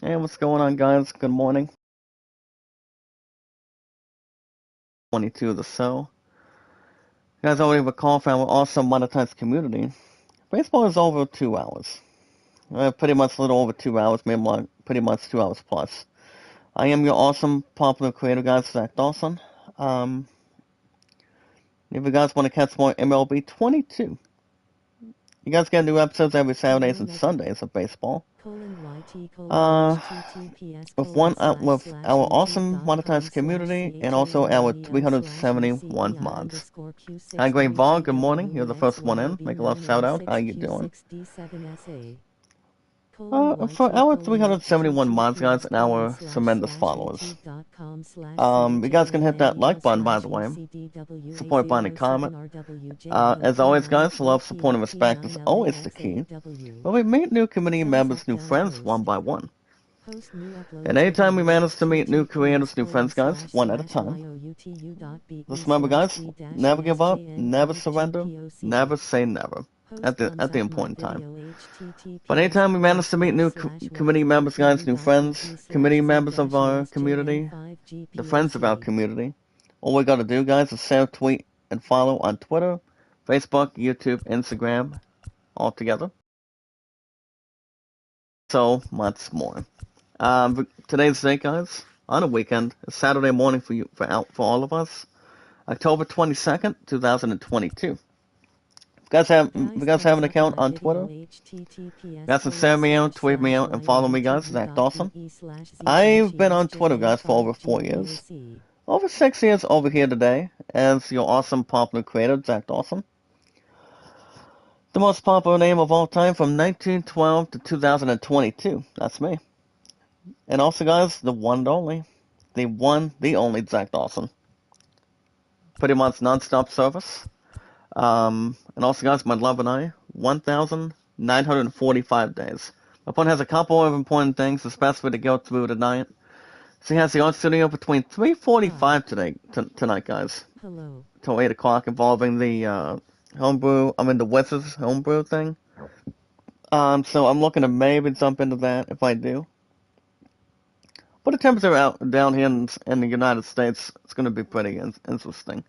Hey, what's going on, guys? Good morning. 22 of the show. You guys already recall from our awesome monetized community. Baseball is over 2 hours. Pretty much a little over 2 hours, maybe like pretty much 2 hours plus. I am your awesome popular creator, guys, Zach Dawson. Um, if you guys want to catch more MLB 22, you guys get new episodes every Saturdays and Sundays of baseball. Uh, with our awesome monetized community and also our 371 mods. Hi, Great Vaughn. Good morning. You're the first one in. Make a love shout out. How you doing? For our 371 mods, guys, and our tremendous followers. You guys can hit that like button, by the way. Support button and comment. As always, guys, love, support, and respect is always the key. But we meet new community members, new friends, one by one. And anytime we manage to meet new creators, new friends, guys, one at a time. Just remember, guys, never give up, never surrender, never say never at the important time. But anytime we manage to meet new community members, guys, new friends, community members of our community, the friends of our community, all we gotta do, guys, is share, tweet, and follow on Twitter, Facebook, YouTube, Instagram, all together. So much more. Today's date, guys, on a weekend, a Saturday morning for all of us, October 22nd, 2022. If you guys have an account on Twitter, you guys can send me out, tweet me out, and follow me, guys, Zach Dawson. I've been on Twitter, guys, for over 4 years. Over 6 years over here today as your awesome popular creator, Zach Dawson. The most popular name of all time from 1912 to 2022. That's me. And also, guys, the one and only. The only Zach Dawson. Pretty much non-stop service. And also, guys, my love and I, 1,945 days. My opponent has a couple of important things, especially to go through tonight. So he has the art studio between 3:45 tonight, guys. Hello. Till 8 o'clock, involving the the Wizards homebrew thing. So I'm looking to maybe jump into that if I do. But the temperature out down here in the United States, it's going to be pretty interesting.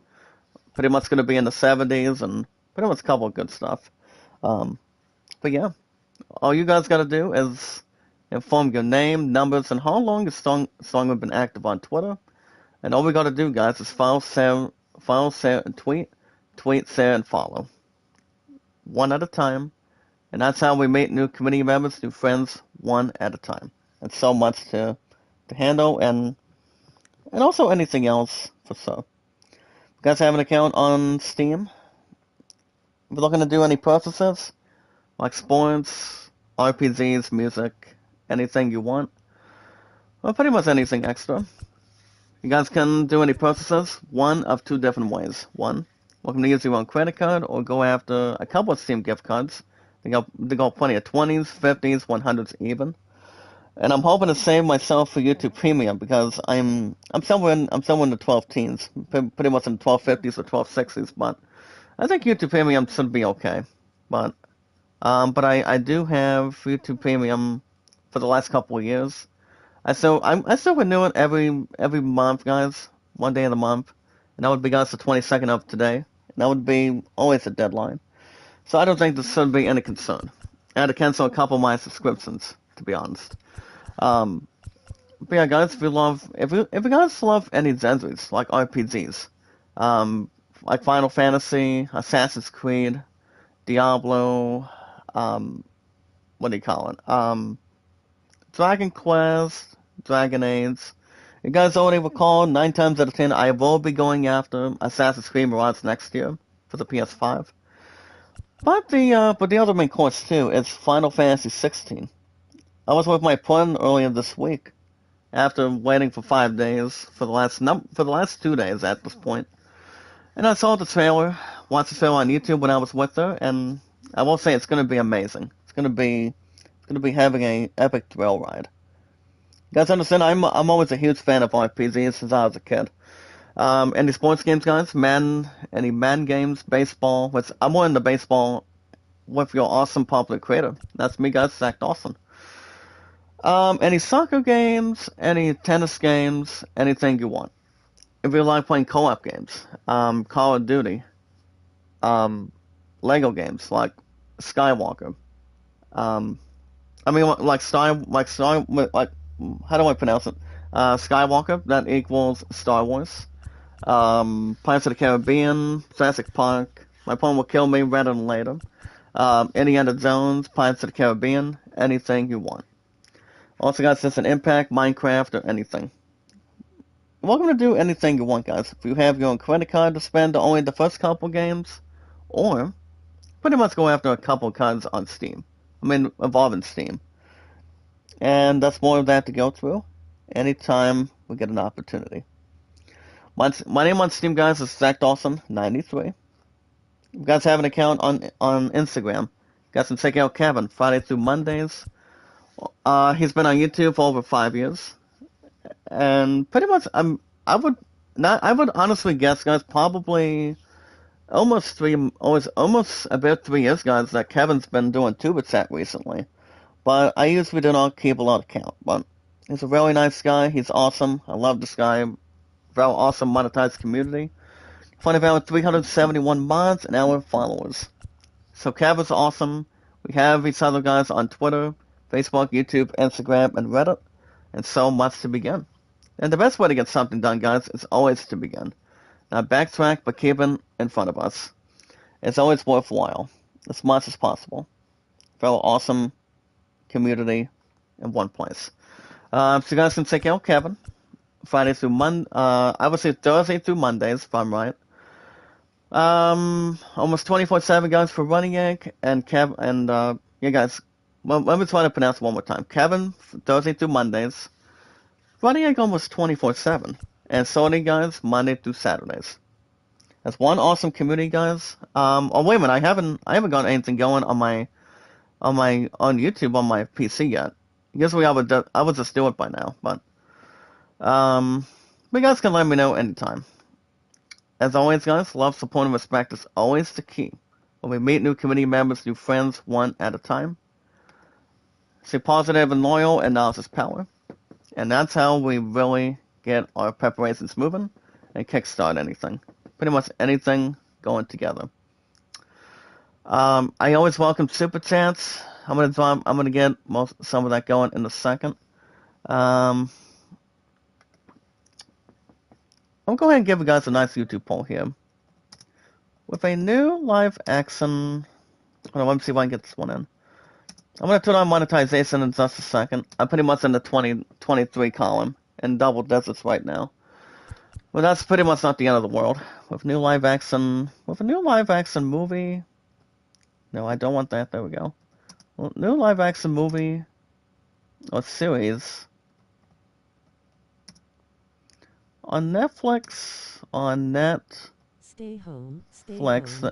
Pretty much going to be in the 70s and pretty much a couple of good stuff. Um, but yeah, all you guys got to do is inform your name, numbers, and how long the song have been active on Twitter. And all we got to do, guys, is follow, share, and tweet, share, and follow. One at a time. And that's how we meet new community members, new friends, one at a time. It's so much to handle, and also anything else for sure. You guys have an account on Steam? If you're looking to do any purchases, like sports, RPGs, music, anything you want, or pretty much anything extra, you guys can do any purchases one of two different ways. One, welcome to use your own credit card or go after a couple of Steam gift cards. They got plenty of 20s, 50s, 100s even. And I'm hoping to save myself for YouTube Premium because I'm somewhere in the 12 teens, pretty much in the 1250s or 1260s. But I think YouTube Premium should be okay. But I do have YouTube Premium for the last couple of years. I still renew it every month, guys. One day of the month, and that would be, guys, the 22nd of today. And that would be always a deadline. So I don't think this should be any concern. I had to cancel a couple of my subscriptions, to be honest. But yeah, guys, if you guys love any genres like RPGs, like Final Fantasy, Assassin's Creed, Diablo, what do you call it? Dragon Quest, Dragon Age. You guys already recall, 9 times out of 10, I will be going after Assassin's Creed Mirage next year for the PS5. But the other main course too is Final Fantasy 16. I was with my opponent earlier this week, after waiting for 5 days for the last 2 days at this point, and I saw the trailer, watched the trailer on YouTube when I was with her, and I will say it's going to be amazing. It's going to be having a epic thrill ride. You guys understand? I'm always a huge fan of RPGs since I was a kid. Any sports games, guys? Any man games, baseball? I'm more into baseball with your awesome popular creator. That's me, guys, Zach Dawson. Any soccer games, any tennis games, anything you want. If you like playing co-op games, Call of Duty, um, Lego games like Skywalker. Um, I mean, like how do I pronounce it? Skywalker. That equals Star Wars. Pirates of the Caribbean, Jurassic Park. My Phone Will Kill Me, Rather Than Later. Indiana Jones, Pirates of the Caribbean, anything you want. Also, guys, just an Impact, Minecraft, or anything. You're welcome to do anything you want, guys. If you have your own credit card to spend only the first couple games, or pretty much go after a couple cards on Steam. I mean, involving Steam. And that's more of that to go through anytime we get an opportunity. My name on Steam, guys, is ZachDawson93. If you guys have an account on Instagram, you guys can check out Kevin, Friday through Mondays. He's been on YouTube for over 5 years. And pretty much, I would honestly guess, guys, probably almost about 3 years, guys, that Kevin's been doing Tuba Chat recently. But I usually do not keep a lot of count. But he's a really nice guy. He's awesome. I love this guy. Very awesome monetized community. Funny about 371 mods and our followers. So Kevin's awesome. We have each other, guys, on Twitter, Facebook, YouTube, Instagram, and Reddit. And so much to begin. And the best way to get something done, guys, is always to begin. Not backtrack, but keep it in front of us. It's always worthwhile, as much as possible. Very awesome community in one place. So you guys can check out Kevin, Friday through I would say Thursday through Mondays, if I'm right. Almost 24/7, guys, for Running Egg, and yeah, guys, well, let me try to pronounce it one more time. Kevin, Thursday through Mondays. Running Egg almost 24/7. And Sony, guys, Monday through Saturdays. That's one awesome community, guys. Oh, wait a minute, I haven't got anything going on YouTube on my PC yet. Usually I would just do it by now, but you guys can let me know anytime. As always, guys, love, support, and respect is always the key. When we meet new community members, new friends, one at a time. Stay positive and loyal, and knowledge is power. And that's how we really get our preparations moving and kickstart anything. Pretty much anything going together. I always welcome super chats. I'm gonna get some of that going in a second. I'll go ahead and give you guys a nice YouTube poll here. With a new live action, hold on, let me see if I can get this one in. I'm gonna turn on monetization in just a second. I'm pretty much in the 2023 column in double digits right now. Well, that's pretty much not the end of the world. With a new live action movie. No, I don't want that. There we go. Well, new live action movie or series on Netflix, on Netflix.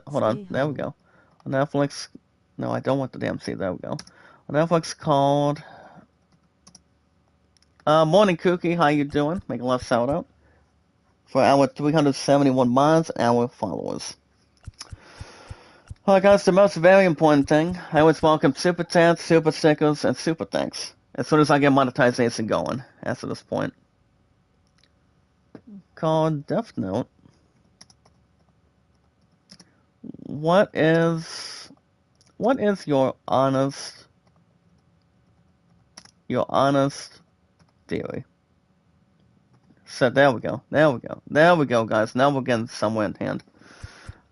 Hold on, there we go. On Netflix. No, I don't want the damn C. There we go. On Netflix called Morning Cookie. How you doing? Make a love shout out for our 371 mods and our followers. Alright, guys, the most very important thing. I always welcome super chats, super stickers, and super thanks. As soon as I get monetization going, after this point. Called Death Note. What is your honest theory? So there we go, guys. Now we're getting somewhere in hand.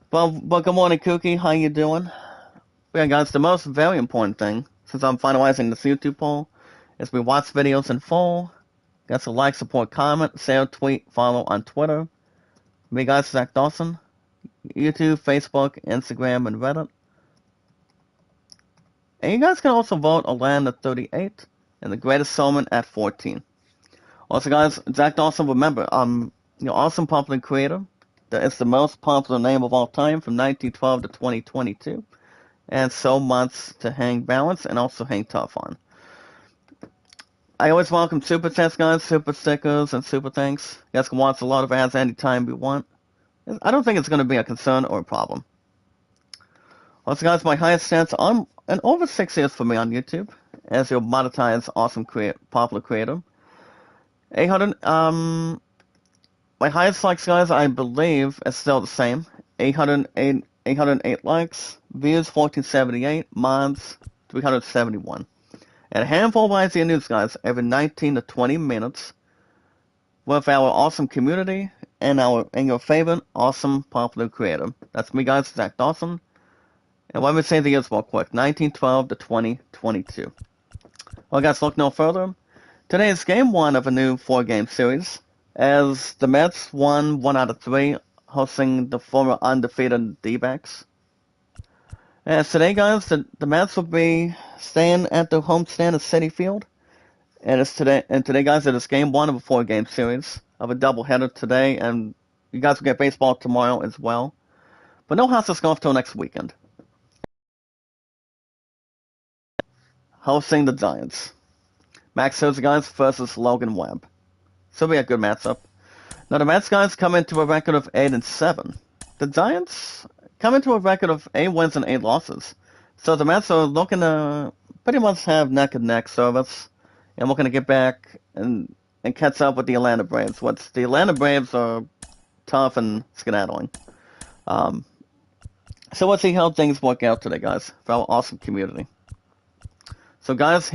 But good morning, Cookie. How you doing? Yeah, guys, the most very important thing, since I'm finalizing this YouTube poll, is we watch videos in full. Guys, to like, support, comment, share, tweet, follow on Twitter. Me, guys, Zach Dawson. YouTube, Facebook, Instagram, and Reddit. And you guys can also vote a land at 38 and the Greatest Showman at 14. Also, guys, Zach Dawson, remember, your awesome popular creator. That is the most popular name of all time from 1912 to 2022. And so much to hang balance and also hang tough on. I always welcome super chats, guys, super stickers, and super thanks. You guys can watch a lot of ads anytime you want. I don't think it's going to be a concern or a problem. Also, guys, my highest stats on and over 6 years for me on YouTube. as your monetized awesome popular creator. 800, my highest likes, guys, I believe is still the same. 808 likes, views 1478, mods 371. And a handful of IC news, guys, every 19 to 20 minutes with our awesome community and your favorite awesome popular creator. That's me, guys, Zach Dawson. And let me say the years real quick, 1912 to 2022. Well, guys, look no further. Today is game 1 of a new 4-game series, as the Mets won 1 out of 3, hosting the former undefeated D-backs. As today, guys, the Mets will be staying at the homestand of Citi Field. And today, guys, it is game 1 of a 4-game series of a doubleheader today, and you guys will get baseball tomorrow as well. But no house golf till next weekend. Hosting the Giants. Max Scherzer, guys, versus Logan Webb. So it'll be a good matchup. Now the Mets, guys, come into a record of 8-7. The Giants come into a record of 8 wins and 8 losses. So the Mets are looking to pretty much have neck-and-neck service, and looking to get back and catch up with the Atlanta Braves. The Atlanta Braves are tough and skedaddling. So let's see how things work out today, guys, for our awesome community. So, guys,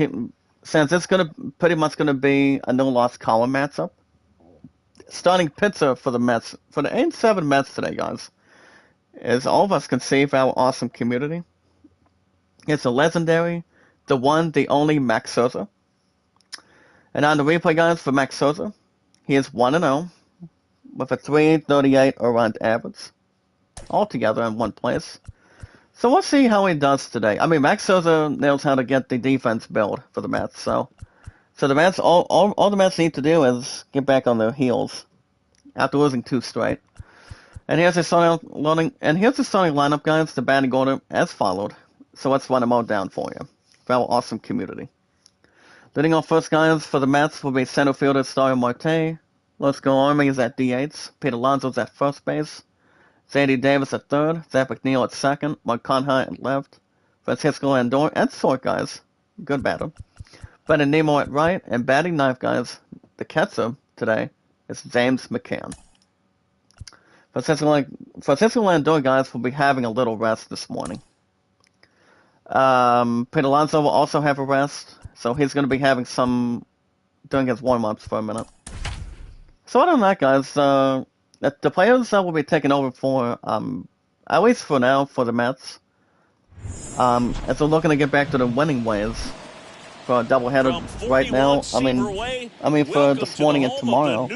since it's pretty much gonna be a no-loss column matchup, starting pitcher for the Mets, for the 8-7 Mets today, guys, as all of us can see for our awesome community, it's a legendary, the one, the only Max Scherzer. And on the replay, guys, for Max Scherzer, he is 1-0 with a 338 around average, altogether in one place. So let's see how he does today. I mean, Max Scherzer knows how to get the defense built for the Mets. So the Mets, all the Mets need to do is get back on their heels after losing 2 straight. And here's the starting lineup, guys. The batting order as followed. So let's run them all down for you, for our awesome community. Leading off first, guys, for the Mets will be center fielder Starling Marte. Let's go Army is at DH. Pete Alonso's at first base. Zadie Davis at third, Zach McNeil at second, Mark Conhart at left, Francisco Lindor at short, guys, good batter, Brendan Nemo at right, and batting ninth, guys, the catcher today is James McCann. Francisco Lindor, guys, will be having a little rest this morning. Pete Alonso will also have a rest, so he's going to be having doing his warm-ups for a minute. So other than that, guys, the players that will be taking over for, at least for now, for the Mets, as they're looking to get back to the winning ways for a doubleheader right now. I mean for this morning and tomorrow.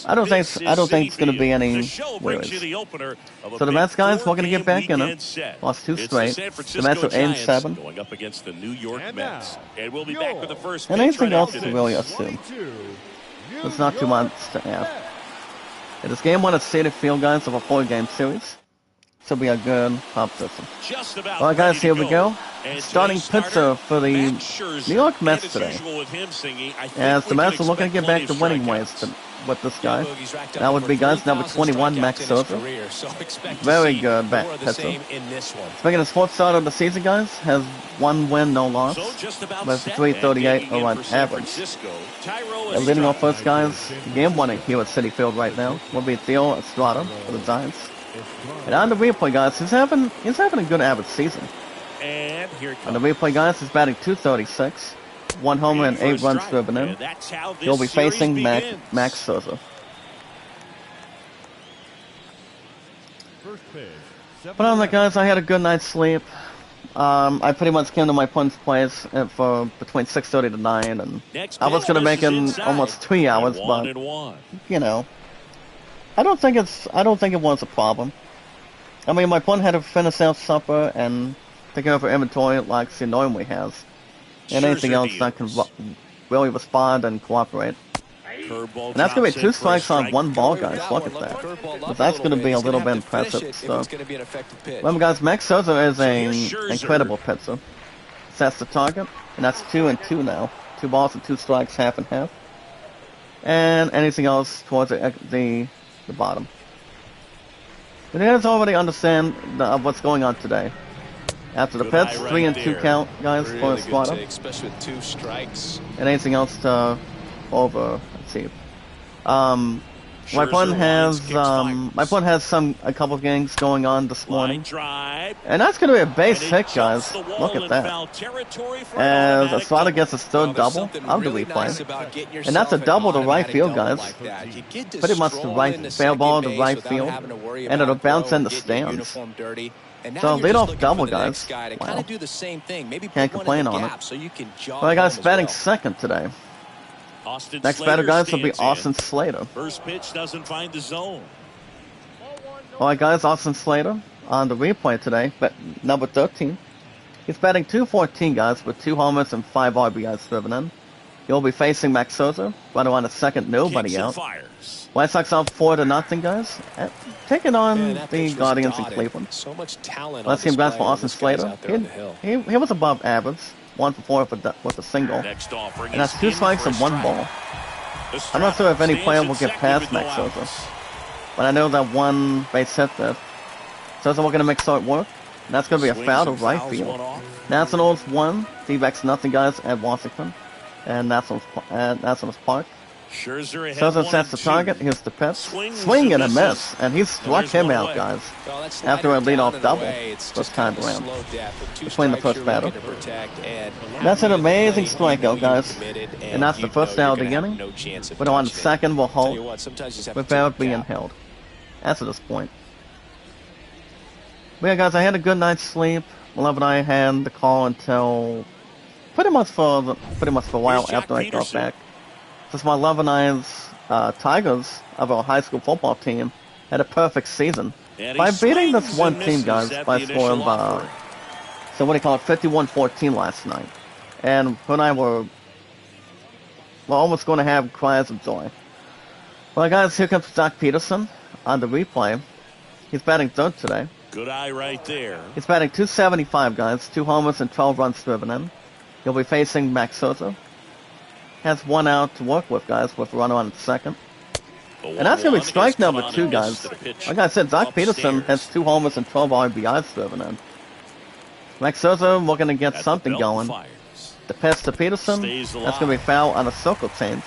I don't think it's going to be any worries. So the Mets, guys, we're going to get back in it. Lost 2 straight. The Mets are 8-7. Going up against the New York Mets, and we'll be back with the first. And anything else to really assume? It's not too much to ask. It is game 1 at Citi Field, guys, of a 4-game series. This will be a good competition. Alright, guys, here we go. Starting pitcher for the New York Mets today. As the Mets are looking to get back to winning ways with this guy. That would be, guys, number 21, Max Scherzer. Very good pitcher. Making his 4th start of the season, guys. Has 1 win, no loss. With a 338 around average. And leading off first, guys, game 1 here at Citi Field right now will be Theo Estrada for the Giants. And on the replay, guys, he's having a good average season. And here on the replay, guys, he's batting 236, 1 homer and 8 runs driven in. He'll be facing Max Scherzer. But on that, guys, I had a good night's sleep. I pretty much came to my opponent's place for between 6:30 to 9, and I was gonna make it almost 3 hours, but you know, I don't think it was a problem. I mean, my opponent had to finish out supper and take over inventory like he normally has, and anything else that can really respond and cooperate. And that's going to be 2 strikes on 1 ball, guys. Look at that. But that's going to be a little bit impressive. So, remember, guys, Max Scherzer is an incredible pitcher. Sets the target, and that's 2-2 now. 2 balls and 2 strikes, half and half. And anything else towards the bottom. But you guys already understand what's going on today. After the Good pitch, eye right 3 and 2 there. count, guys, for a Really good squatter. take, especially with 2 strikes. And anything else to over? Let's see. My Scherzer lines, kicks, opponent has a couple of games going on this line morning, drive, and that's going to be a base and it hit, jumps guys. the wall Look at in that. foul territory for an As a automatic slider double. gets his Well, third there's double something of the really replay, nice about getting and that's a yourself an double to right automatic field, double guys. like that. You get to Pretty much to stroll right, into fair ball to second right base field, without having to worry and about it'll a throw bounce in and the getting your stands. uniform dirty. And now So you're lead just off looking double, for the guys. next guy to kind Wow. of do the same thing. Maybe Can't put one complain in the on it. gap so you can jog Well, I got home as batting well. second today. Austin Next Slater batter, guys, will be stands in. Austin Slater. First pitch doesn't find the zone. Alright, guys, Austin Slater on the replay today, but number 13. He's batting .214, guys, with 2 homers and 5 RBIs driven in. He'll be facing Max Scherzer, runner on a second, nobody Kicks and out. fires. White Sox up 4-0, guys. Taking on Man, that the pitch was Guardians in dotted. Cleveland. So much talent Let's on see, guys, display for on Austin this guys Slater. out there on the hill. He was above average. 1 for 4 with a single. Next offering And that's is 2 in strikes for a and 1 strike. ball. The I'm not sure if any strikeout player stands will at get second past with no Max outs. Scherzer. But I know that 1 base hit there. Scherzer we're going to make short work. And that's going to be a Swings foul to and right fouls field. one off. Nationals 1, D-backs nothing, guys, at Washington. And Nationals Park. Scherzer ahead Scherzer 1 sets the and 2. target. Here's the pitch. Swings Swing and a and miss. misses. And he struck there's him one out, away. guys. Well, that's After a slider leadoff down and double away. It's first just time kind of a around. slow death with 2 Between the strikes first you're batter. looking to protect, and That's an amazing you know strikeout, you're guys. committed, And that's you the first know out of you're the gonna have inning. no chance of But on touching it. second, we'll Tell you hold what, sometimes you just have to without take a being gap. held. That's at this point. But yeah, guys, I had a good night's sleep. 11 I had the call until pretty much for a while Here's Jack after I got Peterson. back. Since my 11 Eyes Tigers of our high school football team had a perfect season. And he By beating this swings one and team, misses guys, at by the a score initial of, offering. so what do you call it, 51-14 last night. And when I were almost going to have cries of joy. Well, guys, here comes Jack Peterson on the replay. He's batting third today. Good eye right there. He's batting .275, guys. 2 homers and 12 runs driven in. He'll be facing Max Scherzer. Has 1 out to work with, guys, with a runner on second. And that's going to be strike number 2, guys. Like I said, Zach Peterson has 2 homers and 12 RBIs driven in. Max Scherzer, we're going to get something going. The pitch to Peterson, that's going to be foul on a circle change.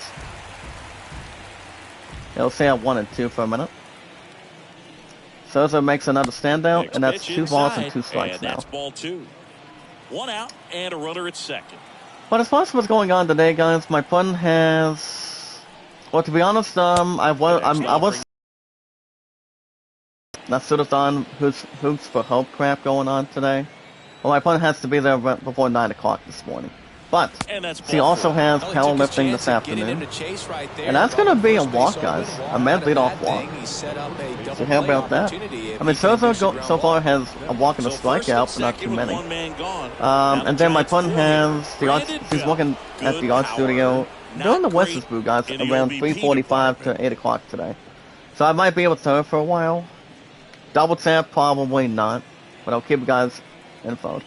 He'll stay at 1 and 2 for a minute. Scherzer makes another standout, and that's 2 balls and 2 strikes and now. that's ball 2. 1 out and a runner at second. But as far as what's going on today, guys, my opponent has. Well, to be honest, I was not sort of on hoops for hope crap going on today. Well, my opponent has to be there before 9 o'clock this morning. But And that's he ball also 4. has Well, he took his powerlifting chance this at getting him afternoon. to chase right there. And that's Brought going to be a first walk, base guys. open, A mad walk, leadoff and walk. that thing, he set up a double So how play about that? opportunity if I mean, he can do Scherzer some ground so ball. far has a walk and a So first strikeout, and but not too second with many. 1 man gone. Now And then my Giants opponent four has hitter, the odds. Brandon He's Belt. looking at Good the odds power. studio Not during the great West's Brew, guys, in the around OBP 3:45 to 8 o'clock today. So I might be able to serve for a while. Double tap, probably not, but I'll keep you guys info.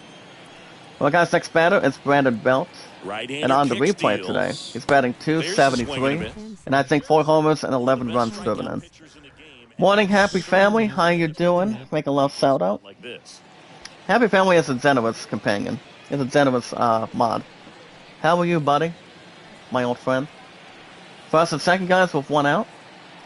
Well, guys, next batter is Brandon Belt. Right-hander And on the kick replay steals. today, he's batting There's a swing and a .273, miss. and I think 4 homers and 11 runs driven in. Morning, happy family. How you doing? Make a love shout out. Like this. Happy family is a generous companion. Is a generous mod. How are you, buddy? My old friend. First and second, guys, with 1 out.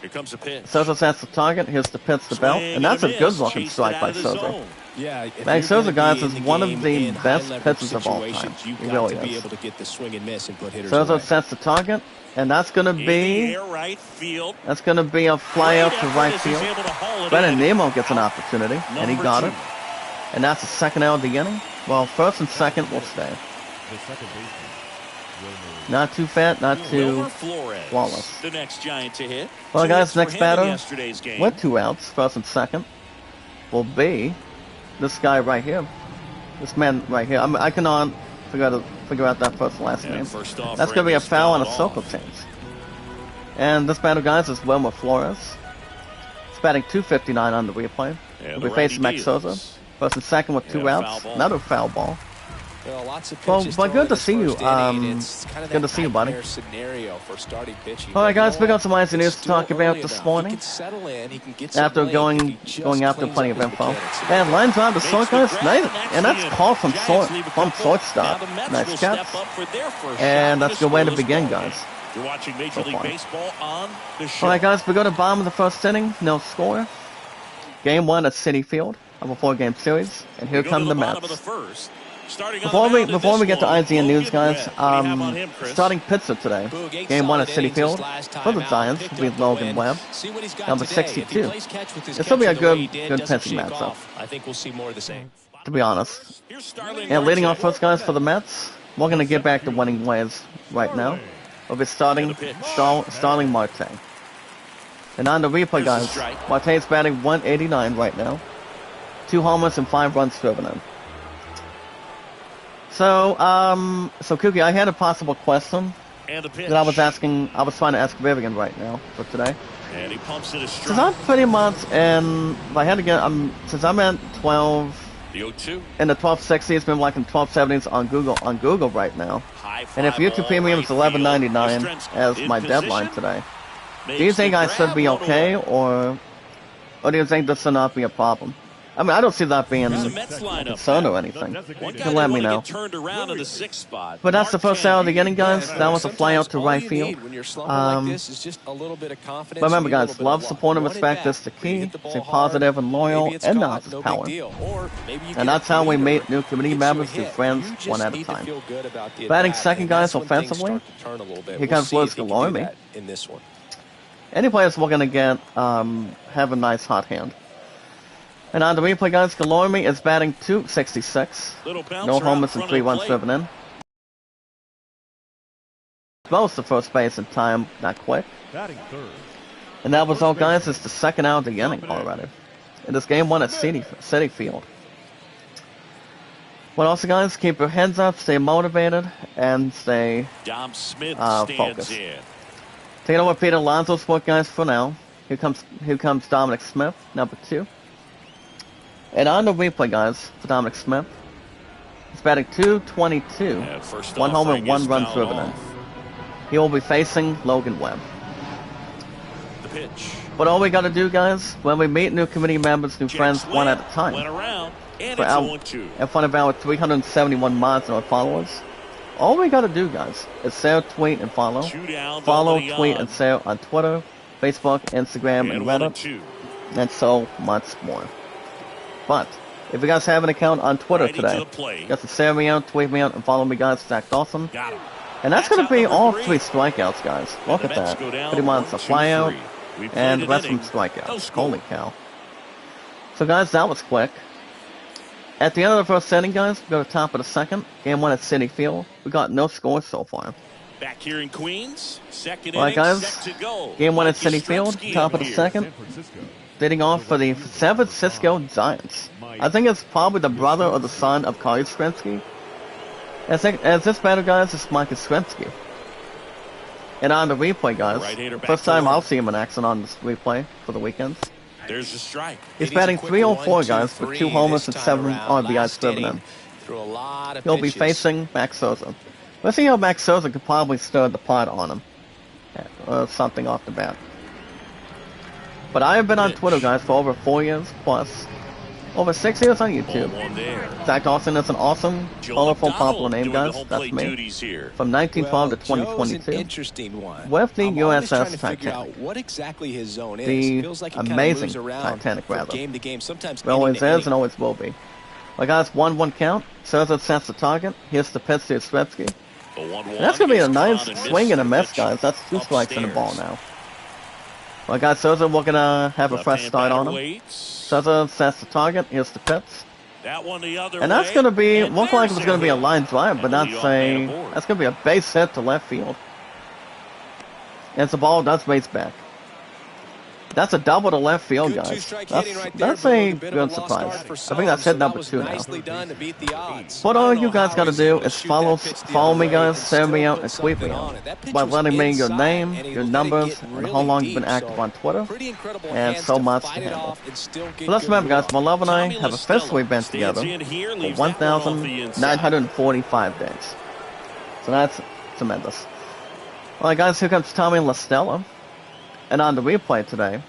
Here comes a pitch. Scherzer sets the target. Here's the pitch to Belt, and that's a miss. good-looking Chased it strike out by of the Scherzer. zone. Yeah, if Max you're Scherzer, gonna guys, be is in one of game the in best high-leverage pitchers of all time. situations, You've He got really to be is. able to get the swing and miss and put hitters Scherzer away. sets the target, and that's gonna In the be air, right field. a fly out to Great right effort as he's field. able to haul it Brennan in. Nemo gets an Out opportunity, and he number got 2. it. And that's the second out of the inning. Well, first and second will stay. Not too fat, not too Wilmer Flores, flawless. the next Giant to hit. Well, 2 guys, hits for next him in batter yesterday's game. with 2 outs, first and second, will be this guy right here. This man right here. I cannot figure out that first and last Yeah, name. first off, That's going to be a Randy's foul on a fouled circle off. change. And this batter, guys, is Wilmer Flores. He's batting .259 on the replay. Yeah, He'll the be facing Max righty Scherzer. deals. First and second with 2 Yeah, outs. foul ball. Another foul ball. Well, lots of Well, pitches but thrown good in to this see you. first inning. It's kind of Good to that see you, buddy. nightmare scenario for starting pitching. All right, But you guys, know we got what? some Icy news It's to talk still about early this enough. He morning. can settle in. He can get some After length if going he just after cleans plenty up of his info. mechanics. And line drive to short, guys. Nice, and that's called from Giants leave a couple. shortstop. Now the Mets Nice will catch. step up for their first And shot that's a in good way to scoreless begin, ballgame. guys. You're watching Major So League far. Baseball on the show. All right, guys, we go to bottom of the first inning. No score. Game 1 at Citi Field of a 4-game series. And here We go come to the bottom of Mets. the first. Starting on Before the mound in we this get to one, IGN news, Logan guys, Webb. What do you have on him, Chris? starting pitcher today. Boog, 8 Game 1 at solid Citi innings Field his last for time the out. Giants Picked will be up the Logan win. Webb. See what he's got Number today. If 62. he plays catch with his This will be a catcher the way he good did, good doesn't pitching shake matchup, off, I think we'll see more of the same. to be honest. Here's Starling And leading off Marte. first, guys, for the Mets, we're going to get back to winning ways right now. We'll be starting Starling Marte. And on the replay, guys, Marte's batting 189 right now. 2 homers and 5 runs driven in. So Kookie, I had a possible question And the pitch. that I was trying to ask Vivian right now for today. And he pumps it a Since strike. I'm pretty much if I had to get, since I'm at 12, The 0-2. in the 1260s, been like in 1270s on Google right now. High And if fly YouTube ball Premium is right field. $11.99 Yastrzemski as in my position. deadline today, Makes do you think the I should grab, be 1 okay, away. or do you think this should not be a problem? I mean, I don't see that being The a Mets lineup concern now. or anything. One You guy can let they me want to know. get turned around in the 6th spot. But that's the first out of the inning, guys. Yeah, That was a fly out to sometimes right all you field. need when you're slumping like this is just a little bit of confidence. Remember, you need a guys, little bit love, of luck. support, and You want it respect back, is the but you key. hit the ball Stay hard, positive and loyal, maybe it's and caught, not as no power. big deal. Or maybe you And get that's a how we leader meet new community hits you a members through hit. friends, You just one at a need to time. feel good about the Batting at-bat, second, and guys, that's when things offensively. start to turn a little bit. Here We'll comes see if Liz he can do Galormi. that in this one. Any players we're going to get have a nice hot hand. And on the replay, guys, Galormi is batting .266. Little bouncer No out in homers and front 3 of the runs plate. driven in. Most to first base in time, not quick. Batting third. And that was all, guys. It's the second out of the inning already. In this game 1 at Citi Field. What else, guys? Keep your heads up, stay motivated, and stay Dom Smith focused. stands in. taking over Peter Alonso's spot, guys, for now. Here comes Dominic Smith, number 2. And on the replay, guys, for Dominic Smith, he's batting .222. And first 1 homer, offering 1 is run fouled driven in. off. He will be facing Logan Webb. The pitch. But all we gotta do, guys, when we meet new committee members, new friends, Jets one at went a time, around, and For it's our- 0-2. in front of our 371 mods and our followers, all we gotta do, guys, is share, tweet, and follow. 2 down, Follow, nobody tweet, on. and share on Twitter, Facebook, Instagram, and And Reddit, 1-2. and so much more. But if you guys have an account on Twitter Righty to today, the plate. just share me out, tweet me out, and follow me, guys. Zach Dawson. Got him. And that's That's going to be out number all 3. 3 strikeouts, guys. Look And at the Mets that. go down Pretty much 1, a 2, flyout, 3. We played and the an rest of them inning. strikeouts. No score. Holy cow. So, guys, that was quick. At the end of the first inning, guys, we go to the top of the second. Game 1 at Citi Field. We got no scores so far. Back here in Queens. Second All right, inning, guys. set to go. Game 1 at Mike Citi Field, Yastrzemski top in of the here. second. San Francisco. Leading off for the San Francisco Giants. I think it's probably the brother or the son of Kyle Yastrzemski. As this batter, guys, is Mike Yastrzemski. And on the replay, guys, Right-hander back first to time work. I'll see him in action on this replay for the weekends. There's the strike. He's It is a batting quick 304, 1, 2, guys, with 3 2 homers this and time 7 around. RBIs Last driven inning, in. threw a lot of He'll be pitches. facing Max Scherzer. Let's see how Max Scherzer could probably stir the pot on him. Something off the bat. But I have been on Twitter, guys, for over 4 years, plus over 6 years on YouTube. Ball one there. Zach Dawson is an awesome, Joe colorful, McDonald popular name, doing the guys. home That's plate me. duties here. From 1912 to Joe's an 2022. interesting one. With the I'm always trying USS to figure Titanic. out what exactly his zone is. The It feels like he kinda amazing moves around Titanic, from rather. game to game. Sometimes It always inning to is inning. and always will be. Well, guys, 1-1 count. Scherzer sets the target. Here's the pitch to Yastrzemski. The 1-1. And that's going to be a is nice caught and swing and a miss, missed. guys. That's 2 strikes in the ball Upstairs. now. Well, guys, Scherzer, we're going to have a fresh Left-hand start on batter him. waits. Scherzer sets the target. Here's the pitch. That one the other And that's way. going to be, And looked like it there's was going to be a hit. line drive, but And not the leadoff say, man aboard. that's going to be a base hit to left field. And the ball does race back. That's a double to left field, Good guys. two-strike hitting right there, That's but a a bit of good a lost surprise. start for I some, think that's so hit number that was 2 now. nicely done to beat the odds. What I all don't you know guys how got to he's do able to is shoot that pitch the follow other me, way guys, and share still me out, put and tweet me something out on it. That pitch by was letting me your inside, name, and he your let it numbers, get and really how long you've deep, been active so on Twitter, pretty incredible and hands so to much to fight it handle. off and still get But let's good remember, guys, runoff. my love and I Tommy have officially been stands together in here, for leaves that one off the inside. 1,945 days. So that's tremendous. Alright, guys, here comes Tommy LaStella. And on the replay today,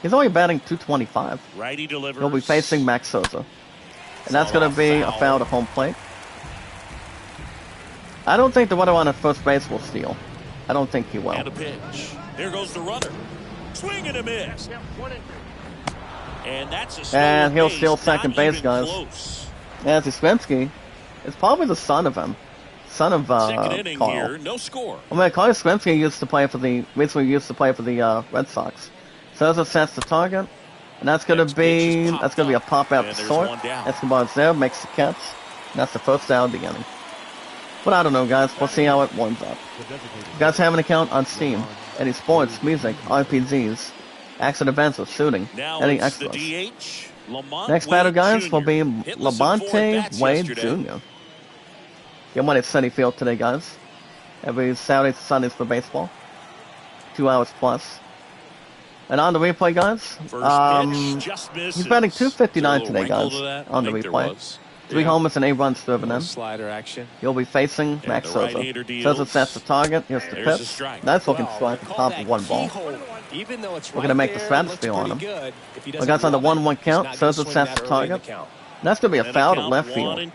he's only batting 225. Righty delivers. He'll be facing Max Sosa. And that's going to be a foul to home plate. I don't think the runner on at first base will steal. I don't think he will. And a pitch. There goes the runner. Swing and a miss. And that's a and he'll base, steal second base, guys. Close. As Yastrzemski is probably the son of him. Son of Second inning Carl. here, no score. I mean, Carl Yastrzemski recently used to play for the Red Sox. Sosa sets the target. And that's going to be a pop out to short. Escobar's there, makes the catch. And that's the first out of the inning. But I don't know, guys. We'll see how it warms up. You guys have an account on Steam. Any sports, music, RPGs, action events, or shooting. Any extras. Next batter, guys, will be Labonte Wade Jr. Get one at Sunny Field today, guys. Every Saturdays and Sundays for baseball. 2 hours plus. And on the replay, guys, he's batting 259 today, guys, on the replay. 3 homers and 8 runs driven in. Slider action. He'll be facing Max Sosa. Sosa sets the target. Here's the pitch. Nice looking strike at the top of 1 ball. Even though it's We're going to make the stratosphere on him. We got on the 1-1 count. Sosa sets the target. That's going to be a foul to left field.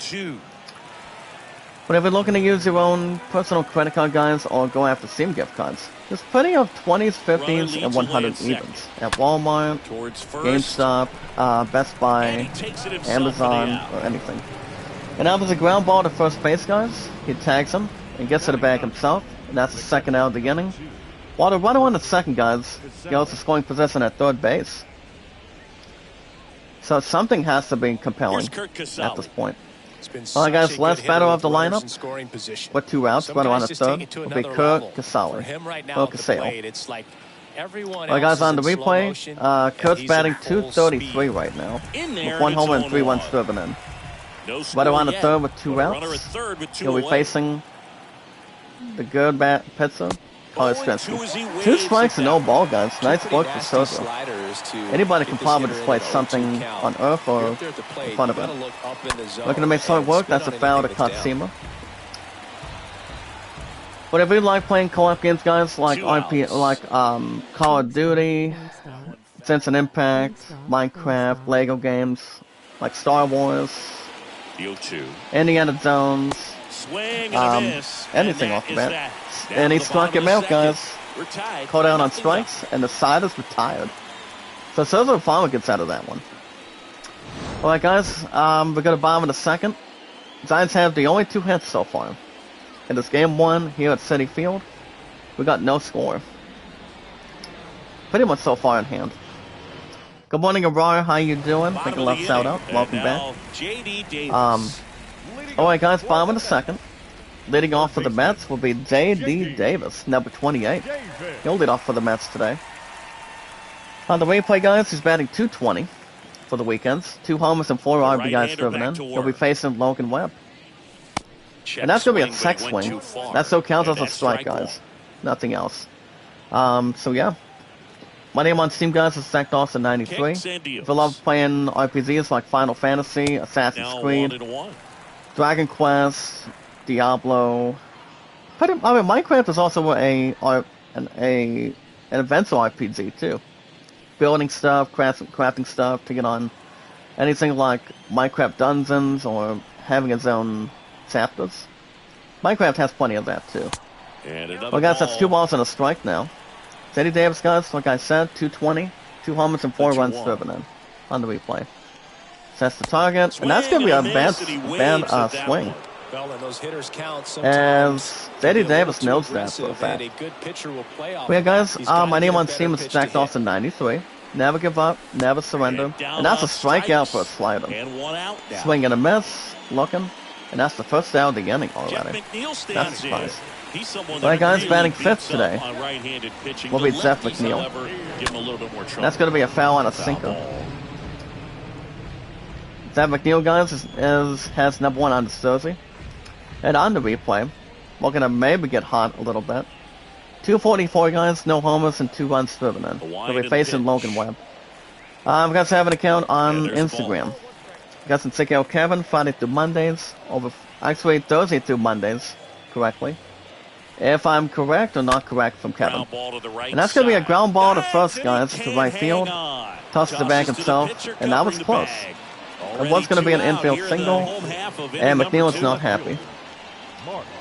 But if you're looking to use your own personal credit card, guys, or go after Steam gift cards, there's plenty of 20s, 50s, and 100 evens at Walmart, GameStop, Best Buy, Amazon, or anything. And now there's a ground ball to first base, guys. He tags him and gets to the bag himself, and that's the second out of the inning. While the runner on the second, guys, goes to scoring position at third base. So something has to be compelling at this point. Alright, guys, last batter of the lineup with 2 outs. Runner on the third will be Kurt Casale. Alright, guys, on the replay, Kurt's batting 233 right now, with 1 homer and 3 runs driven in. Runner on the third with 2 outs. He'll be facing the good pitcher, Carl Yastrzemski. 2 strikes and no ball, guys. Nice work for Sosa. Anybody can probably display something on earth or in front of it. Looking to make short work, that's a foul to Katsima. But if you like playing co-op games, guys, like Call of Duty, Genshin Impact, Minecraft, Lego games, like Star Wars, Indiana Jones, anything off the bat. And he struck him out, guys. Caught out on strikes, and the side is retired. So Sosa finally gets out of that one. Alright, guys, we're going to bottom in the second. Giants have the only 2 hits so far. In this game 1 here at Citi Field, we got no score. Pretty much so far in hand. Good morning, Aurora. How you doing? Take a left shout out. Welcome back. Alright, guys, bottom in the second. Leading off for the Mets will be J.D. Davis, number 28. He'll lead off for the Mets today. On the replay, guys, he's batting 220 for the weekends. 2 homers and 4 RBIs driven in. He'll be facing Logan Webb. And that's going to be a check swing. That still counts as a strike, guys. Nothing else. So yeah. My name on Steam, guys, is Zach Dawson 93. If you love playing RPGs like Final Fantasy, Assassin's Creed, Dragon Quest, Diablo. Minecraft is also an adventure RPG too. Building stuff, crafting stuff to get on anything like Minecraft Dungeons or having its own chapters. Minecraft has plenty of that too. Well, guys, that's 2 balls and a strike now. J.D. Davis, guys, like I said, 220, 2 homers and 4 runs driven in on the replay. Sets the target, and that's going to be a bad swing. As J.D. Davis knows that for a fact. Well, yeah, guys, my name on Steam is Jack Dawson 93. Never give up, never surrender. And that's a strikeout for a slider. Swing and a miss, looking. And that's the first out of the inning already. That's a surprise. He's someone Right, that guys, really batting beats fifth up today. on right-handed pitching. Will The be Seth lefties, McNeil. however, give him a little bit more trouble. That's going to be a foul on a Foul sinker. ball. Seth McNeil, guys, has number 1 on the jersey. And on the replay, we're going to maybe get hot a little bit. 244, guys, no homers and 2 runs driven in. We'll be facing Logan Webb. You guys have an account on Instagram. You guys can check out Kevin Friday through Mondays. Actually, Thursday through Mondays, correctly. If I'm correct or not correct from Kevin. And that's going to be a ground ball to first, guys, to right field. Tosses it back himself, and that was close. It was going to be an infield single, and McNeil is not happy.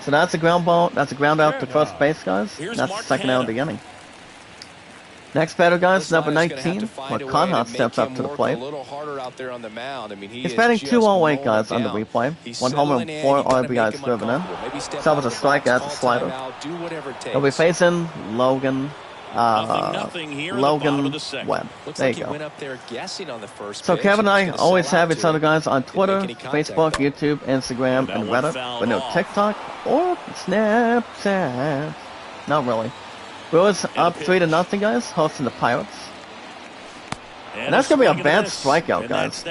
So that's a ground ball. That's a ground out to first base, guys. That's the second out of the inning. Next batter, guys, number 19. Conrad steps up to the plate. He's batting 208, guys, on the replay. 1 homer and 4 RBIs driven in. So was a strikeout, a slider. He'll be facing Logan Webb. There you go. So Kevin and I always have each other, guys, on Twitter, Facebook, YouTube, Instagram, and Reddit, but no TikTok or Snapchat. Not really. Brewers up 3-0, guys, hosting the Pirates. And that's going to be a bad strikeout, guys.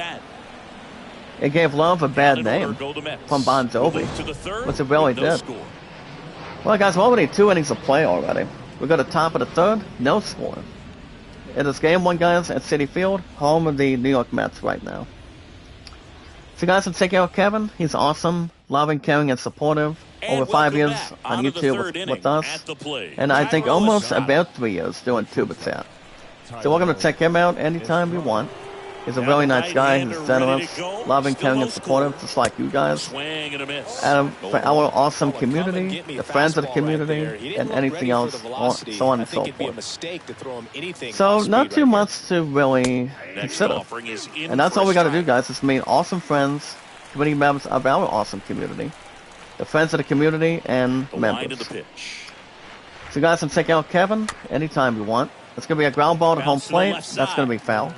It gave Love a bad name from Bon Jovi, which it really did. Well, guys, we're already 2 innings of play already. We go to top of the third, no score. It is game 1, guys, at Citi Field, home of the New York Mets right now. So, guys, can check out Kevin. He's awesome, loving, caring, and supportive. Over 5 years on YouTube with us. And I think almost about 3 years doing Tuba Chat. So welcome to check him out anytime you want. He's a really nice guy. He's generous, loving, caring, and supportive, just like you guys. And for our awesome community, the friends of the community, and anything else, so on and so forth. So not too much to really consider. And that's all we got to do, guys, is meet awesome friends, community members of our awesome community, the friends of the community, and members. So you guys can check out Kevin anytime you want. It's going to be a ground ball to home plate. That's going to be foul.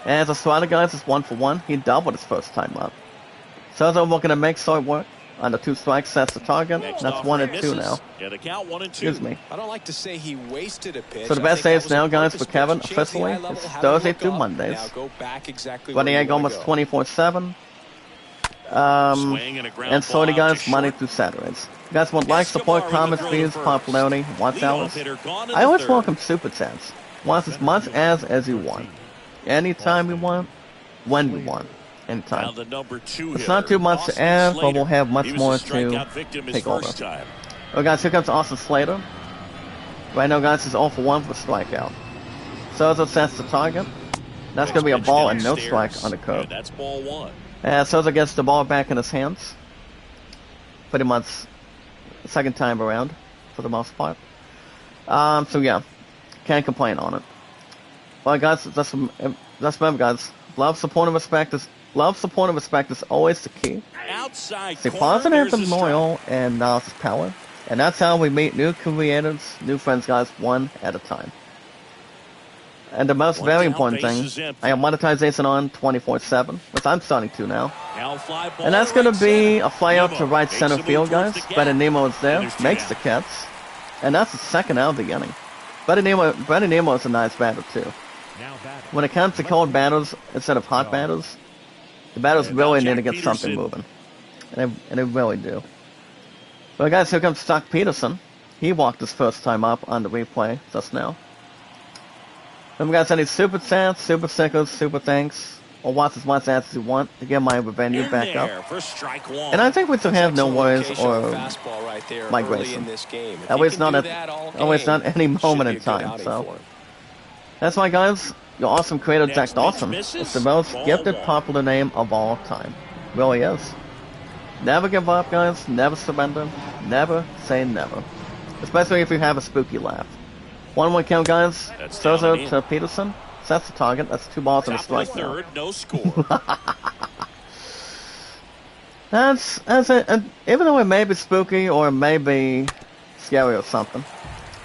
And as a slider, guys, it's 1 for 1. He doubled his first time up. So we're going to make short work on the 2 strikes. That's the target. That's 1 and 2 now. Excuse me. I don't like to say he wasted a pitch. So the best days now, guys, for Kevin officially is Thursday through Mondays. Running egg almost 24/7. And sorry, guys, Monday through Saturdays. You guys want likes, support, comments, views, popularity, watch hours? I always welcome super chats. Want as much as you want. Anytime you want, when you want. Anytime. It's not too much to add, but we'll have much more to take over. Alright, guys, here comes Austin Slater. Right now, guys, he's 0 for 1 for strikeout. Sozo sets the target. That's going to be a ball and no strike on the curve. That's ball 1. And Sozo gets the ball back in his hands. Pretty much the second time around, for the most part. So yeah, can't complain on it. Well, guys, that's remember, guys. Love, support, and respect is always the key. Stay positive and loyal, and knowledge is power. And that's how we meet new creators, new friends, guys, one at a time. And the most very important thing, I have monetization on 24/7, which I'm starting to now. And that's going to be a fly out to right center field, guys. Brandon Nemo is there, makes the catch. And that's the second out of the inning. Brandon Nemo is a nice batter, too. When it comes to cold batters instead of hot batters, the batters really need to get something moving. And they really do. Well, guys, here comes Stock Peterson. He walked his first time up on the replay just now. Remember, guys, any super chats, super stickers, super thanks, or watch as much as you want to get my revenue back up. And I think we still have no worries or migration. Always not any moment in time. So that's why, guys, your awesome creator Jack Dawson is the most gifted popular name of all time. Really is. Never give up, guys. Never surrender. Never say never. Especially if you have a spooky laugh. 1-1 count, guys. Sozo to Peterson. That's the target. That's 2 balls and a strike now. No score. that's it. And even though it may be spooky or it may be scary or something,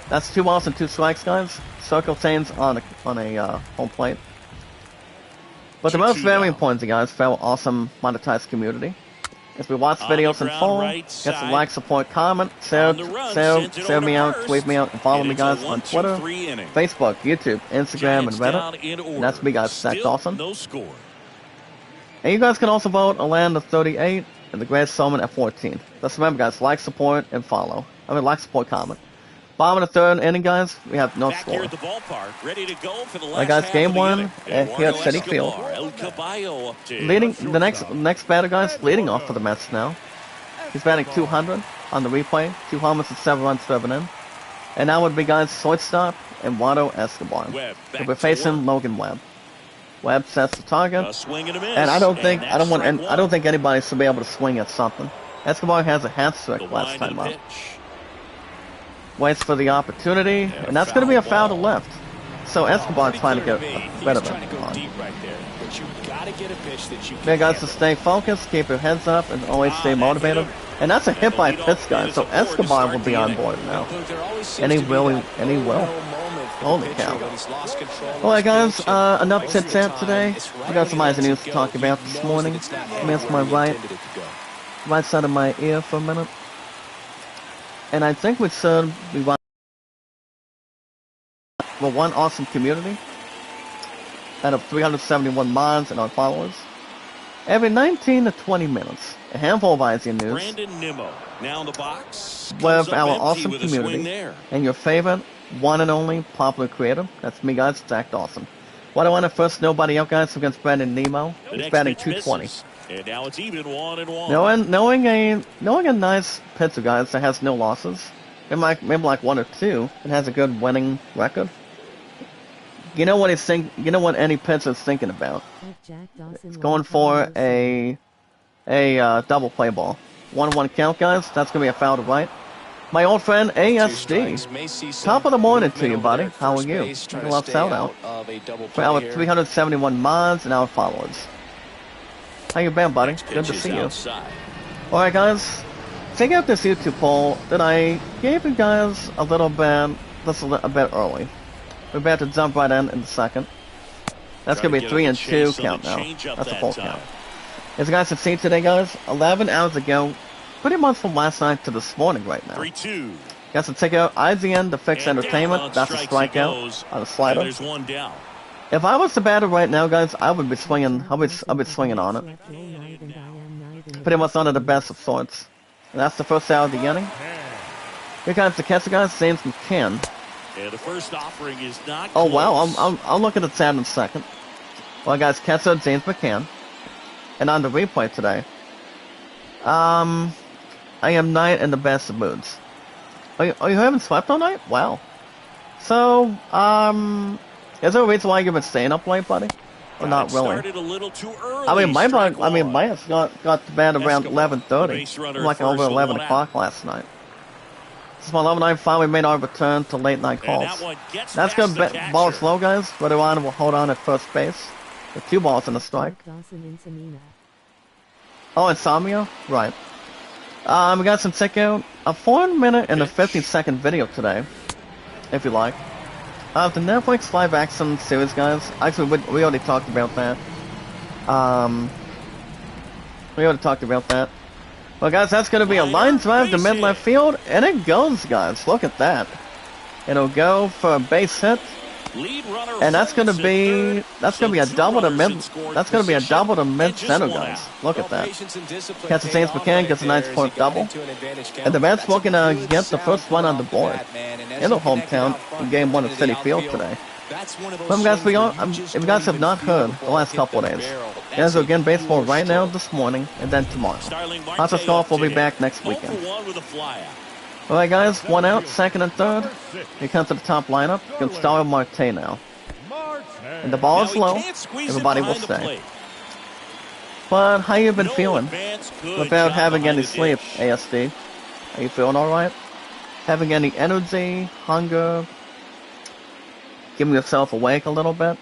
that's 2 balls and 2 strikes, guys. Circle chains on a home plate. But the most very important thing, guys, for our awesome monetized community If we watch On the videos in ground, full, right get some side. like, support, comment, share On the run, sends it over me to out, first. tweet me out, and follow And me it's a guys on 1-2-3 Twitter, inning. Facebook, YouTube, Instagram, and Giants down Reddit. in order. And that's me guys, Zach Still Dawson. no score. And you guys can also vote Aland at 38 and the Great Solomon at 14. Just remember guys, like, support, and follow. Like, support, comment. Bottom of the third inning, guys, we have no Back score. here at the ballpark, ready to go for the last Alright guys, half game of the one inning. here at City Field. Escobar, El Caballo up to Leading the next batter, guys, leading off for the Mets now. He's batting 200 on the replay, 2 homers and 7 runs driven in. And that would be guys shortstop Eduardo Escobar. So we're facing Logan Webb. Webb sets the target, a swing and a miss. and I don't think And I don't think anybody should be able to swing at something. Escobar has a hat trick last time up. Waits for the opportunity, and that's going to be a foul to left. So Escobar trying to get rid of it. Yeah, guys, to stay focused, keep your heads up, and always stay motivated. And that's a hit by pitch, guys. So Escobar will be on board now, and he will. Holy cow! Alright, guys, enough chit chat today. We got some eyes and news to talk about this morning. Let me ask my right side of my ear for a minute. And I think we should be one awesome community out of 371 mods and our followers. Every 19 to 20 minutes, a handful of eyes and news Brandon Nimmo now in the box. with our awesome community and your favorite one and only popular creator. That's me, guys, Zach Dawson. What I want to first nobody out, guys, against Brandon Nimmo. He's batting 220. And now it's even 1-1. Knowing a nice pitcher, guys, that has no losses, maybe like 1 or 2, and has a good winning record. You know what You know what any pitcher's thinking about. It's going for a double play ball. 1-1 count, guys. That's gonna be a foul to right. My old friend ASD. Top of the morning to you, buddy. How are you? I love shout out for our 371 mods and our followers. How you been, buddy? Good to see you. Alright, guys. Check out this YouTube poll that I gave you guys a little bit, just a bit early. We're about to jump right in a second. That's going to be 3 and 2 count now. That's a full count. As you guys have seen today, guys, 11 hours ago, pretty much from last night to this morning right now. 3-2. Got to check out IGN, the Fix Entertainment. That's a strikeout on a slider. There's one down. If I was the batter right now, guys, I would be swinging. I'll be swinging on it. Pretty much under the best of sorts. And that's the first out of the inning. Here comes the catcher, guys, James McCann. Yeah, the first offering is not Oh close. wow, I'll look at the tab in a second. Well, guys, catcher James McCann. And on the replay today, I am not in the best of moods. Are you having slept all night? Wow. So, is there a reason why you've been staying up late, buddy? Or not really? Started a little too early. I mean, mine got to bed around 11:30, like over 11 o'clock last night. Since my 11 night finally made our return to late night calls. That's good. Ball slow, guys. Rodon will hold on at first base with 2 balls and a strike. Oh, Insomnia? Right. We got some check out a 4-minute and a 15-second video today, if you like. The Netflix live action series, guys. Actually, we already talked about that. Well, guys, that's going to be a line drive to mid left field, and it goes, guys. Look at that. It'll go for a base hit, and that's going to be a double to mid. That's going to be a double to mid center, guys. Look at that. Catcher James McCann gets a nice point double, and the Mets looking to get the first one on the board in the hometown in Game 1 at City Field today. Well, guys, if you guys have not heard the last couple of days, there's again baseball right now this morning and then tomorrow. Lots of golf will be back next weekend. Alright, guys, 1 out, 2nd and 3rd. Here comes to the top lineup. Gustavo Marte now. And the ball is low. Everybody will stay. But how you been feeling without having any sleep, ASD? Are you feeling alright? Having any energy, hunger? Giving yourself awake a little bit?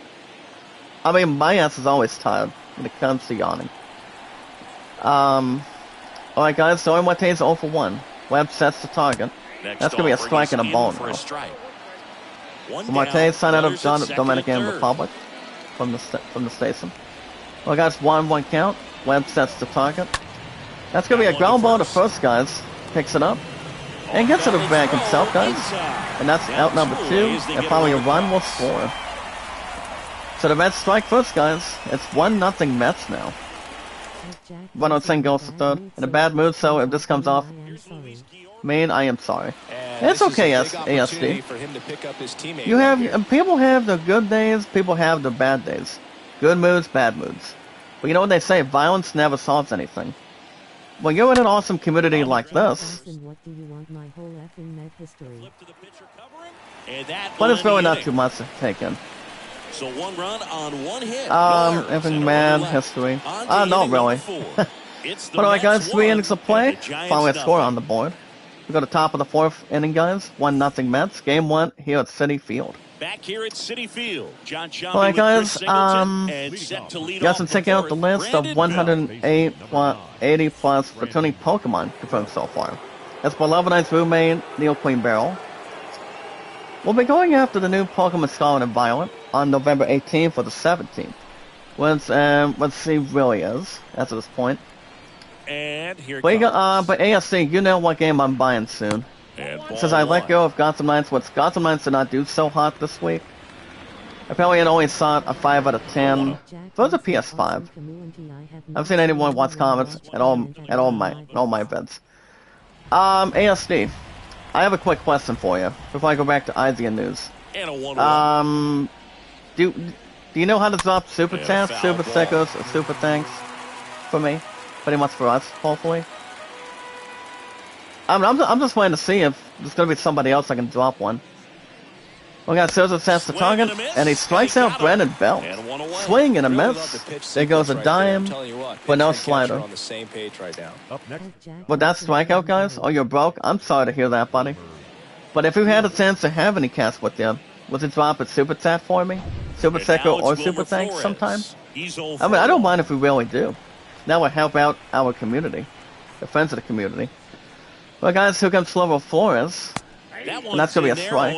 I mean, my ass is always tired when it comes to yawning. Alright, guys, so Marte's 0 for 1. Webb sets the target. That's going to be a strike and a ball now. So Marte signed out of Dominican Republic from the station. Well, guys, 1-1 count. Webb sets the target. That's gonna be a ground ball to first, guys. Picks it up. And gets to the bag himself, guys. And that's out number 2. And following a run will score. So the Mets strike first, guys. It's 1-0 Mets now. Runner 10 goes to third. In a bad mood, so if this comes off, man, I am sorry. And it's okay, ASD. You have, people have the good days, people have the bad days. Good moods, bad moods. But you know what they say, violence never solves anything. Well, you're in an awesome community like this. But it's really not too much to take in. So 1 run on 1 hit. Everything mad history. Not really. But alright, guys, 3 innings of play. Finally a score on the board. We go to top of the 4th inning, guys. 1-0 Mets. Game 1 here at Citi Field. Back here at Citi Field, John Shambi alright, with guys, Chris set to lead guys, off check out the list of 180 plus returning Pokemon confirmed so far. That's Beloved's roommate, Neil Queen Barrel. We'll be going after the new Pokemon Scarlet and Violet on November 18th or the 17th. Let's see really is, as of this point. And here but ASC, you know what game I'm buying soon. Since I let go of Gotham Knights, Gotham Knights did not do so hot this week. Apparently it only saw a 5 out of 10. So it's a PS5. I haven't seen anyone watch comments at all my events. ASD, I have a quick question for you before I go back to IZN News. Do you know how to drop super chats, super stickers, or super thanks for me? Pretty much for us, hopefully. I'm just waiting to see if there's gonna be somebody else I can drop one. We got Souza sets the target, and he strikes out Brandon Belt. Swing and a miss. There goes a dime, but no slider. But that strikeout, guys? Oh, you're broke? I'm sorry to hear that, buddy. But if you had a chance to have any cast with you, would you drop a super chat for me? Super sticker or super thanks sometime? I mean, I don't mind if we really do. That would help out our community. The friends of the community. Well, guys, here comes Slovo Flores. And that's going to be a strike.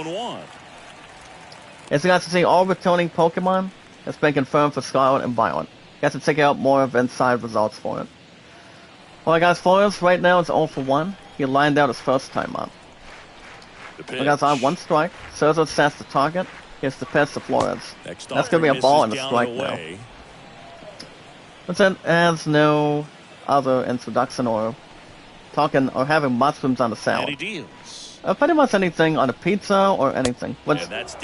As you guys can see, all returning Pokemon has been confirmed for Scarlet and Violet. You guys can check out more of inside results for it. Alright, guys, Flores right now is 0 for 1. He lined out his first time up. Well, guys, I have 1 strike. Souza sets the target. Here's the pitch to Flores. That's going to be a ball and a strike now. But then has no other introduction or talking or having mushrooms on the salad. Pretty much anything on a pizza or anything.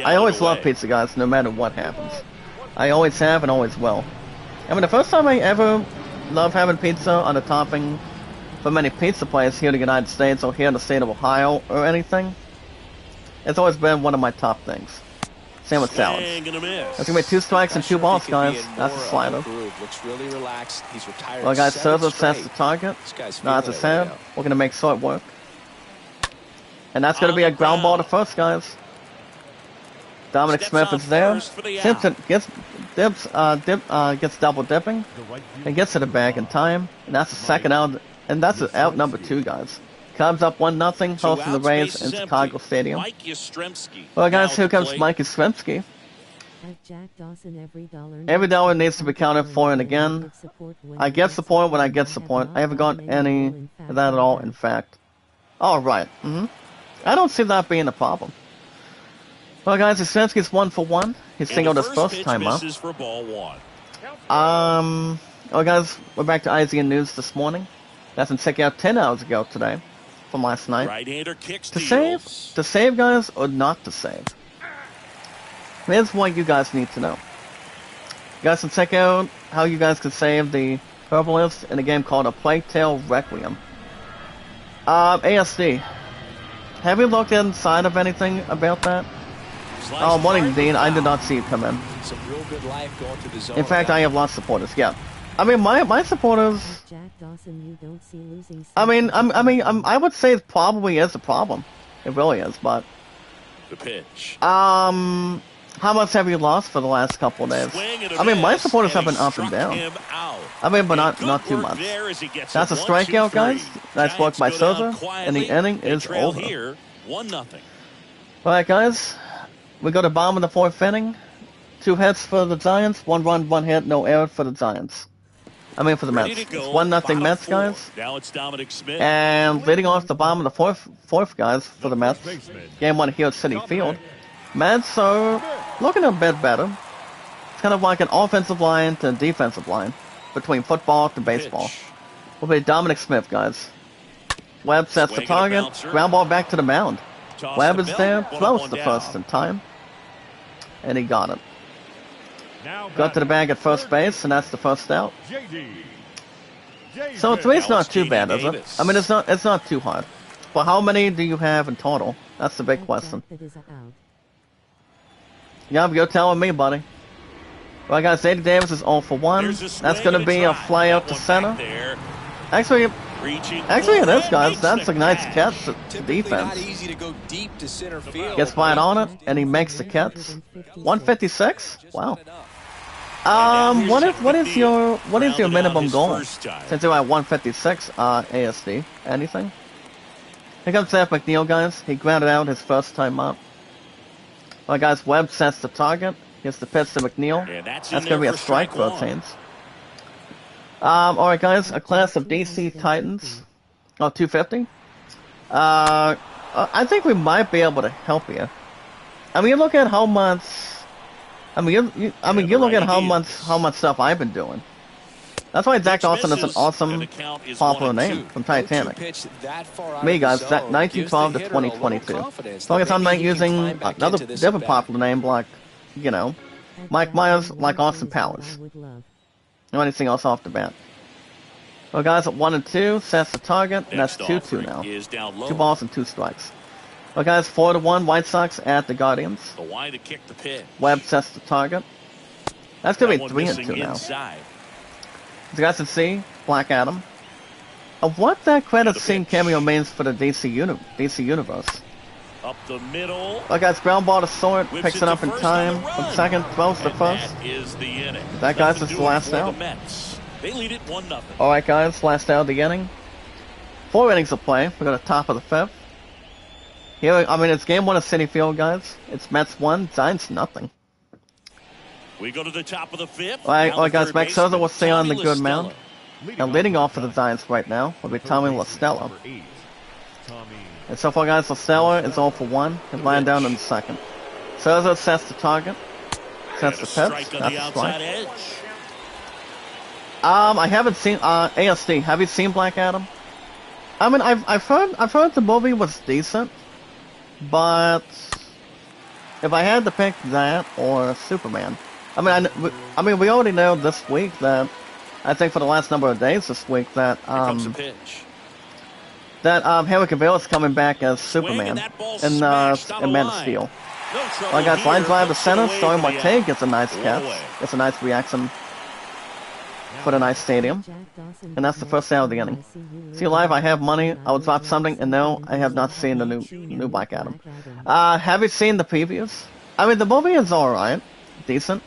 I always love pizza, guys, no matter what happens. I always have and always will. I mean, the first time I ever loved having pizza on a topping from any pizza place here in the United States or here in the state of Ohio or anything, it's always been one of my top things. Same with salads. That's gonna be 2 strikes and 2 balls, guys. That's a slider. Well, guys, Souza sets the target. No, it's a save. We're gonna make short work. And that's going to be a ground ball to first, guys. Dominic Smith is there. Simpson gets double dipping and gets to the bag in time. And that's the second out. And that's out number 2, guys. Cubs up 1-0, hosting the Rays in Chicago Stadium. Well, guys, here comes Mike Yastrzemski. Every dollar needs to be counted for, and again, I get support when I get support. I haven't got any of that at all, in fact. All right. I don't see that being a problem. Well, guys, Yastrzemski's 1 for 1. He singled his first time up. Well, guys, we're back to IZN News this morning. That's been checked out 10 hours ago today, from last night. To save, guys, or not to save? Here's what you guys need to know. You guys can check out how you guys can save the Herbalist in a game called A Plague Tale Requiem. ASD. Have you looked inside of anything about that? Oh, morning, Dean. I did not see it come in. In fact, I have lots of supporters. Yeah, I mean, my supporters. I mean, I would say it probably is a problem. It really is, but. The pitch. How much have you lost for the last couple of days? I mean, my supporters have been up and down. I mean, but not too much. That's a strikeout, guys. Nice work by Souza, and the inning is over. 1-0. Alright, guys. We go to bottom of the 4th inning. 2 hits for the Giants. 1 run, 1 hit, no error for the Giants. I mean for the Mets. It's 1-0 Mets, guys. Now it's Dominic Smith. And leading off the bottom of the fourth guys for the Mets. Game 1 here at Citi Field. Mets are looking a bit better. It's kind of like an offensive line to defensive line between football to baseball. Will be Dominic Smith, guys. Webb sets the target. Ground ball back to the mound. Webb is there. Throws the first in time. And he got it. Got to the bag at first base, and that's the first out. So 3's not too bad, is it? I mean, it's not too hard. But how many do you have in total? That's the big question. Yeah, you're telling me, buddy. Well, guys, JD Davis is 0 for 1. That's going to be a fly out to center. Actually, it is, guys. That's a nice catch to defense. Gets flying on it, and he makes the catch. 156? Wow. What is your minimum goal? Since you're at 156, ASD. Anything? Here comes Seth McNeil, guys. He grounded out his first time up. Well, guys, Webb sets the target. Here's the pitch to McNeil. That's going to be a strike for the Saints. Alright, guys, a class of DC Titans. Oh, 250. I think we might be able to help you. I mean, you look at how much. I mean, you look at how much stuff I've been doing. That's why Zach Dawson is an awesome, popular name from Titanic. Me, guys, 1912 to 2022. As long as I'm not using another different popular name like, you know, Mike Myers, like Austin Powers. No anything else off the bat. Well, guys, at 1 and 2, sets the target, and that's 2-2 now. 2 balls and 2 strikes. Well, guys, 4-1, White Sox at the Guardians. Webb sets the target. That's going to be 3 and 2 now. As you guys can see, Black Adam. What that credit scene cameo means for the DC Universe. Up the middle. Well, guys, ground ball to Sword, picks it up in time. From second, throws the first. That, guys, is the last out. They lead it 1-0. Alright, guys, last out of the inning. 4 innings of play. We're at the top of the 5th. Here, I mean, it's game 1 of Citi Field, guys. It's Mets 1, Giants nothing. We go to the top of the 5th. Alright, guys, Max Scherzer will stay on the good mound. And leading off for the Giants right now will be Tommy LaStella. And so far, guys, LaStella is 0 for 1. He's lying down in the second. Scherzer sets the target. Sets the pitch. That's a strike. I haven't seen ASD. Have you seen Black Adam? I mean, I've heard the movie was decent, but if I had to pick that or Superman, I mean, we already know this week that I think for the last number of days this week that Henry Cavill is coming back as Superman in Man of Steel. Well, guys, line drive to center. Starring Marte gets a nice catch. Gets a nice reaction for the nice stadium. And that's the first out of the inning. See, live, I have money. I would drop something, and no, I have not seen the new Black Adam. Have you seen the previews? I mean, the movie is alright. Decent.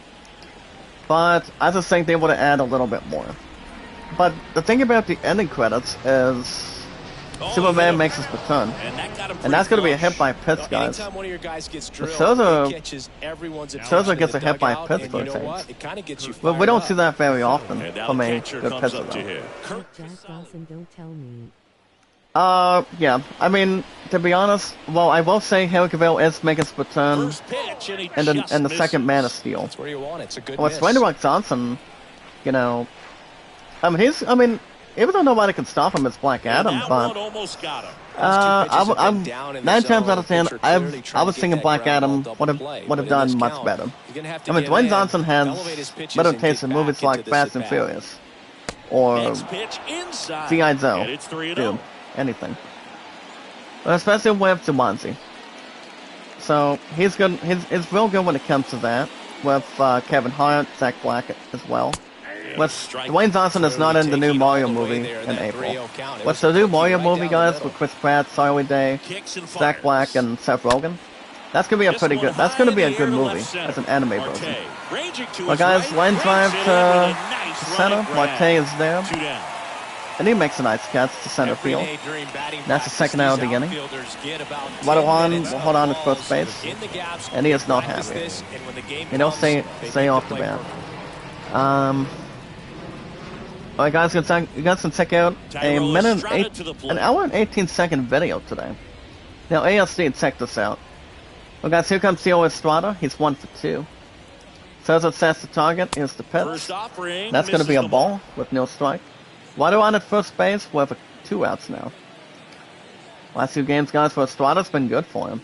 But I just think they would have added a little bit more. But the thing about the ending credits is Superman makes his return. And that's going to be a hit by pitch, guys. Scherzer gets a hit by pitch for a change. But we don't see that very often from a good pitcher, though. Yeah. I mean, to be honest, well, I will say Henry Cavill is making his return in the second Man of Steel. Well, it's Dwayne Rock Johnson, you know, I mean, even though nobody can stop him, it's Black Adam, but I'm 9 times out of 10, I was thinking Black Adam would have done much better. I mean, Dwayne Johnson has better taste in movies like Fast and Furious or G.I. Joe, dude, anything. But especially with Jumanji. So he's good. He's real good when it comes to that. With Kevin Hart, Zach Black as well. Dwayne Johnson is not in the new Mario movie in April. What's the new Mario movie, guys, with Chris Pratt, Sorry Day, Zach Black, and Seth Rogen? That's gonna be a pretty good. That's gonna be a good movie as an anime version. Well, guys, line drive to center. Marte is there, and he makes a nice catch to center field. That's the second out of the inning. Waterwan will hold on to first base, and he is not happy. You know, stay off the bat. Alright guys, you guys can check out an hour and 18-second video today. Now ASD, check this out. Well guys, here comes Theo Estrada, he's 1 for 2. Says it sets the target, here's the pitch. That's gonna be a ball with no strike. Water on at first base, we have 2 outs now. Last 2 games guys for Estrada's been good for him.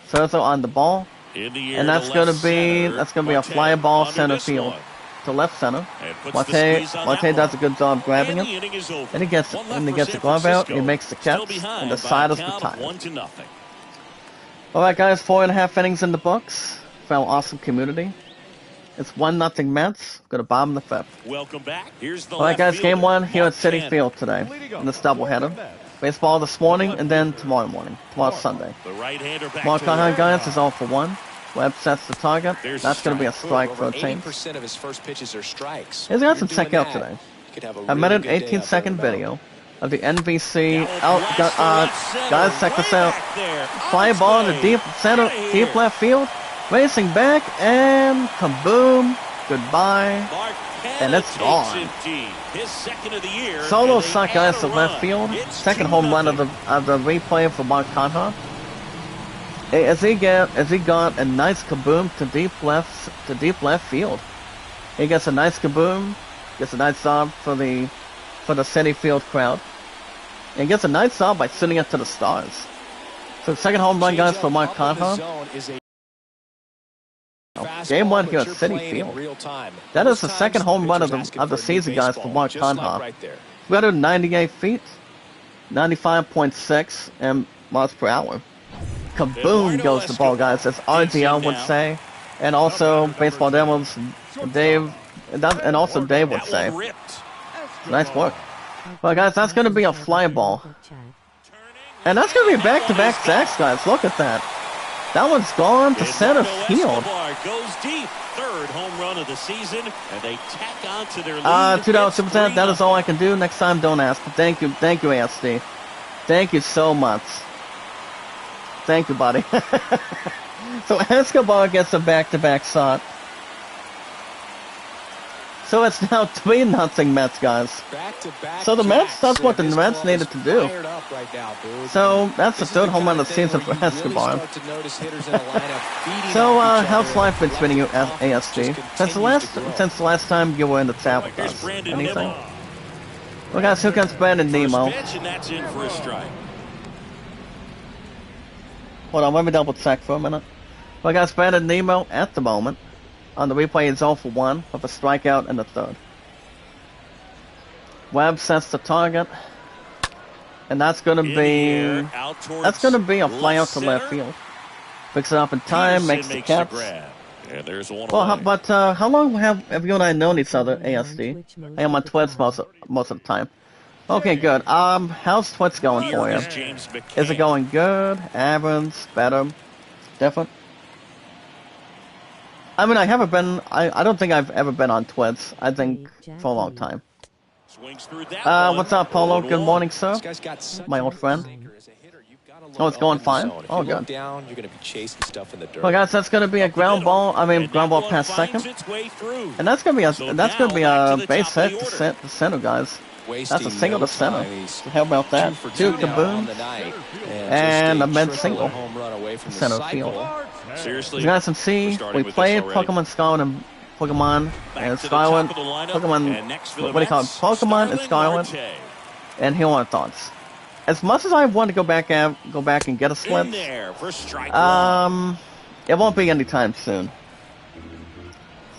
Serzo on the ball. And that's gonna be a fly ball center field. To left center. Marte does a good job grabbing it. And he gets the glove out, he makes the catch, and the side is retired. Alright guys, 4.5 innings in the books. For our awesome community. It's 1-0 Mets. Go to bottom of the 5th. Welcome back. Alright guys, game 1 here at Citi Field today. In this doubleheader. Baseball this morning and then tomorrow morning. Tomorrow's Sunday. Mark Conrad guys is 0 for 1. Webb sets the target. That's going to be a strike for a change. 80% of his first pitches are strikes. Here's got some check out today. A minute 18-second video of the NBC guys, check this out. Fly ball to deep center, deep left field, racing back, and kaboom! Goodbye, and it's gone. Solo shot guys to left field. Second home run of the replay for Mark Conrad. As he got a nice kaboom to deep left field. He gets a nice kaboom, gets a nice job for the Citi Field crowd, and gets a nice job by sending it to the stars. So second home run guys for Mark Conrad. Game 1 here at Citi Field. That is the second home run of the season guys for Mark Conrad. 398 feet, 95.6 miles per hour. Kaboom goes the ball, guys, as RGL would say, and also Baseball Devils Dave, and also Dave would say. Nice work. Well, guys, that's going to be a fly ball. And that's going to be back-to-back sacks, guys. Look at that. That one's gone to center field. Goes deep. Third home run of the season, and they tack on to their lead. $2 super chat. That is all I can do. Next time, don't ask. But thank you, ASD. Thank you so much. Thank you, buddy. So Escobar gets a back-to-back shot. So it's now 3-0 Mets, guys. So the Mets, that's what the Mets needed to do. So that's the 3rd home run of the season for Escobar. So how's life been treating you, ASD? Since the last time you were in the chat with us? Anything? Well, guys, here comes Brandon Nemo. Hold on, let me double check for a minute. Well, guys, Brandon Nemo at the moment. On the replay, it's 0 for 1 with a strikeout in the 3rd. Webb sets the target, and that's going to be a fly out to left field. Picks it up in time, makes the catch. Well, but how long have you and I known each other, ASD? I am on Twitch most of the time. Okay, good. How's Twitch going for you? Is it going good? Average? Better? Different? I mean, I don't think I've ever been on Twitch, I think, for a long time. What's up, Polo? Good morning, sir. My old friend. Oh, it's going fine? Oh, good. Well, guys, that's going to be a ground ball past second. And that's going to be a base hit to center, guys. That's a single to center. How about that? 2 kabooms. And a mid single. Center field. As you guys can see, we played Pokemon Scarlet and Pokemon Scarlet. What do you call it? Pokemon and Scarlet. And here are our thoughts. As much as I want to go back and get a slip, it won't be anytime soon.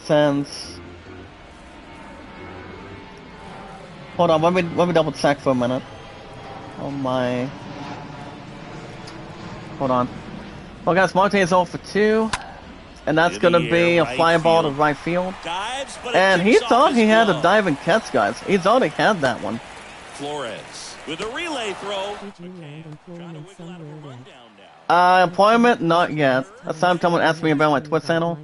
Since, hold on, let me double check for a minute. Oh my, hold on. Well, guys, Marte is 0 for 2, and that's going to be a fly ball to right field. And he thought he had a diving catch, guys. He's already had that one. Flores with a relay throw. Employment, not yet. Last time someone asked me about my Twitch channel.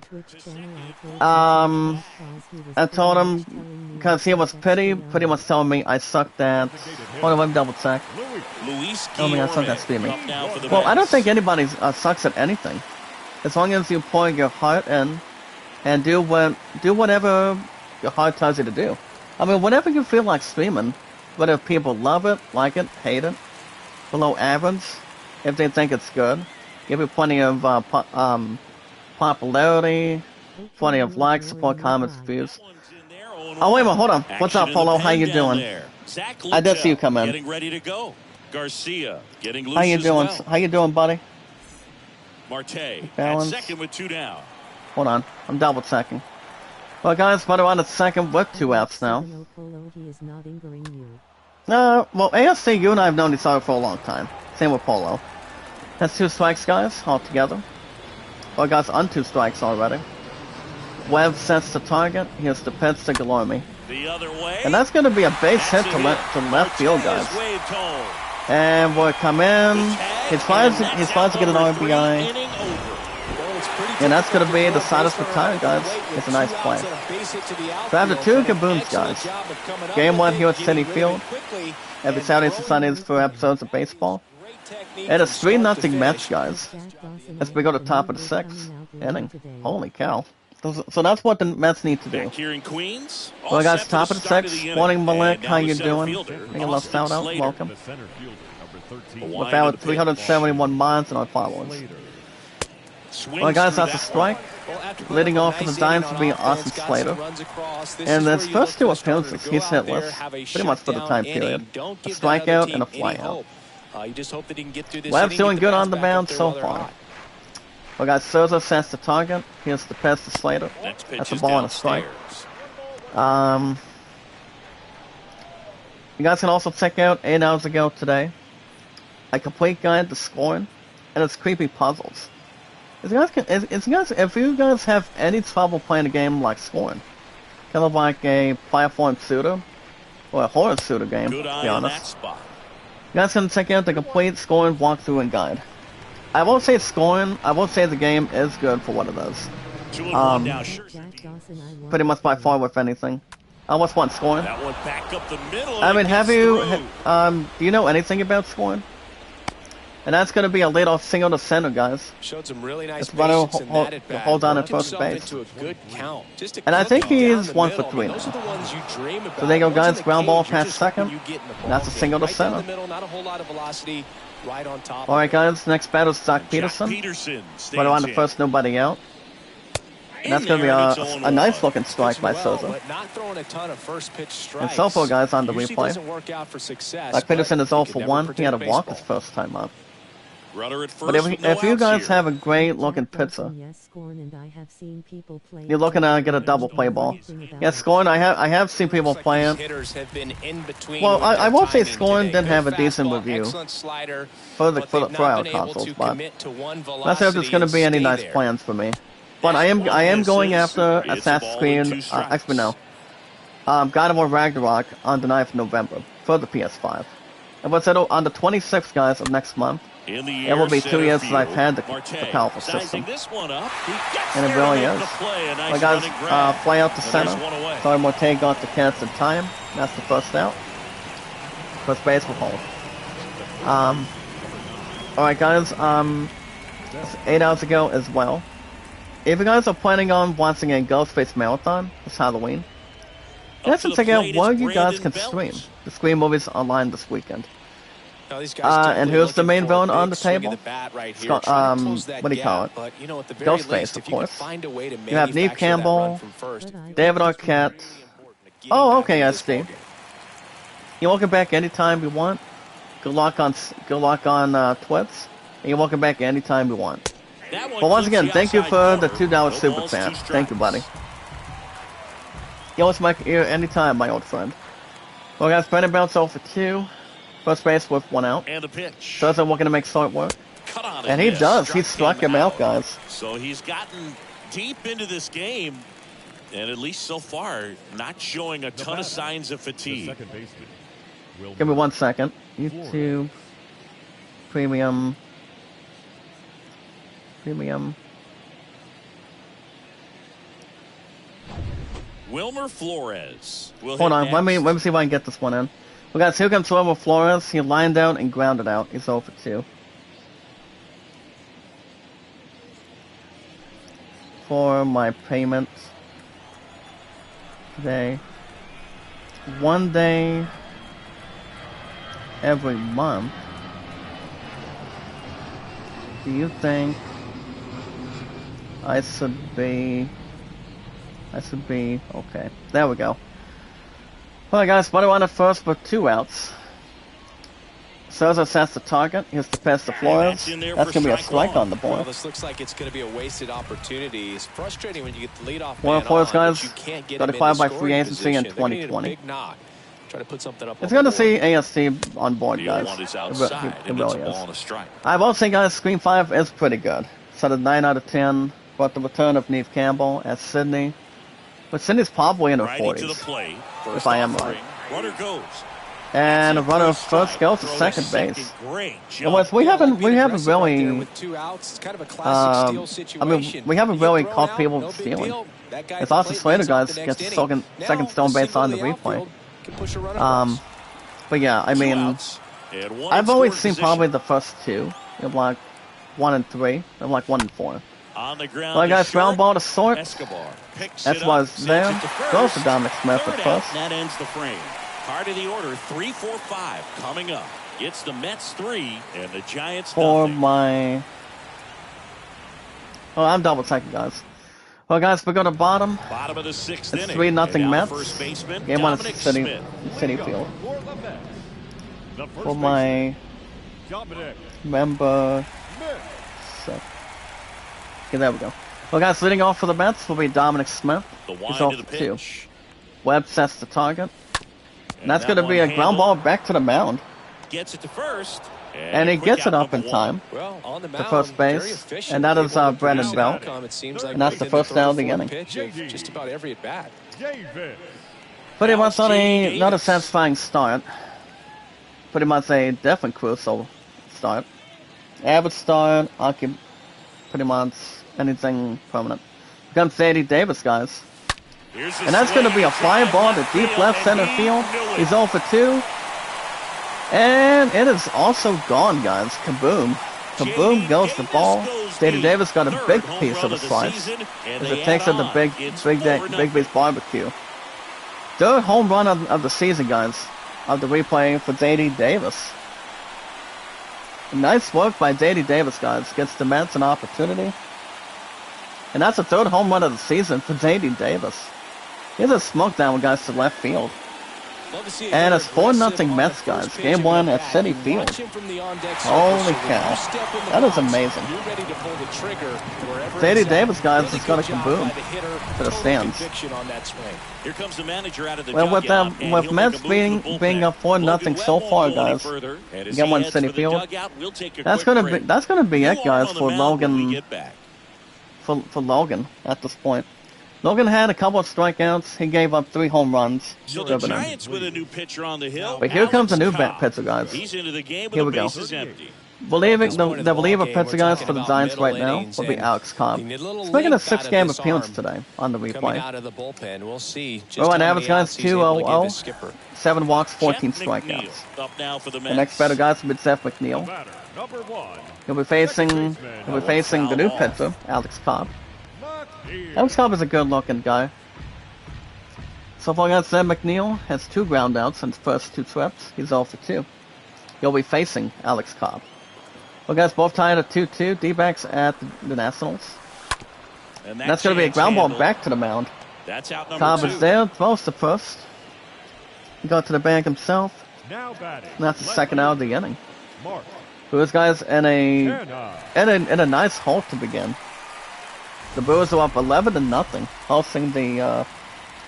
I told him, because he was pretty much telling me I sucked at, hold on, let me double check. Oh my god, I suck at streaming. Well, I don't think anybody sucks at anything. As long as you pour your heart in, and do whatever your heart tells you to do. I mean, whatever you feel like streaming, whether people love it, like it, hate it, below average, if they think it's good, give it plenty of popularity, plenty of likes, support, comments, views. Oh wait a minute, hold on. What's up, Polo? How you doing? I did see you come in. Getting ready to go. Garcia getting loose How you as doing? well. How you doing, buddy? Marte at Balance. second with 2 down. Hold on, I'm double checking. Well, guys, but on the second with 2 outs now. Well, AFC, you and I have known each other for a long time. Same with Polo. That's 2 strikes, guys, altogether. Well, guys, on 2 strikes already. Webb sets the target. Here's the pitch to Galormi. The other way. And that's going to be a base hit to left field, guys. And we'll come in. He's trying to get an RBI. And that's going to be the saddest retire, guys. It's a nice play. So after 2 kabooms, guys. Game 1 here at City Field. Every Saturdays and Sundays for episodes of baseball. And it's 3-0 Mets, guys. As we go to top of the 6th inning. Holy cow. So that's what the Mets need to do. Well, guys, top of the 6th. Morning, Malik. How you doing? Make a little shout out. Welcome. With our 371 minds and our followers. Well, guys, that's a strike. Leading off for the Giants will be Austin Slater. And his first 2 appearances, he's hitless. Pretty much for the time period. A strikeout and a flyout. Webb's doing good on the mound so far. Well, guys, Souza sets the target. Here's the pitch to Slater. That's a ball and a strike. You guys can also check out 8 hours ago today a complete guide to scoring and its creepy puzzles. If you guys have any trouble playing a game like scoring, kind of like a platform shooter or a horror shooter game, to be honest, you guys can check out the complete scoring walkthrough and guide. I won't say scoring. I won't say the game is good for what it is. Pretty much by far with anything. I almost want scoring. I mean, have you? Do you know anything about scoring? And that's going to be a leadoff single to center, guys. Showed some really nice patience in that at bat. Hold on at first base. And I think he's 1 for 3 now. So there you go, guys. Ground ball past second. And that's a single to center. All right, guys. Next batter is Zach Peterson. Right around the first, nobody out. And that's going to be a nice looking strike by Souza. And so far, guys, on the replay. Zach Peterson is 0 for 1. He had a walk his first time up. But if you guys have a great looking pitcher, you're looking to get a double play ball. Yeah, scoring, I have seen people playing. Well, I won't say scoring didn't have a decent review for our consoles, but let's see if there's going to be any nice plans for me. But I am going after Assassin's Creed, actually no, God of War Ragnarok on the 9th of November for the PS5. And what's that, on the 26th, guys, of next month. It will be 2 years since I've had the powerful system. And it really is. Well, guys, fly out to center. Sorry, Marte got the catch in time. That's the first out. First base will hold. Alright, guys, 8 hours ago as well. If you guys are planning on watching a Ghostface marathon this Halloween, you guys can check out what you guys can stream. The Scream movies online this weekend. And here's the main villain on the table. What do you call it? Ghostface, of course. You have Neve Campbell, David Arquette. Oh, okay, I see. You're welcome back anytime you want. Good luck on Twits. And you're welcome back anytime you want. But once again, thank you for the $2 super chat. Thank you, buddy. You're always my ear anytime, my old friend. Well, guys, Brandon Bounce 0 for 2. First base with 1 out. And a pitch. Doesn't looking to make short work. And he does. He struck him out, guys. So he's gotten deep into this game. And at least so far, not showing a ton of signs of fatigue. Give me 1 second. YouTube. Premium. Wilmer Flores. Hold on. Let me see if I can get this one in. Well, guys, here comes Wilmer Flores. He lined out and grounded out. He's 0 for 2. For my payment today. one day every month, do you think I should be okay? There we go. Alright guys, Butter on it first with 2 outs. Souza sets the target. Here's the pass to Flores. That's going to be a strike on the board. Well, this looks like it's going to be a wasted opportunity. It's frustrating when you get the leadoff One man of Flores on, guys but you can't get got him in acquired the by scoring free agency in position. They're gonna need a 2020. big knock. Try to put something up on It's the good to board. see ASC on board, The guys. 0-1 is It outside, and it's a really ball and is. a strike. I will say, guys, Screen 5 is pretty good. Set a 9 out of 10. But the return of Neve Campbell at Sydney. But Sydney's probably in her Righty 40s. to the plate. If I am right. Runner goes. And a runner of first goes to second base. Unless we haven't really, I mean, we haven't really caught people stealing. It's Austin Slater, guys, gets second stolen base on the replay. But yeah, I mean, I've always seen probably the first 2, in like 1 and 3, and like 1 and 4. On the ground, well, guys, ground ball to short. That's why it's there. Goes to Dominic Smith at first. That ends the frame. Part of the order, 3-4-5 coming up. It's the Mets 3 and the Giants for nothing. my. Oh, I'm double checking, guys. Well, guys, we go to bottom. Bottom of the 6th it's inning. 3-0 Mets. First baseman, Game 1 is Dominic City Field. For my member. So. Okay, there we go. Well, guys, leading off for the Mets will be Dominic Smith. He's off for 2. Webb sets the target. And that's going to be a ground ball back to the mound. Gets it to first. And he gets it up in time to first base. And that is Brandon Bell. And that's the first down of the inning. Just about every at bat. Pretty much not a satisfying start. Pretty much a different crucial start. Average start, pretty much anything permanent. Becomes J.D. Davis, guys. And that's going to be a fly ball to deep left center field. He's 0 for 2. And it is also gone, guys. Kaboom. Kaboom goes the ball. J.D. Davis got a big piece of the slice as it takes it to Big B's barbecue. 3rd home run of the season, guys, of the replay for J.D. Davis. Nice work by J.D. Davis, guys. Gets the Mets an opportunity. And that's the 3rd home run of the season for J.D. Davis. Here's a smoke down, guys, to left field. And it's 4-0 Mets, guys. Game 1 at Citi Field. Holy cow. That is amazing. J.D. Davis, guys, has got a kaboom to the stands. Here comes the manager out of the well, with Mets being up 4-0 so far, guys. Game 1 Citi Field. That's gonna be it, guys, for Logan. For Logan at this point. Logan had a couple of strikeouts. He gave up 3 home runs. So the Giants with a new pitcher on the hill. But here comes a new pitcher, guys. He's into the game with here we go. The reliever pitcher, guys, for the Giants right now will be Alex Cobb. He's making a 6-game appearance today on the replay. An average, guys, 2-0-0, 7 walks, 14 strikeouts. The next batter, guys, will be Seth McNeil. He'll be facing the new pitcher, Alex Cobb. Alex Cobb is a good-looking guy. So far, guys, Seth McNeil has 2 groundouts in his first 2 trips. He's 0 for 2. He'll be facing Alex Cobb. Well, guys, both tied at 2-2. D-backs at the Nationals. And that's going to be a ground ball back to the mound. That's out Cobb is there, throws to first. He got to the bag himself. And that's the 2nd out of the inning. Brewers, guys, in a nice halt to begin. The Brewers are up 11-0, hosting the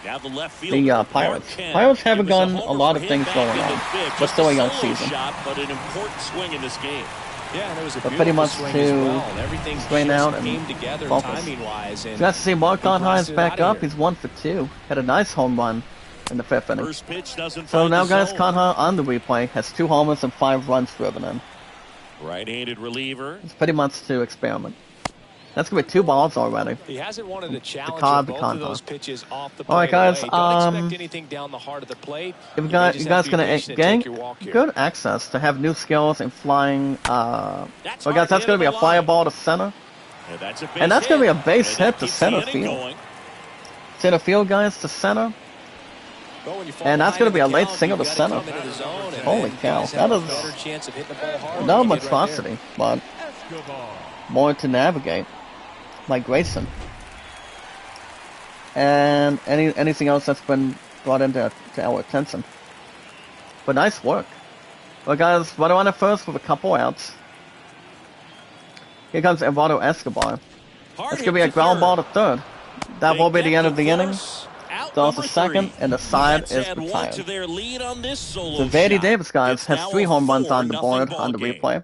Pirates. Pirates haven't gotten a lot of things going on, but still a young season. But an important swing in this game. Yeah, and it was a pretty much swing to as well. Everything strain out and came together focus. timing-wise. You guys see Mark Conhigh is back up. He's 1 for 2. Had a nice home run in the 5th inning. First pitch doesn't So now, guys, zone. Conhigh on the replay has 2 homers and 5 runs driven in. Right-handed reliever. It's pretty much to experiment. That's gonna be 2 balls already. He hasn't wanted to challenge Cobb, both of those pitches off the plate. All right, guys. Don't expect anything down the heart of the plate. If you guys gonna gain good access to have new skills in flying. Well, guys, that's gonna be a fly ball to center, and that's gonna be a base hit to center field. Center field, guys, to center. Well, when you fall And that's behind going in to be the a late count, single you've to gotta center. come into the zone, and Holy then cow. guys have That a better is chance of hitting the ball hard no than you much did right there. velocity, but more to navigate. Like Grayson. And anything else that's been brought into our attention. But nice work. Well, guys, right on at first with a couple outs. Here comes Eduardo Escobar. It's going to be a ground ball to third. That will be the end of the inning. Throws the second, and the side is retired. So Vady Davis, guys, has 3 home runs on the board on the replay.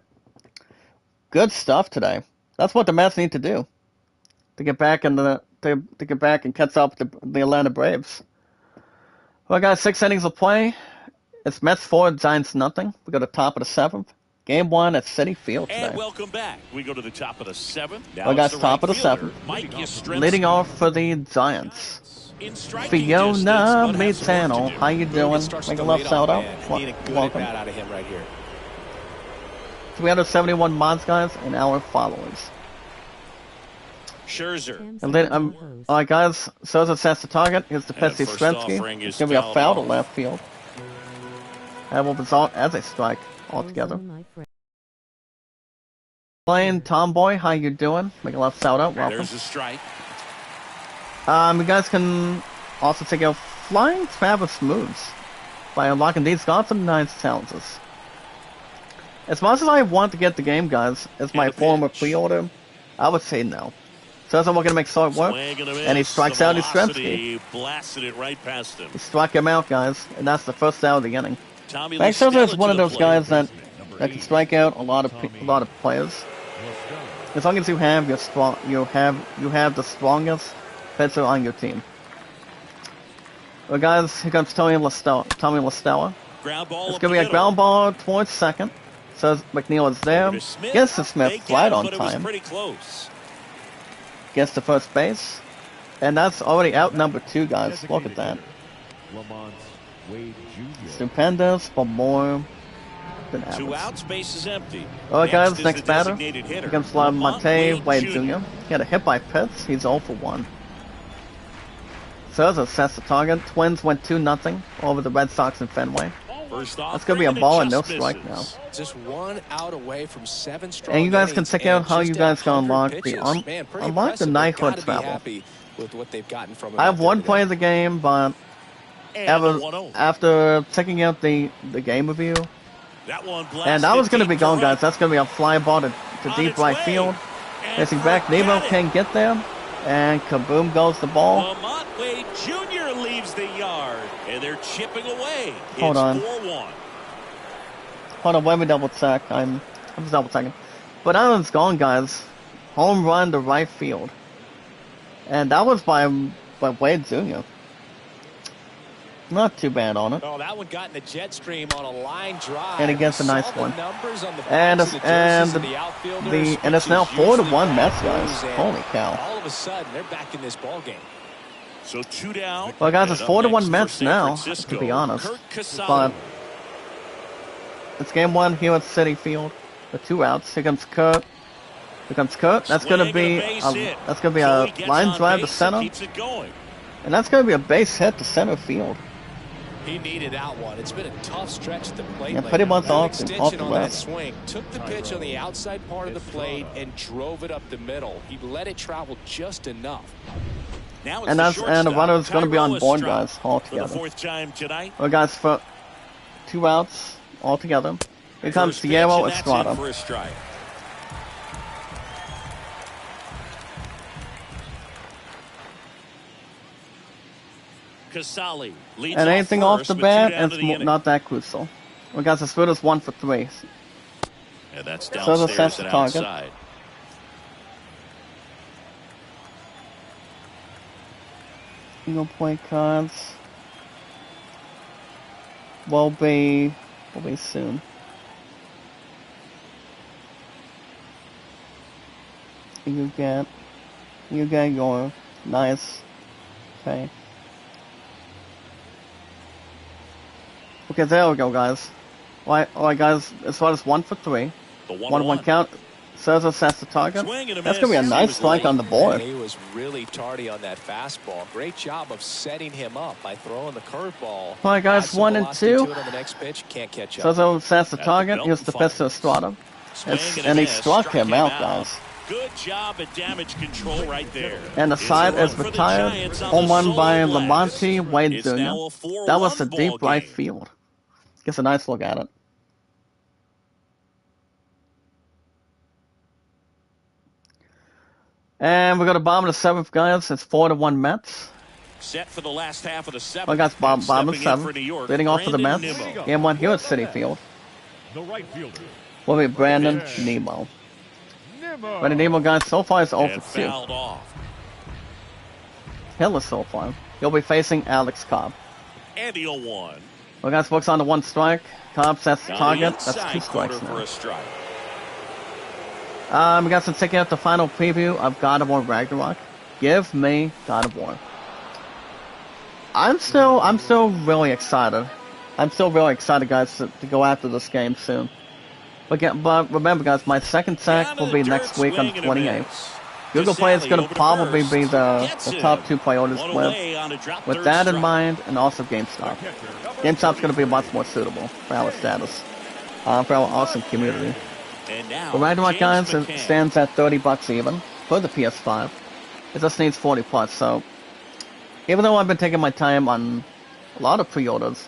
Good stuff today. That's what the Mets need to do to get back in the to get back and catch up the Atlanta Braves. Well, guys, 6 innings of play. It's Mets 4, Giants nothing. We go to the top of the 7th. Game 1 at Citi Field today. And welcome back. We go to the top of the 7th. Now well, guys, the top right of the 7th. fielder, Leading off for the Giants. Fiona Mitano, how you doing? Make a left shout out. Welcome. Out of him right here. 371 mods, guys, and our followers. Scherzer. And then, alright, guys, Souza sets the target. Here's the pitch to Skrensky. It's going to be a foul to left field. That will result as a strike altogether. Playing Tomboy, how you doing? Make a left shout out. Welcome. There's a strike. You guys can also take out Flying Travis moves by unlocking these gods and nice challenges. As much as I want to get the game, guys, as my former pre-order, I would say no. So that's how we're going to make short work. And he strikes out his Skrensky. Blasted it right past him. He struck him out, guys, and that's the first out of the inning. Max Scherzer is one of those guys that can strike out a lot of players. As long as you have your you have the strongest pitcher on your team. Well, guys, here comes Tommy LaStella. It's gonna be a ground ball towards second. Says McNeil is there. Gets to Smith right on time. Gets to first base, and that's already out number 2, guys. Look at that. Stupendous, but more than average. 2 outs, base is empty. Alright, guys, next batter. Here comes Lamonte Wade Jr. He had a hit by Pitts. He's 0 for 1. Souza sets the target. Twins went 2-0 over the Red Sox in Fenway. First off, that's going to be a ball and no strike now. Just 1 out away from 7 strong and you guys can innings, check out how you guys can unlock the knighthood travel. With what they've gotten from I have 1 play of the game, but after checking out the game review, and I was going to be going, guys. That's going to be a fly ball to deep right field. Facing back, Nemo can't get there, and kaboom goes the ball. Lamont Wade Jr. leaves the yard, and they're chipping away. Hold on. 4-1. Hold on, let me double check. I'm just double checking. But that one's gone, guys. Home run to right field, and that was by Wade Jr. Not too bad on it. Oh, that one got in the jet stream on a line drive. And he gets a nice one. And it's now 4-1 Mets, guys. Holy cow! All of a sudden, they're back in this ball game. So 2 down. Well, guys, it's 4-1 Mets now. To be honest, but it's game 1 here at Citi Field. The 2 outs. Here comes Kurt. That's gonna be a line drive to center. And that's gonna be a base hit to center field. He needed that one. It's been a tough stretch at the plate. Yeah, pretty much off the on that left. swing. Took the pitch on the outside part of the plate and drove it up the middle. He let it travel just enough. Now and the runner is going to be on board, guys, altogether. For the 4th time tonight. Well, guys, for 2 outs altogether. Here comes Diego Estrada. For a strike. Casali leads and anything off the bat, it's not that crucial. Well, guys, as good as 1 for 3. And that's downstairs and outside. Target. Single play cards will be soon. You get your nice. Okay. Okay, there we go, guys. Alright, guys, as far as 1 for 3. The 1-1 count. Souza sets the target. Swing and a That's going to be a miss. He nice was strike late. on the board. He was really tardy on that fastball. Great job of setting him up by throwing the curveball. All right, guys, Add some 1 and velocity 2. to it on the next pitch. Can't catch up. Souza sets the At the target. belt Here's the pitch to Estrada. Swing And he miss. struck him out, guys. Good job at damage control right there. And the It's side a run is for the retired. Giants on Home the run by solo blast. Lamonte Wade It's Jr. now a 4-1 That was a ball deep right game. field. Gets a nice look at it. And we go to bottom of the 7th, guys. It's 4-1 Mets. Set for the last half of the 7th. Well, guys, bottom of Stepping in for 7th. New York, Leading off for the Mets. Brandon Nimmo. Game 1 here at Citi Field. The right fielder. Will be Brandon Nimmo. Brandon Nimmo, guys, so far is 0 And for 2. fouled off. Hitless so far. He'll be facing Alex Cobb. And the 0-1. Well, guys, works on the 1 strike. Cobb sets the Down target. the That's 2 inside corner strikes for now. a strike. We got to check out the final preview of God of War Ragnarok. Give me God of War. I'm still really excited. I'm still really excited, guys, to go after this game soon. But remember, guys, my second sack will be next week on the 28th. Google Play is going to probably be the top 2 priorities with that in mind, and also GameStop. GameStop's going to be much more suitable for our status, for our awesome community. The Ragnarok, guys, stands at $30 even for the PS5. It just needs 40 plus, so even though I've been taking my time on a lot of pre-orders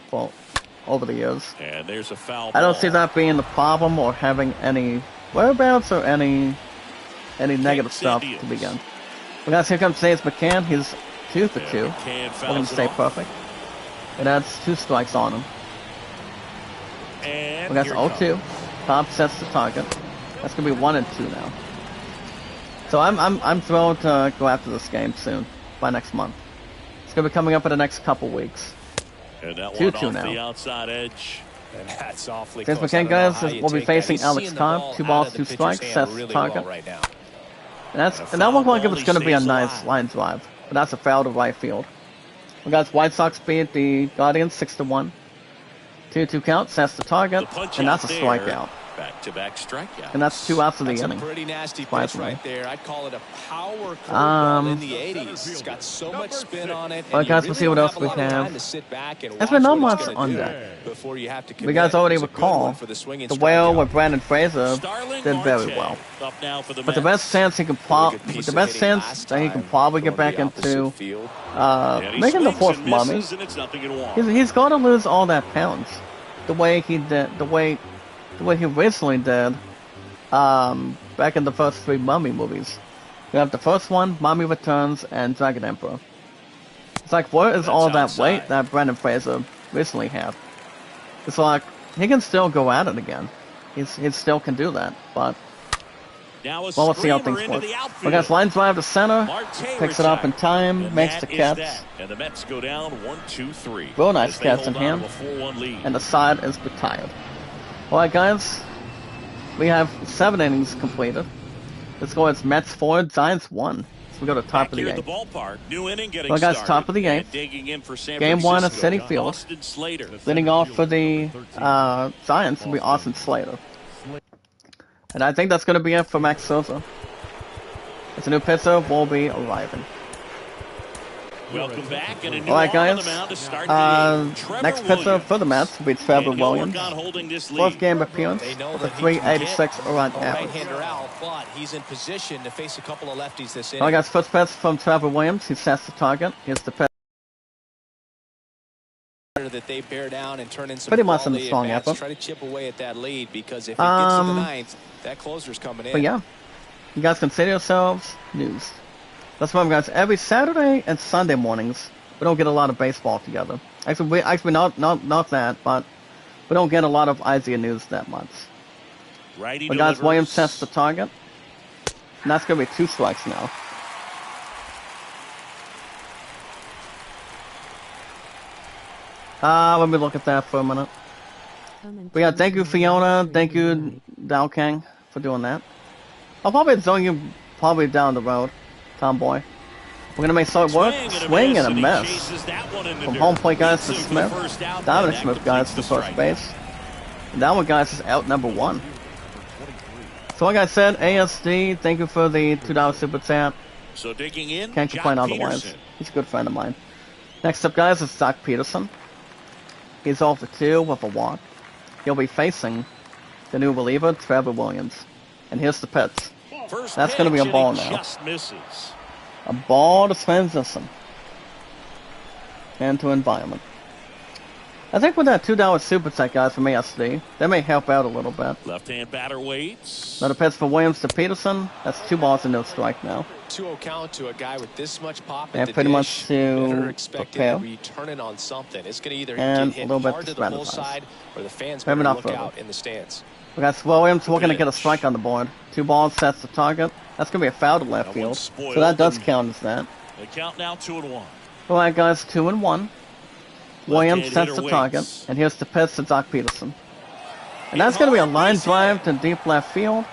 over the years, And there's a foul I don't ball. see that being the problem or having any whereabouts or any negative stuff to begin. But guys, here comes James McCann. He's 2 for 2. McCann We're going fouls to it stay off. perfect. And that's 2 strikes on him. And We got here 0-2. Cobb sets the target. That's going to be 1 and 2 now. So I'm thrilled to go after this game soon, by next month. It's going to be coming up in the next couple weeks. And that 2-2 one off now. the outside edge. And that's awfully James close. I McCann, don't know guys, how you will be take that. facing He's Alex seeing the Cobb. ball 2 out balls, of the 2 pitcher's strikes, hand sets the really target. well right now. And that looked like it was going to be a nice line drive. But that's a foul to right field. We got White Sox beat the Guardians 6-1. 2-2 count, sets the target, The punch and out that's a there. strikeout. Back-to-back strikeouts. And that's 2 outs of the That's a inning. pretty nasty pitch Surprisingly. right there. I'd call it a power curveball in the 80s. It's got so much spin on it. Well, And guys, you we'll really see what don't else have a we lot of have. time to sit back and There's watch been not what much it's gonna on do deck. before you have to You commit. guys already It's a good recall one for the swinging the whale strikeout. with Brandon Fraser Starling did very Marte well. up now for the But the Mets. best chance he can Really good piece the of best hitting chance last that he can time, probably going get back to the opposite into field. And he making the swings 4th and mummy. misses, and it's nothing in one. He's going to lose all that pounds, the way he did, the way he recently did, back in the first 3 Mummy movies. We have the first one, Mummy Returns, and Dragon Emperor. It's like, where is That's all that outside. weight that Brendan Fraser recently had? It's like, he can still go at it again. He still can do that, but, Now a well, let's see how screamer things into work. the outfield. We got line drive to center, Marte picks it up in retired. time, And makes that the is catch, that. And the Mets go down 1-2-3. Real nice as they catch hold in on hand. to a 4-1 lead. and the side is retired. Alright, guys, we have 7 innings completed. The score is Mets 4, Giants 1. So we go to top Back of the here at the 8th. ballpark, new inning getting Well, guys, started. top of the And 8th. digging in for San Game 1 at Francisco, Citi Field. Austin Slater. Leading off for the Giants will be Austin Slater. And I think that's going to be it for Max Souza. As a new pitcher will be arriving. Welcome back, and a new Alright, arm on guys. the mound to start the game. Trevor Next pitcher Williams. for the Mets will be Trevor And he'll Williams. work on holding this lead. 4th game appearance They know with a that he can get 386 around a average. right-hander out, but he's in position to face a couple of lefties this inning. Alright, guys, first pitch from Trevor Williams. He sets the target. Here's the pitch. That they bear down and turn in some Pretty much in the quality strong at-bats. effort. Try to chip away at that lead because if it gets to the 9th, that closer's coming in. But yeah, you guys consider yourselves news. Let's remember, guys, every Saturday and Sunday mornings, we don't get a lot of baseball together. Actually, not that, but we don't get a lot of Isaiah news that much. Righty But guys, delivers. Williams sets the target. And that's going to be 2 strikes now. Let me look at that for a minute. But yeah, thank you, Fiona. Thank you, Dao Kang, for doing that. I'll probably zone you probably down the road, Tomboy. We're going to make solid work. Swing and a he miss. chases that one in the From dirt. home plate, guys, to Gets him for the Smith. first out, Dominic and Smith, that guys, completes to the first strikeout. base. And that one, guys, is out number 1. So like I said, ASD, thank you for the $2 super tap. So digging in, Can't complain Jock otherwise. Peterson. He's a good friend of mine. Next up, guys, is Zach Peterson. He's off the 2 with a walk. He'll be facing the new reliever, Trevor Williams. And here's the pitch. First That's going to be a pitch, ball and he now. just misses. A ball to transition into environment. I think with that $2 super tech, guys, from ASD, that may help out a little bit. Left-hand batter waits. Another pitch for Williams to Peterson. That's 2 balls and no strike now. 2-0 count to a guy with this much pop And at the pretty dish. much to Better expect prepare. him to be turning on something. It's going to either And get hit a little bit hard to to the pull strategize. side, or the fans Maybe better not look further. out in the stands. We got Williams looking to get a strike on the board. 2 balls, sets the target. That's going to be a foul to left That field. one's So spoiled, that does and count as that. The count now 2-1. Alright, guys, 2-1. Williams Left-hand sets hitter the target. waits. And here's the pitch to Zach Peterson. And that's going to be a line drive to deep left field.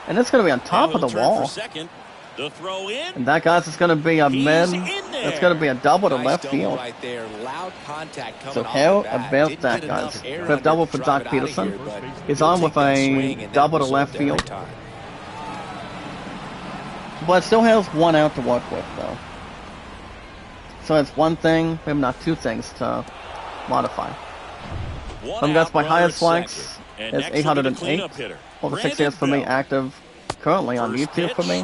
And it's going to be on top of the wall. Second. The throw in. And that, guys, is going to be a He's mid. in there. That's going to be a double to Nice left double field. right there. Loud contact coming So off how the bat. about Didn't that, get guys? enough air We have under double to for drive Zach it out of Peterson. here, but He's he'll on take with that a swing, and that double to was left every field. time. But still has 1 out to work with, though. So it's 1 thing, maybe not 2 things to modify. Some guys, my highest likes is 808. Over 6 years for me, active currently on YouTube for me.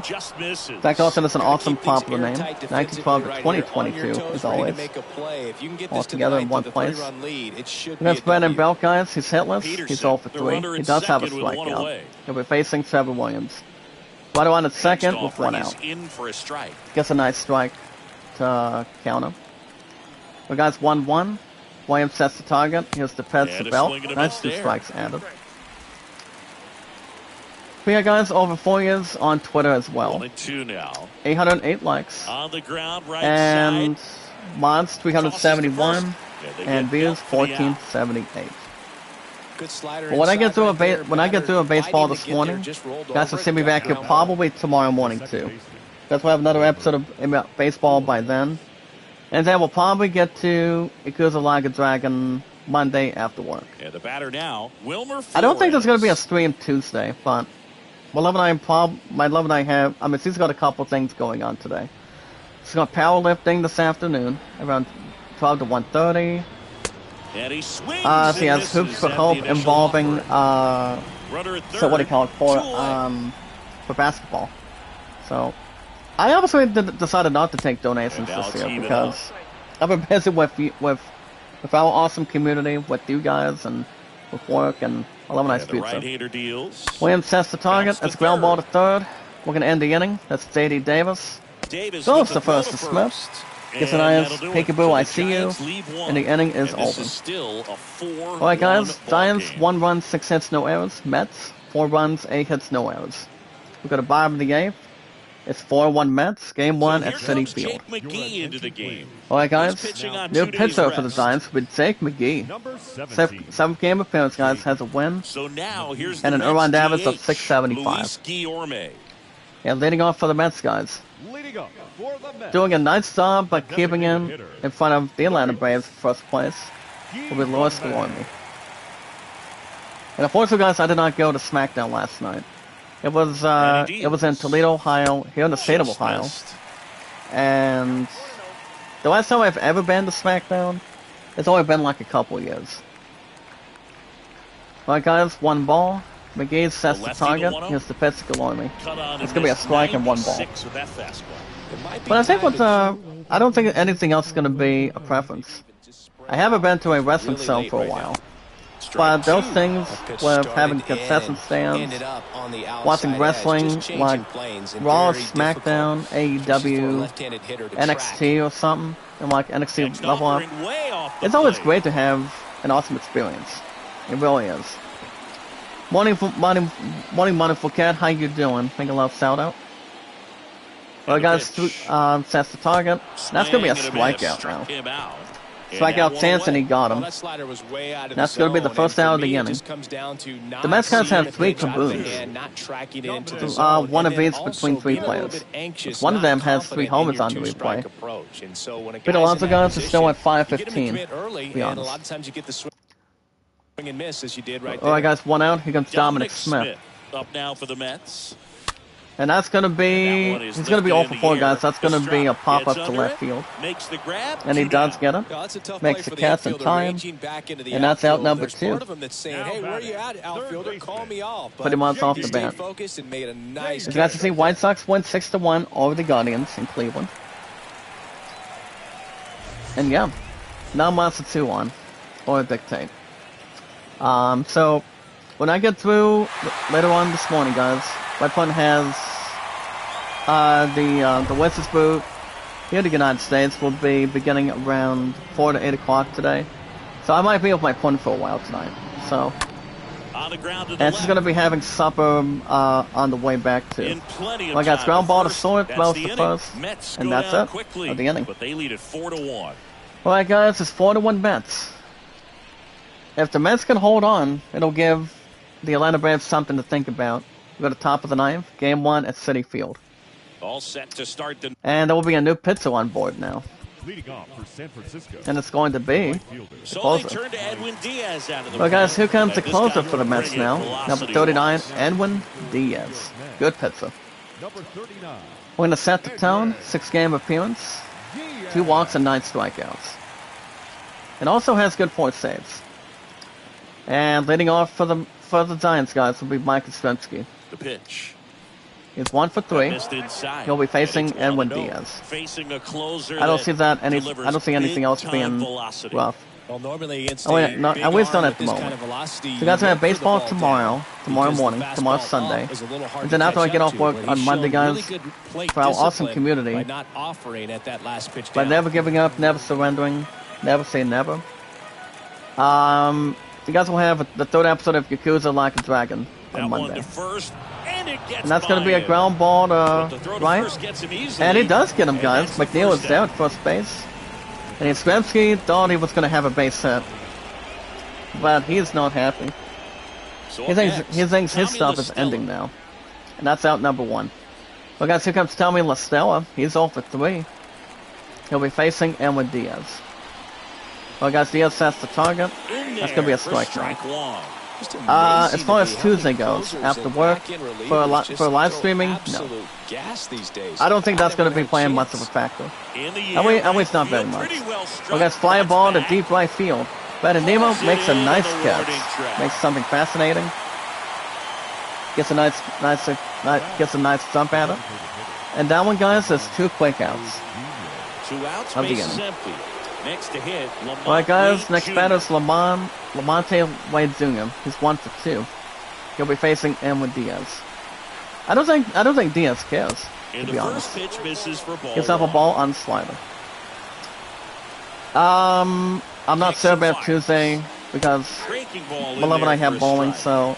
In fact, also it's an awesome popular name. 1912 to 2022, as always. All together in one place. That's Brandon Belt, guys. He's hitless. He's 0 for 3. He does have a strikeout. He'll be facing Trevor Williams. Right on at second with 1 out. Gets a nice strike to counter. So guys, 1-1. Williams sets the target. Here's the pitch to Belt. Nice 2 strikes added. But yeah, guys, over 4 years on Twitter as well. Only 2 now. 808 likes. On the ground, right And side. mods 371. Yeah, they And get views Belt for the out. 1478. Good slider But when I get inside through right there. when I get through a Batter baseball fighting this to get morning, there, just rolled guys will over see it, me got back here him out. probably tomorrow morning too. That's why I have another episode of baseball by then. And then we'll probably get to Ikuza Laga Dragon Monday after work. Yeah, the batter now, Wilmer Flores. I don't think there's going to be a stream Tuesday, but my love and I have, I mean, she's got a couple things going on today. She's got powerlifting this afternoon, around 12 to 1:30. And he swings. She and has misses Hoops for at the Hope initial involving, offer. Runner at so what do you call it, third, 2 away. for basketball. So, I obviously decided not to take donations And now this it's year even because I've been busy with our awesome community, with you guys, and with work, and I love a nice And the pizza. right-hander deals. Williams sets the target. Bounce to That's ground ball to third. third. We're going to end the inning. That's J.D. Davis. Davis Goes with to the throw first to Smith. Gets an And eye that'll do it. peekaboo, So the I see you. Giants leave one. And the inning is And this over. is still a 4-1 Alright, guys. ball Giants, game. 1 run, 6 hits, no errors. Mets, 4 runs, 8 hits, no errors. We've got a bottom of the 8th. It's 4-1 Mets. Game 1 So at here City comes Field. Jake McGee into the game. Alright, He's guys. pitching on New 2 days pitcher for the rest. Giants with Jake McGee. Number 17. 7th game appearance, guys. Has a win. So now here's And the an Mets Erwan Davis of DH, 675. Luis Guillorme. And leading off for the Mets, guys. Leading up for the Mets. Doing a nice job by keeping him in front of the Atlanta Braves for first place. Will be Luis Guillorme. And unfortunately, guys, I did not go to SmackDown last night. It was in Toledo, Ohio, here in the state of Just Ohio. missed. And the last time I've ever been to SmackDown, it's only been like a couple years. Alright, guys, 1 ball. McGee sets the lefty to target. 1-0. Here's the pitch to Guillorme. Cut on It's in gonna be a this strike and 1 ball. 96 with that fastball. It might be But I think time with to I don't think anything else is gonna be a preference. I haven't been to a wrestling really show late for a right while. now. But those Strike things That pitch with started having in concession and stands, ended up on the outside watching edge, wrestling just changing like planes and Raw, very SmackDown, difficult, especially for a AEW, left-handed hitter to NXT track. or something, and like NXT Next level up. offering way off the It's always plate. great to have an awesome experience. It really is. Morning Fouquet, how you doing? Think a love shout out. Well, And the guys, pitch. Sets the target. That's gonna be a Swing and miss, strikeout struck now. him out. And Strikeout that chance, one and he away. got Well, him. that slider was way out of That's the gonna be the zone, first and out for of the me, it inning. just comes down to not The Mets guys seeing have the 3 pitch out of the kaboos. hand, not tracking into the Uh, zone, one and of then each between also 3 being a little players. bit anxious, One of not them has 3 confident homers in your on the two-strike replay. approach. And so when a Peter guy's in Alonso, that guys, is still at position, you get him to 5:15. commit early, To be and a honest. lot of times you get the swing and miss as you did right there. Alright, guys, 1 out. Here comes Dominic Dominic Smith. Up now for the Mets. And that's going to be, That one is he's going to be lifted 0 in for the 4, air. guys. That's going to be a Estrada pop-up gets to under left it, field. makes the grab. And he 2 does down. get him. No, that's a tough Makes play the for the catch in infielder, time. ranging back into the And that's out outfield. number There's 2. part of him that's saying, Now hey, where are batting, you at, outfielder? third Call me off. Pretty But much off he the stayed bat. focused and made a nice As you guys catch. can see, White Sox win 6-1 over the Guardians in Cleveland. And yeah, now Monster 2 on, or dictate. So when I get through later on this morning, guys, my plan has the Wizards boot here in the United States will be beginning around 4 to 8 o'clock today. So I might be with my phone for a while tonight. So, On the ground to the and she's left. going to be having supper on the way back too. In plenty of Well, I got time. ground ball to First, short, that's throws the the inning. first, Mets and go that's down it quickly, of the inning. but they lead at 4-1. Alright guys, it's 4-1 Mets. If the Mets can hold on, it'll give the Atlanta Braves something to think about. We go to top of the ninth, game 1 at Citi Field. All set to start the. And there will be a new pitcher on board now. Leading off for San Francisco. And it's going to be Right fielder. So they closer. turn to Edwin Diaz out of the. Well guys, here comes the And this closer guy for the will Mets bring it now. velocity Number 39, wise. Edwin Diaz. Good pitcher. Number 39. We're going to set the tone, 6-game appearance, 2 walks and 9 strikeouts. And also has good point saves. And leading off for the Giants guys will be Mike Yastrzemski. The pitch. He's 1 for 3. Missed inside. He'll be facing And it's Edwin 1-0. Diaz. Facing a closer I don't see that I delivers don't see anything else big-time being velocity. rough. Well, normally against Oh wait, no, big at least arm not with at the this moment. kind of velocity, So you guys you have look for the baseball ball tomorrow down, morning, because the tomorrow fastball Sunday. up is a little hard And to then after I catch get up off to, work but on he's Monday, shown really guys, good plate for our awesome discipline community, by not offering at that last pitch by down. never giving up, never surrendering, never say never. You guys will have the 3rd episode of Yakuza Like a Dragon on That one Monday. to first, and it gets And that's going to be by a him. ground ball But the to throw to right. first gets him easily, And he does get him, and guys. that's the McNeil first is there out. at first base. And Yastrzemski thought he was going to have a base hit. But he's not happy. So He up thinks, next, he thinks his Tommy stuff is LaStella. ending now. And that's out number 1. Well, guys, here comes Tommy LaStella. He's 0 for 3. He'll be facing Edwin Diaz. Well, guys, Diaz sets the target. In That's going to be a there for strike strike now. 1. Just As amazing far to as me how Tuesday many goes, closers after and work, back-end for relievers just live throw streaming, no. absolute gas these days. I don't think that's going to be never playing had a much of a chance. factor. In the At air, least not very field, much. pretty well struck. Well, guys, fly a That's ball to back. deep right field. But Nemo Pulls it makes a in nice on the warning catch. track. Makes something fascinating. Gets a nice jump at it. And that one, guys, is 2 quick outs. 2 outs, Of the bases inning. empty. Next to hit, Lamont Alright, guys, Wade next Jr. batter is Lamonte Wade Jr. He's 1 for 2. He'll be facing Edwin Diaz. I don't think Diaz cares, And to the be first honest. pitch misses for ball Gives up a 1. ball on the slider. I'm not Kicks sure and about fires. Tuesday because Breaking ball in my love and there I have for a bowling, strike. so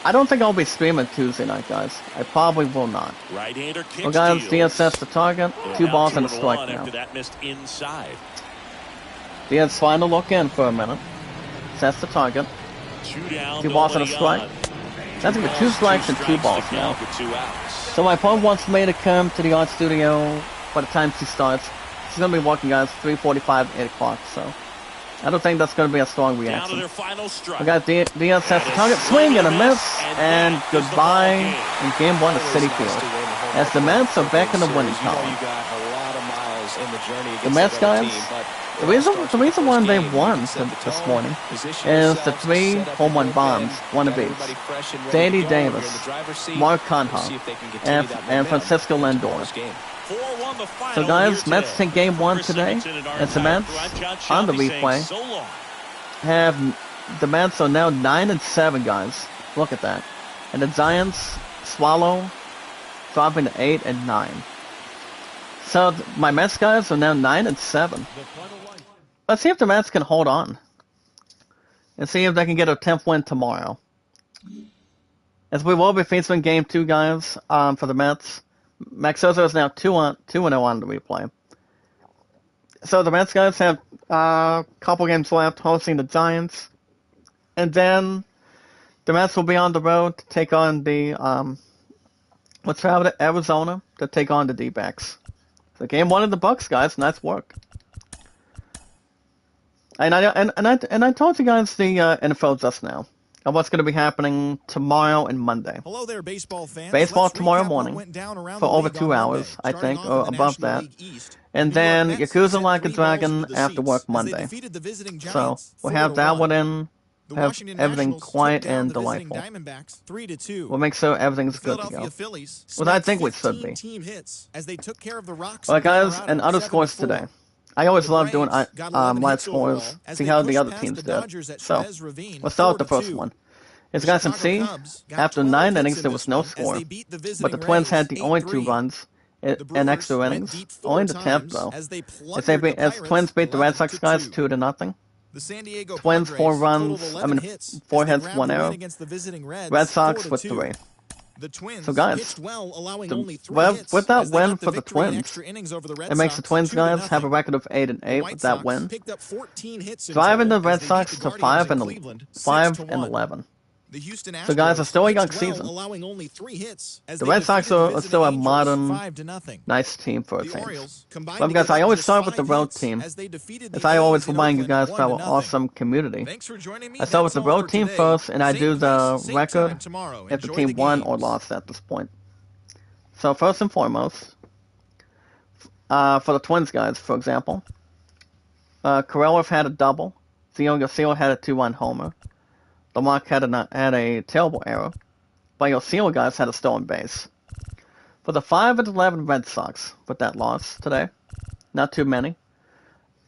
I don't think I'll be streaming Tuesday night, guys. I probably will not. Right-hander kicks Well, guys, deals. Diaz sets the target. And 2 now balls 2 and a strike 1 now. after that missed inside. Diaz trying to look in for a minute. Sets the target. 2 down, 2 balls and a nobody strike. on. That's going to be 2 strikes and 2 balls to now. count with 2 outs. So my opponent wants me to come to the art studio by the time she starts. She's going to be working, guys, 3:45, 8 o'clock, so I don't think that's going to be a strong Down to reaction. their final strike. We got Diaz sets the target, swing and a miss, and goodbye in game 1 of Citi Field. As the Mets are back in the winning column. The Mets, guys, the reason why they won this morning is the 3 home run bombs, wannabes. Danny Davis, Mark Conha, and Francisco Lindor. 4-1 the final So guys, here Mets today. take game 1 Chris today. Singleton and our It's the entire Mets crew. I'm John on the Shelby saying replay. so long. The Mets are now 9-7, guys. Look at that. And the Giants swallow, dropping to 8-9. So my Mets guys are now 9-7. Let's see if the Mets can hold on, and see if they can get a 10th win tomorrow. As we will be facing game 2, guys, for the Mets. Max Scherzer is now 2-0 on the replay. So the Mets guys have a couple games left, hosting the Giants, and then the Mets will be on the road to take on the we'll travel to Arizona to take on the D-backs. So game 1 of the Bucks, guys. Nice work. And I told you guys the info just now. of what's going to be happening tomorrow and Monday. Hello there, baseball fans. Baseball Let's tomorrow recap what morning went down around for the over league 2 on hours, Monday. I Starting think, off or in the above National that. League East, And the New York then Mets Yakuza sent Like a 3 balls Dragon into the after seats work as they Monday. defeated the visiting So Giants we'll have that 4-1. one in, The have Washington everything Nationals took quiet down and the visiting delightful. Diamondbacks 3-2. We'll make sure everything's The good to Philadelphia go. Phillies Well, I snagged think we should 15 be. team hits as they took care of the Rocks in Alright guys, Colorado and other scores 7-4. today. I always The love doing Braves got 11 live hits overall scores, as see they how the pushed other past teams the did. Dodgers at So, Chavez Ravine let's start with the 4-2. first one. As The you guys can Chicago see, Cubs got after 12 9 hits innings in there this was no one as score. they beat the But visiting the Twins had Rays the only 2 8-3. runs The in Brewers extra went innings. deep Only 4 the 10th times though. as they As plundered the as Twins Pirates beat the Red Sox guys 11-2. 2-0. The San Diego Twins 4 Padres totaled runs, 11 hits as 4 they hits, grabbed 1 the win error. against the visiting Reds Red Sox with 4-2. 3. The So Twins guys, pitched well, allowing only 3 with hits that as they win got the for the victory in Twins, extra innings over the Red it makes the Sox Twins guys have a 2-0. record of The 8-8 White with that Sox win, picked up 14 hits in driving total the as Red they beat the Sox to Guardians 5 in and Cleveland 5 and 6-1. 11. The Houston So guys, it's Astros still a young pitched well, season. allowing only 3 hits as The they Red Sox defeated the are visiting still a Angels modern, 5-0. nice team for a The change. Orioles combined But to guys, give I up always just start with the 5 road hits team, as they defeated as the I always A's in remind you Oakland guys for our 1-0. awesome community. Thanks for joining me. I start with That's the all road for team today. first, and I Same do place, the same record time tomorrow. if the Enjoy the team won or games. lost at this point. So first and foremost, for the Twins guys, for example, Karelov had a double. Theo Garcia had a 2-1 homer. Lamarck had a terrible error. But Garcia guys had a stolen base. For the 5-11 Red Sox with that loss today, not too many.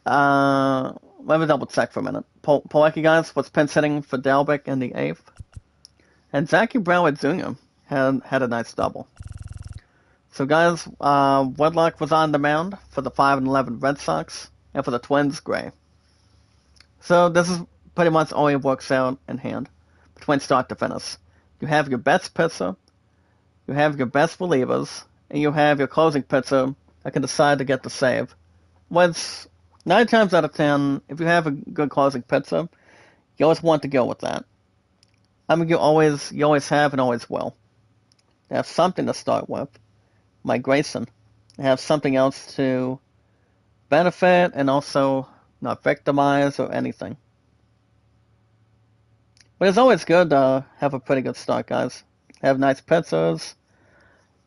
Let me double check for a minute. Polecki guys was pinch hitting for Delbick in the 8th. And Zachy Broward Jr. had a nice double. So guys, Wedlock was on the mound for the 5-11 Red Sox, and for the Twins, Gray. So this is pretty much all it works out in hand between start to finish. You have your best pitcher, you have your best relievers, and you have your closing pitcher that can decide to get the save. Which, 9 times out of 10, if you have a good closing pitcher, you always want to go with that. I mean, you always have and always will. You have something to start with. Mike Grayson. You have something else to benefit and also not victimize or anything. But it's always good to have a pretty good start, guys. Have nice pitchers,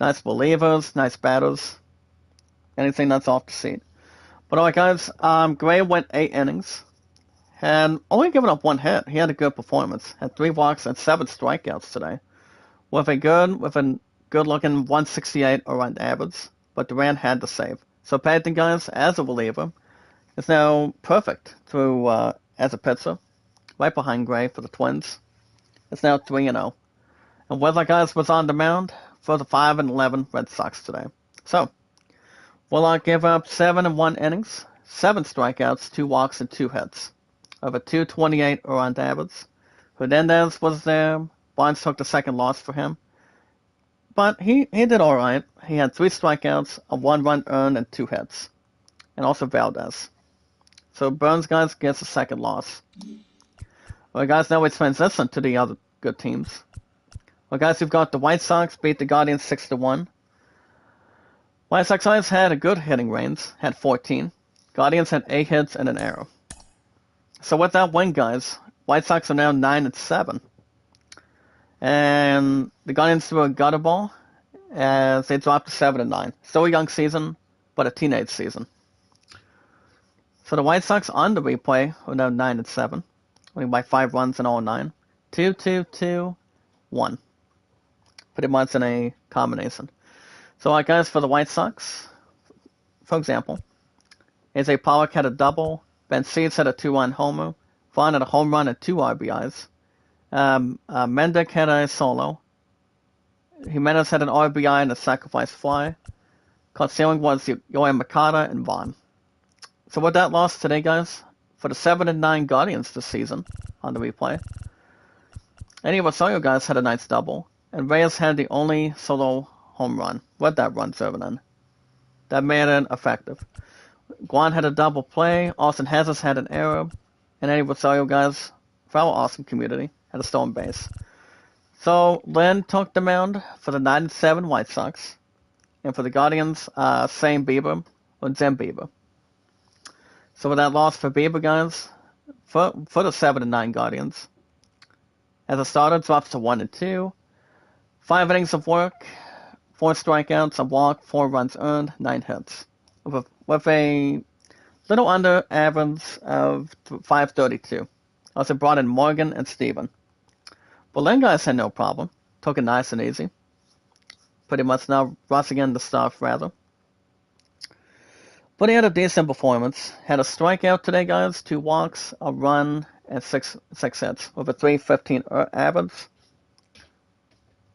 nice relievers, nice batters, anything that's off the seat. But alright, guys, Gray went 8 innings, and only given up 1 hit. He had a good performance. Had 3 walks and 7 strikeouts today, with a good-looking 168 around average. But Durant had the save. So Paddington, guys, as a reliever, is now perfect through as a pitcher, right behind Gray for the Twins. It's now 3-0. And Weather, guys, was on the mound for the 5-11 Red Sox today. So, Willock gave up 7 in 1 innings, 7 strikeouts, 2 walks, and 2 hits, of a 228 around average. Hernandez was there. Barnes took the second loss for him. But he did alright. He had 3 strikeouts, a 1 run earned, and 2 hits. And also Valdez. So Burns, guys, gets the second loss. Well, guys, now we transition to the other good teams. Well, guys, we've got the White Sox beat the Guardians 6-1. White Sox guys had a good hitting range, had 14. Guardians had 8 hits and an error. So with that win, guys, White Sox are now 9-7. And the Guardians threw a gutter ball as they dropped to 7-9. Still a young season, but a teenage season. So the White Sox on the replay are now 9-7, winning by 5 runs in all 9. 2-2-2-1. Pretty much in a combination. So, guys, for the White Sox, for example, AJ Pollock had a double, Ben Seeds had a 2-run homer, Vaughn had a home run and 2 RBIs. Mendick had a solo. Jimenez had an RBI and a sacrifice fly. Caught stealing was Yoan Makata and Vaughn. So with that loss today, guys, for the 7-9 Guardians this season on the replay, Eddie Rosario, guys, had a nice double, and Reyes had the only solo home run with that run serving in. That made it effective. Guan had a double play, Austin Hazes had an error, and Eddie Rosario, guys, for our awesome community, had a stolen base. So Lynn took the mound for the 9-7 White Sox, and for the Guardians, Sam Bieber or Zem Bieber. So with that loss for Bieber, guys, for the 7-9 Guardians, As a starter, drops to 1-2. 5 innings of work, 4 strikeouts, a walk, 4 runs earned, 9 hits. With a little under average of 532. Also brought in Morgan and Steven. But Lingard had no problem. Took it nice and easy. Pretty much now rushing in the stuff, rather. But he had a decent performance. Had a strikeout today, guys, 2 walks, a run, and 6 hits with a 315 average.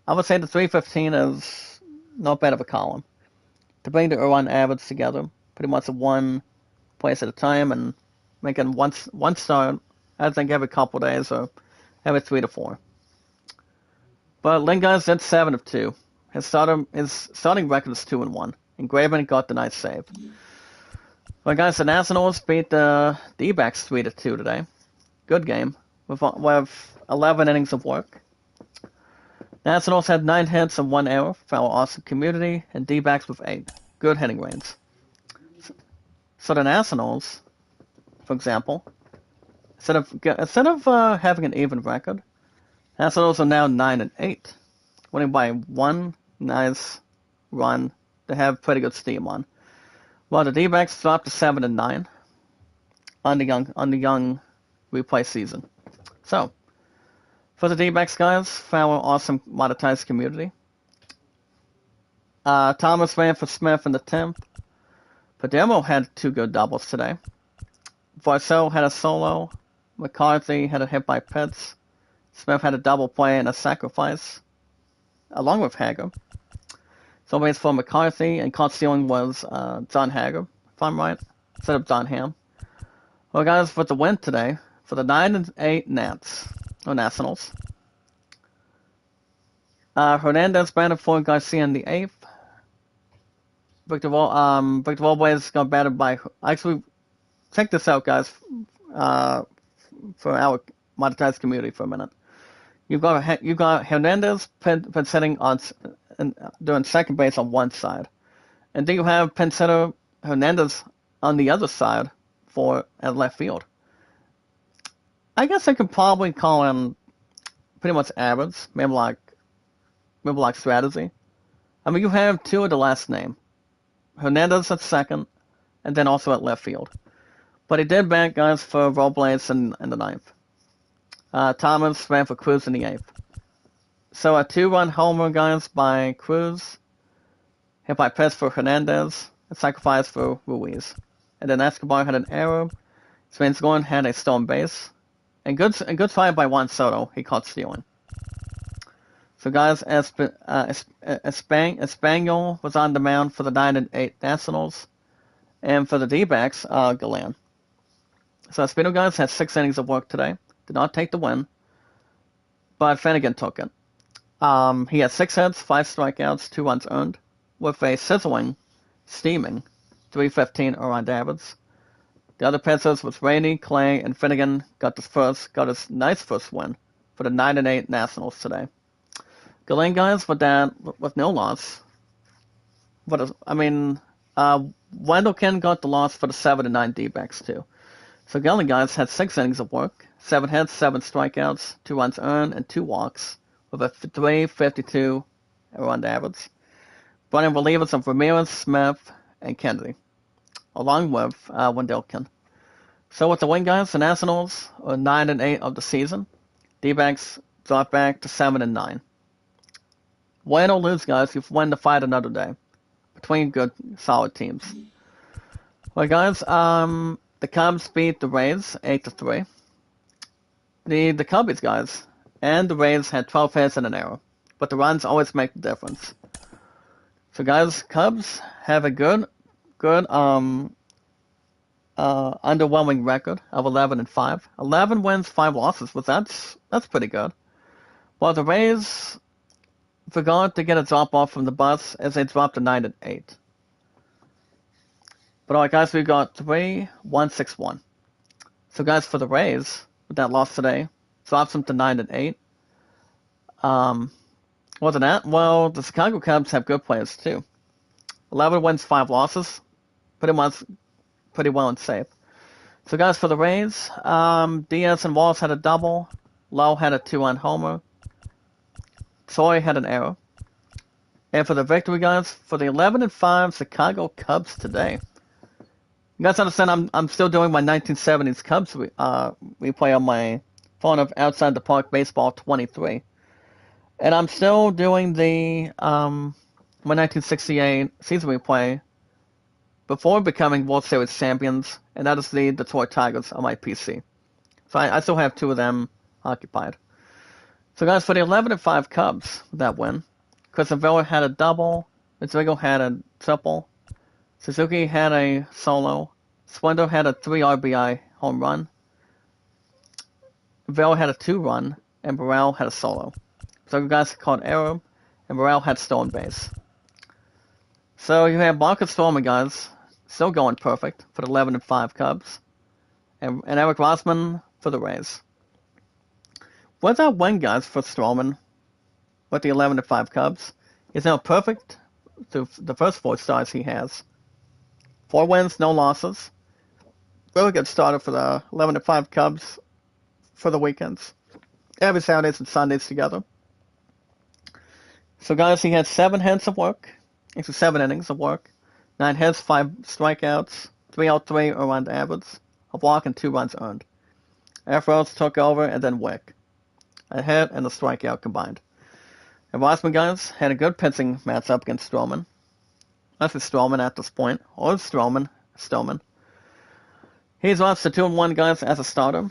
I would say the 315 is not bad of a column. To bring the run average together, pretty much one place at a time, and making one start, I think every couple of days or every 3 to 4. But Lingard's at 7 of 2. His starting record is 2-1, and Graven got the nice save. Well, guys, the Nationals beat the D-backs 3-2 today. Good game with 11 innings of work. Nationals had 9 hits and 1 error for our awesome community, and D-backs with 8. Good hitting range. So the Nationals, for example, instead of having an even record, Nationals are now 9-8, winning by 1 nice run. They have pretty good steam on. While the D-backs dropped to 7-9 on the young replay season. So, for the D-backs, guys, for our awesome monetized community, Thomas ran for Smith in the 10th. Padermo had 2 good doubles today. Varso had a solo. McCarthy had a hit by Pitts. Smith had a double play and a sacrifice, along with Hager. So base for McCarthy, and caught stealing was John Hager, if I'm right, instead of John Hamm. Well, guys, for the win today, for the 9-8 Nationals, Hernandez batted for Garcia in the 8th. Victor Robles got batted by. Actually, check this out, guys, for our monetized community for a minute. You've got Hernandez sitting on doing second base on one side, and then you have Pinsetter Hernandez on the other side at left field. I guess I could probably call him pretty much average, maybe like strategy. I mean, you have 2 of the last name, Hernandez at second, and then also at left field. But he did bat, guys, for Robles in the 9th. Thomas ran for Cruz in the 8th. So a 2-run homer, guys, by Cruz, hit by Pitts for Hernandez, a sacrifice for Ruiz. And then Escobar had an error. Swansgorn had a stolen base. And good fire by Juan Soto. He caught stealing. So, guys, Espanol was on the mound for the 9-8 Nationals. And for the D-backs, Galan. So Espino, guys, had 6 innings of work today. Did not take the win. But Finnegan took it. He had 6 hits, 5 strikeouts, 2 runs earned, with a sizzling, steaming 315 around average. The other pitchers was Rainey, Clay, and Finnegan got his nice first win for the 9-8 Nationals today. Galen, guys, with no loss. Wendelken got the loss for the 7-9 D-backs too. So Galen, guys, had 6 innings of work, 7 hits, 7 strikeouts, 2 runs earned, and 2 walks, with a 352 around average. Brought in relievers of Ramirez, Smith, and Kennedy, along with Wendelken. So with the win, guys, the Nationals are 9-8 of the season. D-backs drop back to 7-9. Win or lose, guys, you've won to fight another day between good, solid teams. Well, guys, the Cubs beat the Rays 8-3. The Cubbies, guys, and the Rays had 12 hits and an error, but the runs always make the difference. So, guys, Cubs have a good underwhelming record of 11-5. 11 wins, 5 losses, but that's pretty good. While the Rays forgot to get a drop off from the bus as they dropped to 9-8. But alright, guys, we got 3-1-6-1. So, guys, for the Rays, with that loss today, drops them to 9-8. More than that, well, the Chicago Cubs have good players too. 11 wins, 5 losses, pretty well and safe. So, guys, for the Rays, Diaz and Walsh had a double. Lowe had a 2-run homer. Troy had an error. And for the victory, guys, for the 11-5 Chicago Cubs today. You guys understand I'm still doing my 1970s Cubs replay on my phone of Outside the Park Baseball 23. And I'm still doing the my 1968 season replay before becoming World Series champions, and that is the Detroit Tigers on my PC. So I still have 2 of them occupied. So guys, for the 11-5 Cubs, that win, Chris Avila had a double, Rodrigo had a triple, Suzuki had a solo, Swindle had a 3 RBI home run, Avila had a 2-run, and Burrell had a solo. So you guys called error, and Burrell had stolen base. So you have Marcus Stroman, guys, still going perfect for the 11-5 Cubs, and Eric Rosman for the Rays. What's that win, guys, for Stroman with the 11-5 Cubs? He's now perfect through the first 4 starts he has. 4 wins, no losses. Really good starter for the 11-5 Cubs for the weekends. Every Saturdays and Sundays together. So, guys, he had 7 hits of work. Actually, 7 innings of work. 9 hits, 5 strikeouts, 303 around average, a walk, and 2 runs earned. F. Rose took over, and then Wick. A hit and a strikeout combined. And Rosman, guys, had a good pitching matchup against Stroman. That's Stroman at this point. Or Stillman. He's lost to 2-1, guys, as a starter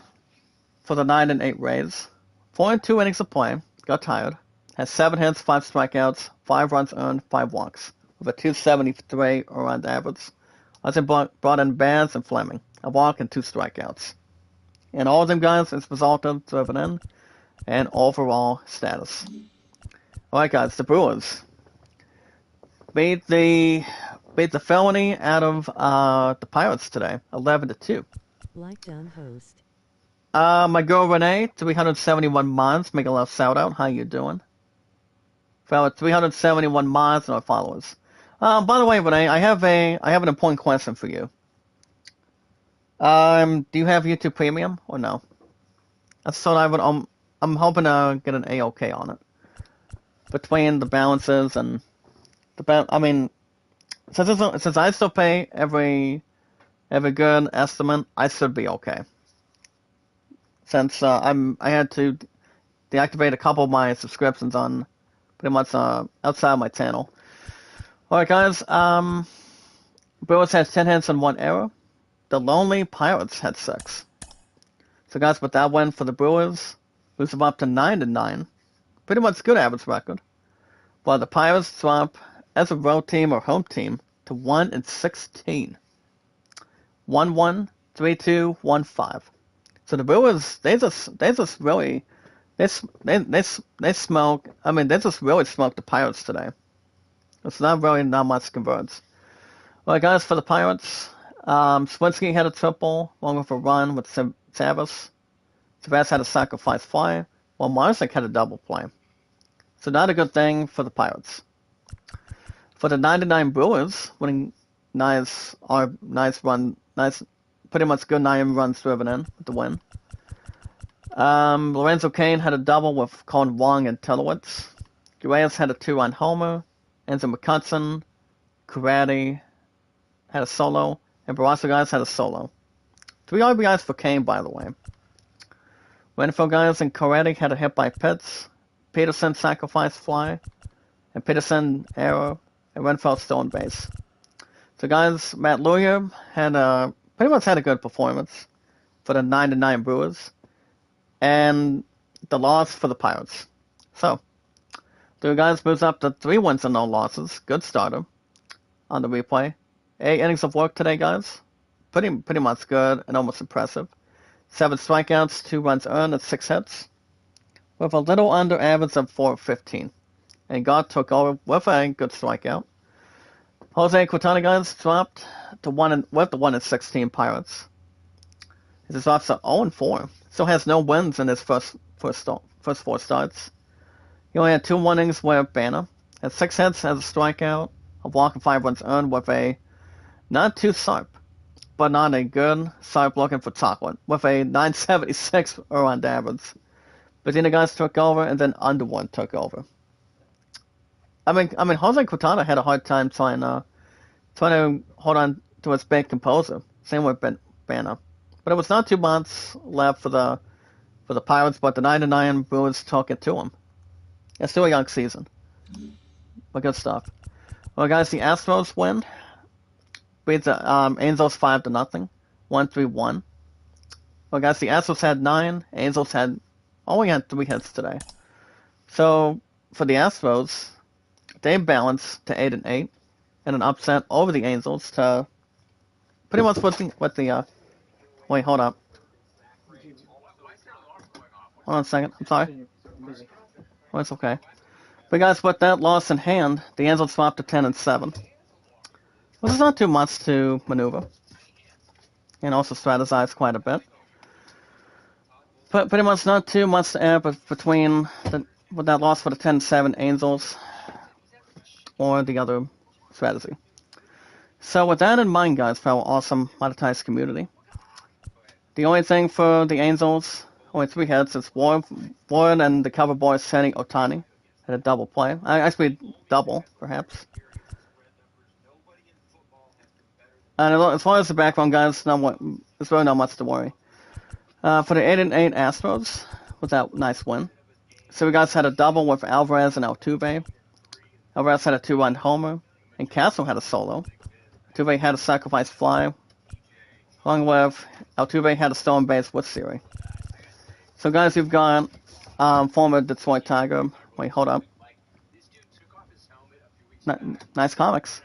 for the 9-8 Rays. 4 and 2 innings of play. Got tired. Has 7 hits, 5 strikeouts, 5 runs earned, 5 walks, with a 273 around average. Also brought in Barnes and Fleming, a walk and 2 strikeouts. And all of them, guys, is resulted driven in and overall status. Alright, guys, the Brewers beat the felony out of the Pirates today, 11-2. Like done host. My girl Renee, 371 miles, make a love shout out. How you doing? For 371 miles and our followers. By the way, Renee, I have an important question for you. Do you have YouTube Premium or no? That's what I'm hoping to get an A-OK on it. Between the balances and since I still pay every good estimate, I should be okay. Since I had to deactivate a couple of my subscriptions on pretty much outside my channel. Alright, guys, Brewers has 10 hits and 1 error. The Lonely Pirates had 6. So, guys, with that win for the Brewers, moves them up to 9-9. Pretty much good average record. While the Pirates drop as a road team or home team to 1-16. 1-1, 3-2, 1-5. So the Brewers, they just really smoked the Pirates today. It's not much converts. Well, guys, for the Pirates, Swinsky had a triple, along with a run with Savas. Savas had a sacrifice fly, while Marsick had a double play. So not a good thing for the Pirates. For the 9-9 Brewers, winning pretty much good 9 runs driven in with the win. Lorenzo Cain had a double with Colin Wong and Telowitz. Urias had a 2-run homer. Enzo McCutcheon, Karate had a solo, and Barrasso, guys, had a solo. 3 RBIs for Cain, by the way. Renfield, guys, and Karate had a hit by Pitts. Peterson sacrifice fly, and Peterson error, and Renfield stolen base. So, guys, Matt Lawyer pretty much had a good performance for the 9-9 Brewers, and the loss for the Pirates. So, the guys moves up to 3 wins and no losses. Good starter on the replay. 8 innings of work today, guys. Pretty much good and almost impressive. 7 strikeouts, 2 runs earned, and 6 hits, with a little under average of 415. And God took over with a good strikeout. Jose Quintana, guys, dropped to with the 1-16 Pirates. His off to 0-4. Still has no wins in his first 4 starts. He only had 2 innings with Banner. Had 6 hits, has a strikeout, a walk, and 5 runs earned with a not too sharp, but not a good sharp looking for chocolate, with a 976 around average. Bettina guys took over, and then Underwood took over. I mean, Jose Quintana had a hard time trying to hold on to his big composer. Same with Banner. But it was not 2 months left for the Pirates, but the 9-9 Brewers took it to him. It's still a young season. But good stuff. Well, guys, the Astros win. Beat the Angels 5-0. 1-3-1. Well, guys, the Astros had 9. Angels only had 3 hits today. So for the Astros, they balanced to 8-8, and an upset over the Angels to pretty much what the wait, hold up. Hold on a second. I'm sorry. Well, it's okay. But guys, with that loss in hand, the Angels dropped to 10-7. Which is not too much to maneuver. And also strategize quite a bit. But pretty much not too much to add between with that loss for the 10-7 Angels or the other strategy. So with that in mind, guys, for our awesome monetized community, the only thing for the Angels, only 3 hits, is Ward and the cover boy Sandy Otani had a double play. Actually, double, perhaps. And as far as the background, guys, there's really not much to worry. For the 8-8 Astros, with that nice win. So we guys had a double with Alvarez and Altuve. Alvarez had a 2-run homer, and Castro had a solo. Altuve had a sacrifice fly, along with Altuve had a stolen base with Siri. So guys, you've got former Detroit Tiger. Wait, hold up. Nice comics.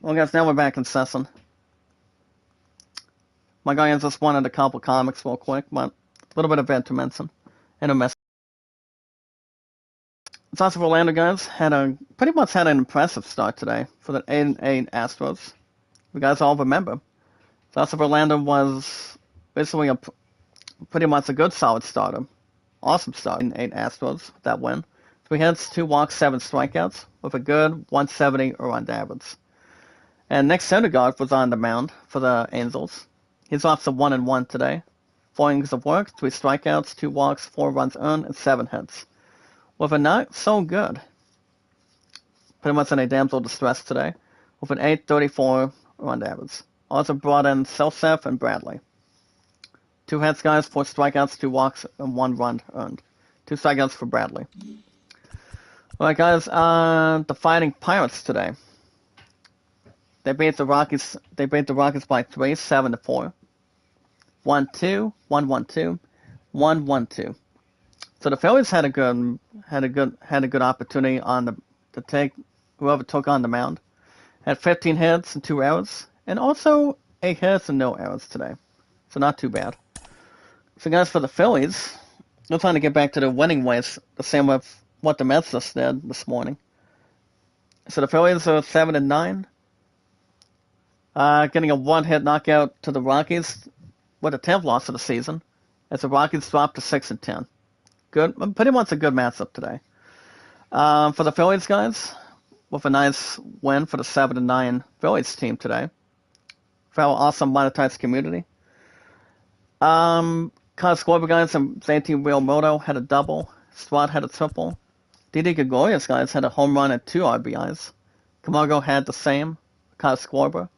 Well, guys, now we're back in Session. My guy just wanted a couple comics real quick, but a little bit of intervention and a mess. Thoughts of Orlando, guys, pretty much had an impressive start today for the 8-8 Astros. You guys all remember. Thoughts of Orlando was basically pretty much a good solid starter. Awesome start in 8 Astros with that win. 3 hits, 2 walks, 7 strikeouts with a good 170 around average. And Nick Syndergaard was on the mound for the Angels. He's off to 1-1 today. 4 innings of work, 3 strikeouts, 2 walks, 4 runs earned, and 7 hits. With a not so good. Pretty much in a damsel distress today. With an 8.34 around average. Also brought in Selsef and Bradley. 2 hits, guys, 4 strikeouts, 2 walks, and 1 run earned. 2 strikeouts for Bradley. Alright, guys, the Fighting Pirates today. They beat the Rockies by 3, 7-4. 1-2, 1-1-2, 1-1-2. So the Phillies had a good opportunity to take whoever took on the mound. Had 15 hits and 2 errors, and also 8 hits and no errors today. So not too bad. So guys, for the Phillies, they're trying to get back to their winning ways, the same with what the Mets just did this morning. So the Phillies are 7-9. Getting a 1-hit knockout to the Rockies with a 10th loss of the season, as the Rockies dropped to 6-10. Good, pretty much a good matchup today. For the Phillies, guys, with a nice win for the 7-9 Phillies team today. For our awesome monetized community. Kyle Schwarber, guys, and JT Realmuto had a double. Stroud had a triple. Didi Gregorius, guys, had a home run and 2 RBIs. Camargo had the same. Kyle Schwarber.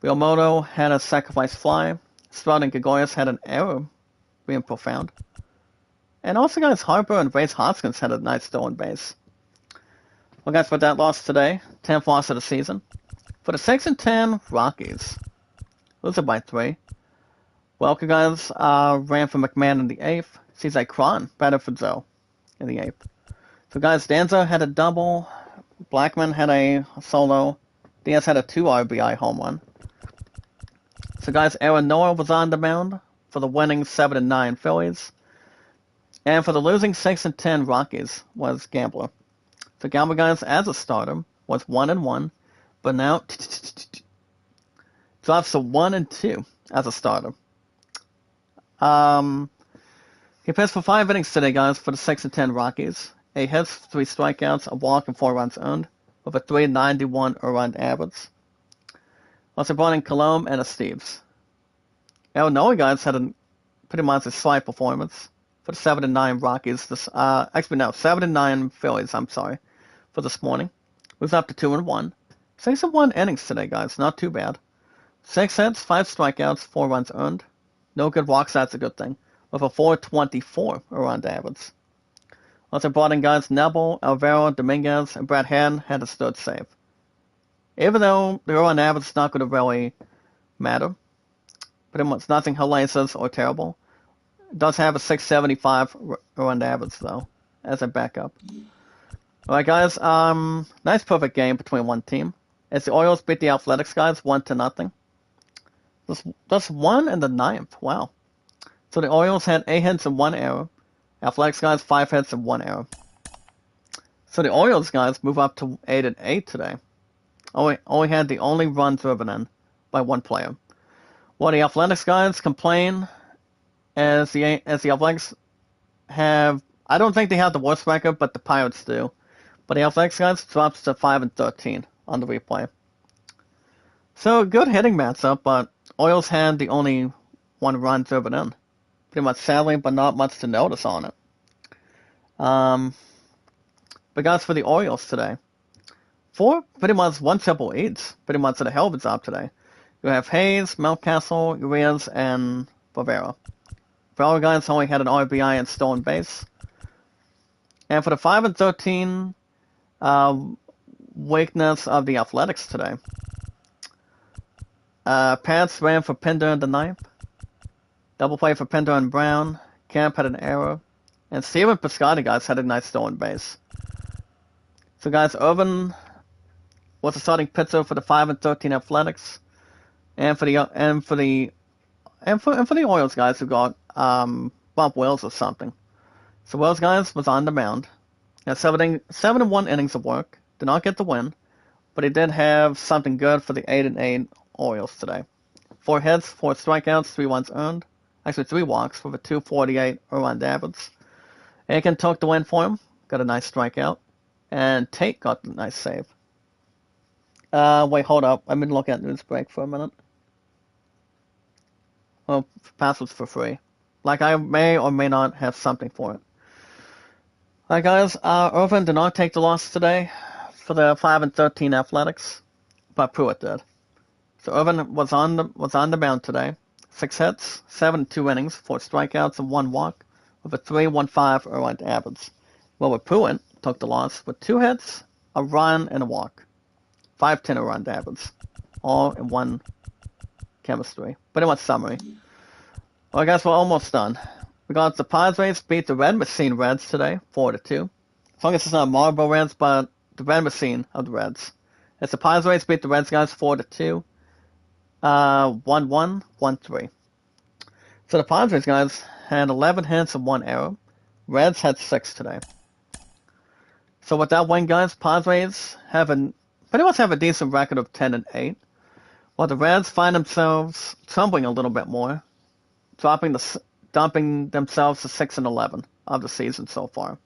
Realmuto had a sacrifice fly. Stroud and Gregorius had an error, being profound. And also, guys, Harper and Rayce Hoskins had a nice stolen base. Well, guys, with that loss today, 10th loss of the season. For the 6-10 Rockies, losing by 3. Welker, guys, ran for McMahon in the 8th. CJ Cron batted for Joe in the 8th. So, guys, Danza had a double. Blackman had a solo. Diaz had a 2 RBI home run. So, guys, Aaron Noah was on the mound for the winning 7-9 Phillies. And for the losing 6-10 Rockies was Gambler. So, Gambler, guys, as a starter, was 1-1, but now drops to 1-2 as a starter. He pitched for 5 innings today, guys, for the 6-10 Rockies. 8 hits, 3 strikeouts, a walk, and 4 runs earned, with a 3.91 earned average. Also brought in Colomb and a Steves. Illinois guys had a pretty much a slight performance for the 7-9 Rockies. Actually no, 7-9 Phillies. I'm sorry, for this morning. Was up to 2-1. 6-1 innings today, guys. Not too bad. 6 hits, 5 strikeouts, 4 runs earned. No good walks. That's a good thing. With a 4.24 around average. Also brought in guys Nebel, Alvaro, Dominguez, and Brad Hand had his third save. Even though the on average is not going to really matter. Pretty much nothing hellacious or terrible. It does have a 675 around average though, as a backup. Alright guys, nice perfect game between one team. As the Orioles beat the Athletics guys 1-0. That's 1 in the 9th. Wow. So the Orioles had 8 hits and 1 error. Athletics guys 5 hits and 1 error. So the Orioles guys move up to 8-8 today. Only had the only run driven in by one player. Well, the Athletics guys complain as the Athletics have. I don't think they have the worst record, but the Pirates do. But the Athletics guys drops to 5-13 on the replay. So good hitting matchup, but Orioles had the only one run driven in. Pretty much sadly, but not much to notice on it. But guys, for the Orioles today, 4 pretty much one triple each. Pretty much did a hell of a job today. You have Hayes, Mountcastle, Urias, and Bavera. For all guys, only had an RBI and stolen base. And for the 5-13 weakness of the Athletics today, Pats ran for Pinder in the 9th. Double play for Pinder and Brown. Camp had an error. And Steven Piscotty, guys, had a nice stolen base. So, guys, Irvin was the starting pitcher for the 5-13 Athletics. And for the Orioles guys who got Bob Wells or something. So Wells guys was on the mound. Had 7-1 innings of work. Did not get the win, but he did have something good for the 8-8 Orioles today. 4 hits, 4 strikeouts, 3 runs earned. Actually 3 walks with a 2.48 around average. Aiken took the win for him. Got a nice strikeout. And Tate got a nice save. Wait, hold up. I've been looking at news break for a minute. Well, pass was for free. Like, I may or may not have something for it. Alright, guys. Irvin did not take the loss today for the 5-13 Athletics, but Pruitt did. So Irvin was on the mound today. 6 hits, 7-2 innings, 4 strikeouts, and 1 walk, with a 3.15 around average. Well, with Pruitt took the loss with 2 hits, a run, and a walk. 5.10 around average. All in one chemistry. Pretty much summary. Well, guys, we're almost done. We got the Padres beat the Red Machine Reds today, 4-2. As long as it's not Marlboro Reds, but the Red Machine of the Reds. As the Padres beat the Reds guys 4-2. 1-1, 1-3. So the Padres guys had 11 hits and 1 error. Reds had 6 today. So with that win, guys, Padres pretty much have a decent record of 10-8. While the Reds find themselves tumbling a little bit more, dumping themselves to 6-11 of the season so far.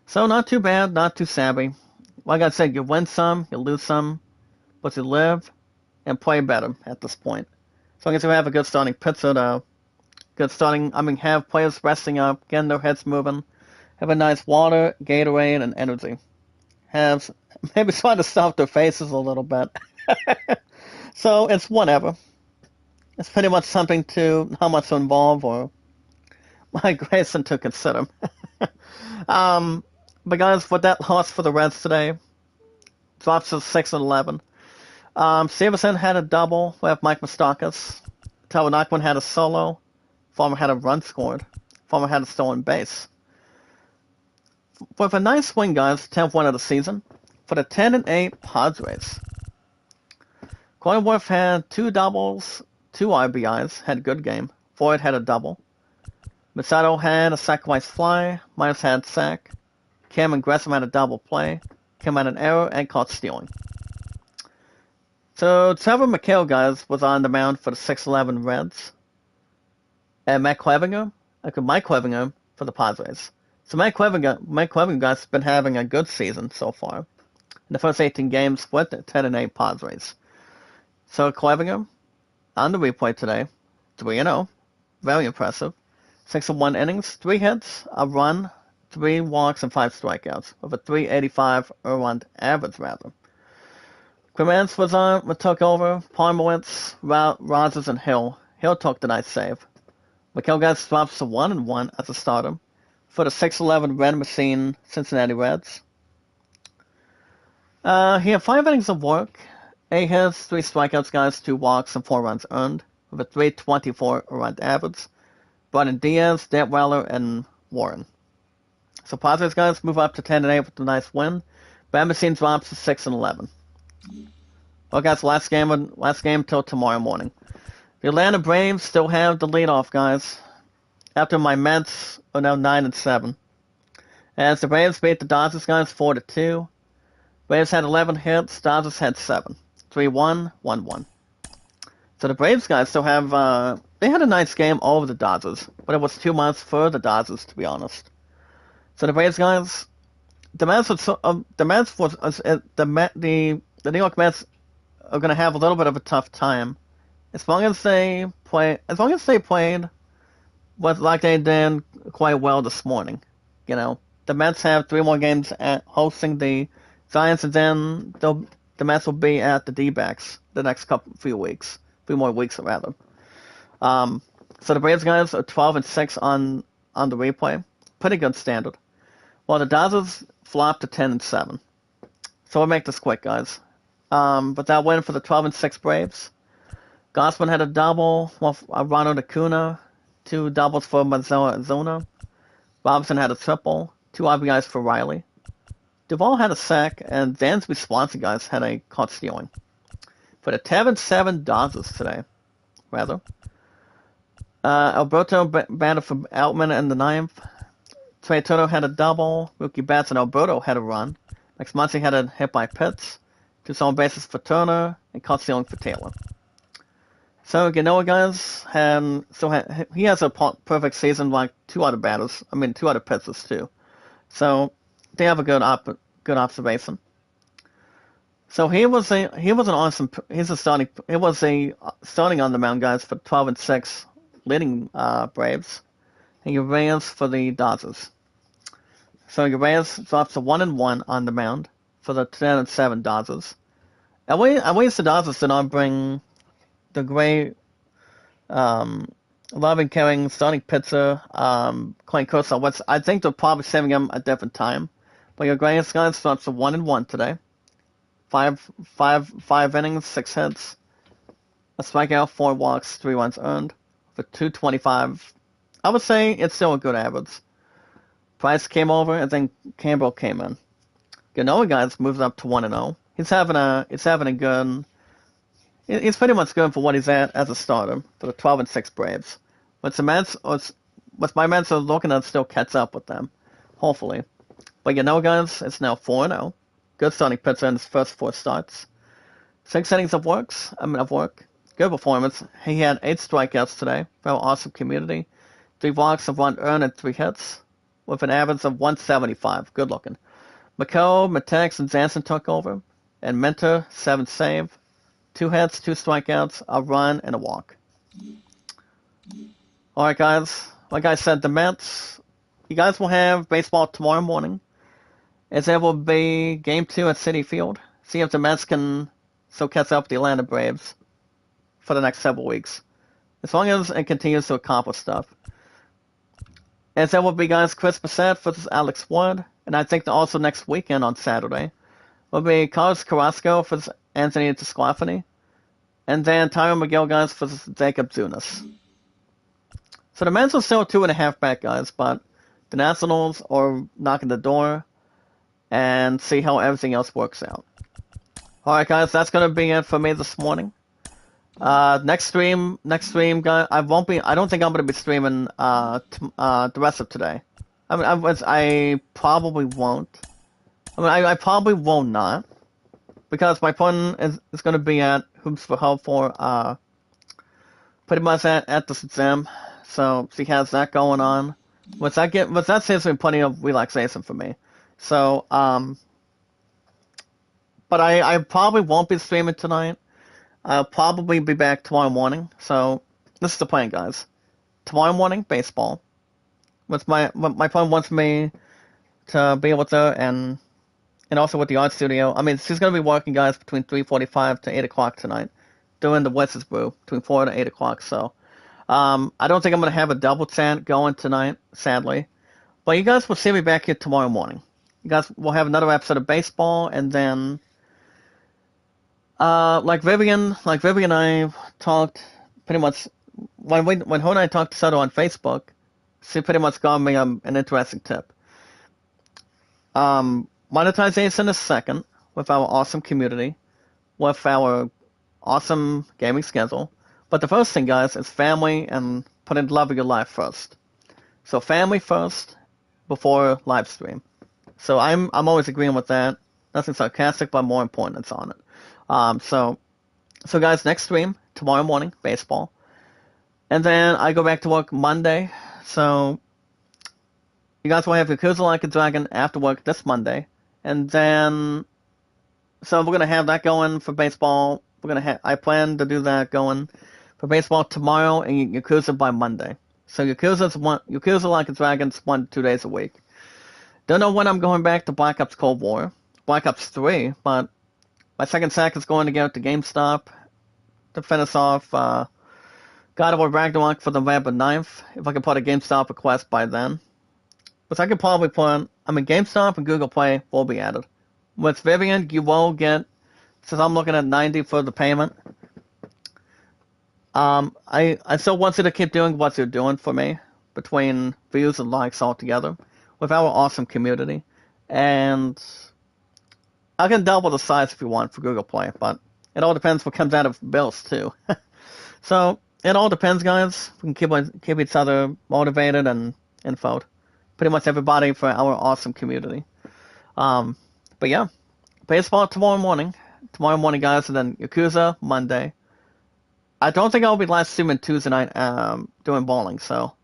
So not too bad, not too shabby. Like I said, you win some, you lose some, but you live and play better at this point. So I guess we have a good starting pitcher have players resting up, getting their heads moving, have a nice water, Gatorade, and energy. Have maybe trying to stuff their faces a little bit. So it's whatever. It's pretty much something to how much to involve or my Grayson to consider. But guys, with that loss for the Reds today, drops to 6-11. Stevenson had a double with Mike Moustakas. Tyler Nachman had a solo. Farmer had a run scored. Farmer had a stolen base. With a nice win, guys, 10th win of the season for the 10-8 Padres. Cronenworth had 2 doubles, 2 RBIs, had a good game. Floyd had a double. Masato had a sacrifice fly. Myers had sack. Cam and Gresham had a double play. Kim had an error and caught stealing. So Trevor McHale, guys, was on the mound for the 6-11 Reds. And Mike Clevinger for the Padres. So Mike Clevinger, guys, has been having a good season so far. In the first 18 games with the 10-8 Padres. So Clevinger on the replay today, 3-0, very impressive. 6-1 innings, 3 hits, a run, 3 walks, and 5 strikeouts, with a 385 earned average rather. Clemens was took over, Palmowitz, Rogers, and Hill. Hill took the nice save. McIlgass drops to 1-1 as a starter for the 6-11 Red Machine Cincinnati Reds. He had 5 innings of work, 8 hits, 3 strikeouts, guys, 2 walks, and 4 runs earned, with a 324 earned average. Brought in Diaz, Detweiler, and Warren. So Padres, guys, move up to 10-8 with a nice win. Red Machine drops to 6-11. Well, guys, last game till tomorrow morning. The Atlanta Braves still have the leadoff, guys. After my Mets are now 9-7. As the Braves beat the Dodgers, guys, 4-2. Braves had 11 hits, Dodgers had 7. 3-1, 1-1. So the Braves, guys, still have, they had a nice game over the Dodgers, but it was too much for the Dodgers, to be honest. So the Braves, guys, the New York Mets are going to have a little bit of a tough time. As long as they played like they did quite well this morning. You know, the Mets have 3 more games at hosting the Giants, and then the Mets will be at the D-backs the next few more weeks rather. So the Braves, guys, are 12-6 on the replay, pretty good standard. While the Dodgers flopped to 10-7. So we'll make this quick, guys. But that win for the 12-6 Braves. Gossman had a double, Ronald Acuna, 2 doubles for Mazzola and Zuna. Robinson had a triple, 2 RBIs for Riley. Duvall had a sack, and Dansby Swanson, guys, had a caught stealing. For the 10-7 Dodgers today, rather. Alberto batted for Outman in the 9th. Trey Turner had a double. Mookie Betts and Alberto had a run. Max Muncy had a hit by Pitts. 2 stolen bases for Turner, and caught stealing for Taylor. So, guys, he has a perfect season like 2 other batters. 2 other pitchers, too. So, they have a good observation. So he was starting on the mound, guys, for 12-6 leading Braves. And Urias for the Dodgers. So Urias drops to 1-1 on the mound for the 10-7 Dodgers. At least the Dodgers did not bring the great loving, caring starting pitcher Clayton Kershaw. I think they're probably saving him a different time. But Urias, guys, drops to 1-1 today. 5 innings, 6 hits, a strikeout, 4 walks, 3 runs earned for 225. I would say it's still a good average. Price came over, and then Campbell came in. Ganoa, guys, moves up to 1-0. He's having a good. He's pretty much good for what he's at as a starter for the 12-6 Braves. But my Mets are looking to still catch up with them, hopefully. But guys, it's now 4-0. Good starting pitcher in his first 4 starts. 6 innings of work. Good performance. He had 8 strikeouts today. Very awesome community. 3 walks, a run earned, and 3 hits. With an average of 175. Good looking. McCall, Matex, and Jansen took over. And Minter, 7 save. 2 hits, 2 strikeouts, a run, and a walk. Alright, guys. Like I said, the Mets. You guys will have baseball tomorrow morning. As there will be Game 2 at Citi Field. See if the Mets can catch up with the Atlanta Braves for the next several weeks. As long as it continues to accomplish stuff. As there will be, guys, Chris Bassett versus Alex Wood. And I think also next weekend on Saturday will be Carlos Carrasco versus Anthony DeSclafani. And then Tyron McGill, guys, versus Jacob Zunis. So the Mets are still 2.5 back, guys, but the Nationals are knocking the door. And see how everything else works out. Alright, guys, that's gonna be it for me this morning. Next stream, guys, I don't think I'm gonna be streaming, the rest of today. I probably won't. I probably will not. Because my phone is gonna be at Hoops for Help for, pretty much at this exam. So, she has that going on. Which that saves me plenty of relaxation for me. So, but I probably won't be streaming tonight. I'll probably be back tomorrow morning. So this is the plan, guys. Tomorrow morning, baseball. With my friend wants me to be with her and also with the art studio. I mean, she's gonna be working, guys, between 3:45 to 8 o'clock tonight, doing the West's Brew between 4 to 8 o'clock. So I don't think I'm gonna have a double chat going tonight, sadly. But you guys will see me back here tomorrow morning. You guys will have another episode of baseball, and then like Vivian and I talked pretty much when her and I talked to Soto on Facebook. She pretty much got me an interesting tip. Monetization is second with our awesome community, with our awesome gaming schedule. But the first thing, guys, is family and putting the love of your life first. So family first before live stream. So I'm always agreeing with that. Nothing sarcastic, but more importance on it. So guys, next stream tomorrow morning, baseball, and then I go back to work Monday. So you guys will have Yakuza Like a Dragon after work this Monday, and then so we're gonna have that going for baseball. I plan to do that going for baseball tomorrow and Yakuza by Monday. So Yakuza Like a Dragon's 1 to 2 days a week. Don't know when I'm going back to Black Ops Cold War, Black Ops 3, but my second sack is going to go to GameStop to finish off God of War Ragnarok for November 9th, if I can put a GameStop request by then. Which I could probably put, GameStop and Google Play will be added. With Vivian, you will get, since I'm looking at 90 for the payment, I still want you to keep doing what you're doing for me, between views and likes all together, with our awesome community. And I can double the size if you want for Google Play, but it all depends what comes out of bills, too. So, it all depends, guys. We can keep each other motivated and infoed. Pretty much everybody for our awesome community. But yeah, baseball tomorrow morning. Tomorrow morning, guys, and then Yakuza Monday. I don't think I'll be live streaming Tuesday night doing bowling, so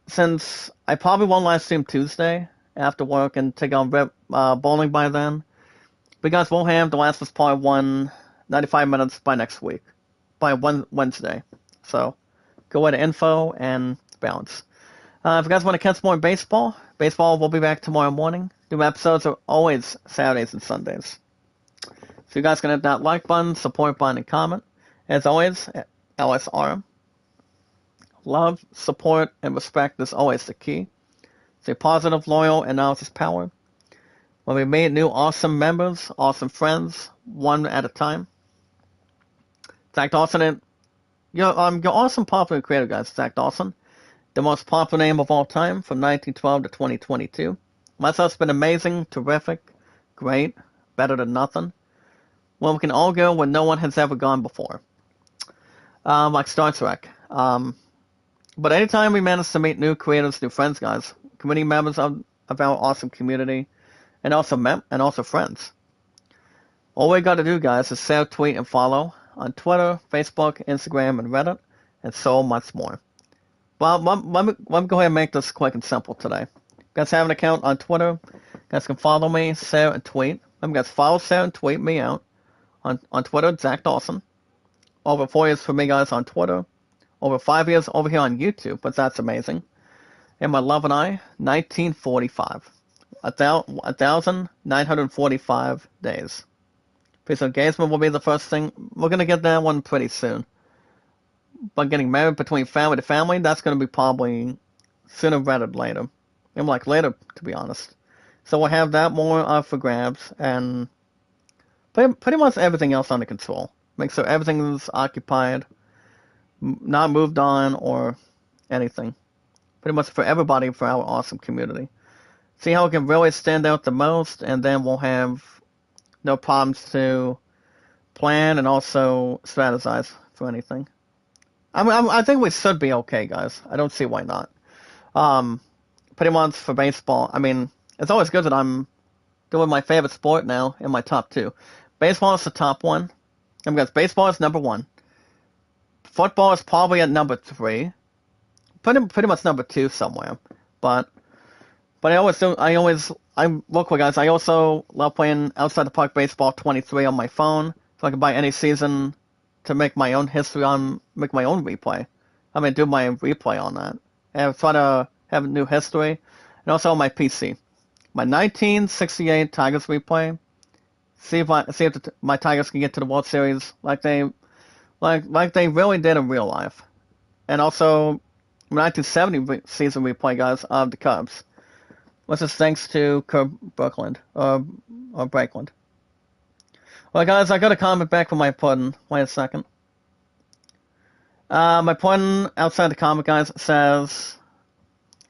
since I probably won't live stream Tuesday after work and take on bowling by then, but guys, we'll have The Last of Us Part 1 95 minutes by next week, by Wednesday. So go away to info and balance. If you guys want to catch more baseball will be back tomorrow morning. New episodes are always Saturdays and Sundays. So you guys can hit that like button, support button, and comment. As always, LSR. Love, support, and respect is always the key. Stay positive, loyal, and knowledge is power. When we meet new awesome members, awesome friends, one at a time. Zach Dawson, your awesome popular creator, guys, Zach Dawson. The most popular name of all time from 1912 to 2022. Myself's been amazing, terrific, great, better than nothing. Well, we can all go where no one has ever gone before. Like Star Trek. But anytime we manage to meet new creators, new friends, guys, community members of our awesome community, and also friends. All we gotta do, guys, is share, tweet, and follow on Twitter, Facebook, Instagram, and Reddit, and so much more. Well, let me go ahead and make this quick and simple today. You guys have an account on Twitter. You guys can follow me, share, and tweet. You guys follow, share, and tweet me out on Twitter, Zach Dawson. Over 4 years for me, guys, on Twitter. Over 5 years over here on YouTube, but that's amazing. And my love and I, 1945. 1,945 days. Peace engagement will be the first thing. We're going to get that one pretty soon. But getting married between family to family, that's going to be probably sooner rather than later. And like later, to be honest. So we'll have that more up for grabs, and pretty much everything else under control. Make sure everything's occupied, not moved on, or anything. Pretty much for everybody, for our awesome community. See how it can really stand out the most, and then we'll have no problems to plan and also strategize for anything. I think we should be okay, guys. I don't see why not. Pretty much for baseball, it's always good that I'm doing my favorite sport now in my top two. Baseball is the top one. Guys, baseball is number one. Football is probably at number 3. Pretty much number 2 somewhere. But look, guys, I also love playing outside the park baseball 23 on my phone. so I can buy any season to make my own history make my own replay. I mean, do my replay on that. And try to have a new history. And also on my PC. My 1968 Tigers replay. See if my Tigers can get to the World Series like they really did in real life. And also, 1970 season replay, guys, of the Cubs. Which is thanks to Kurt Brooklyn, or Brakeland. Well, guys, I got a comment back from my pudding. Wait a second. My pudding outside the comment, guys, says,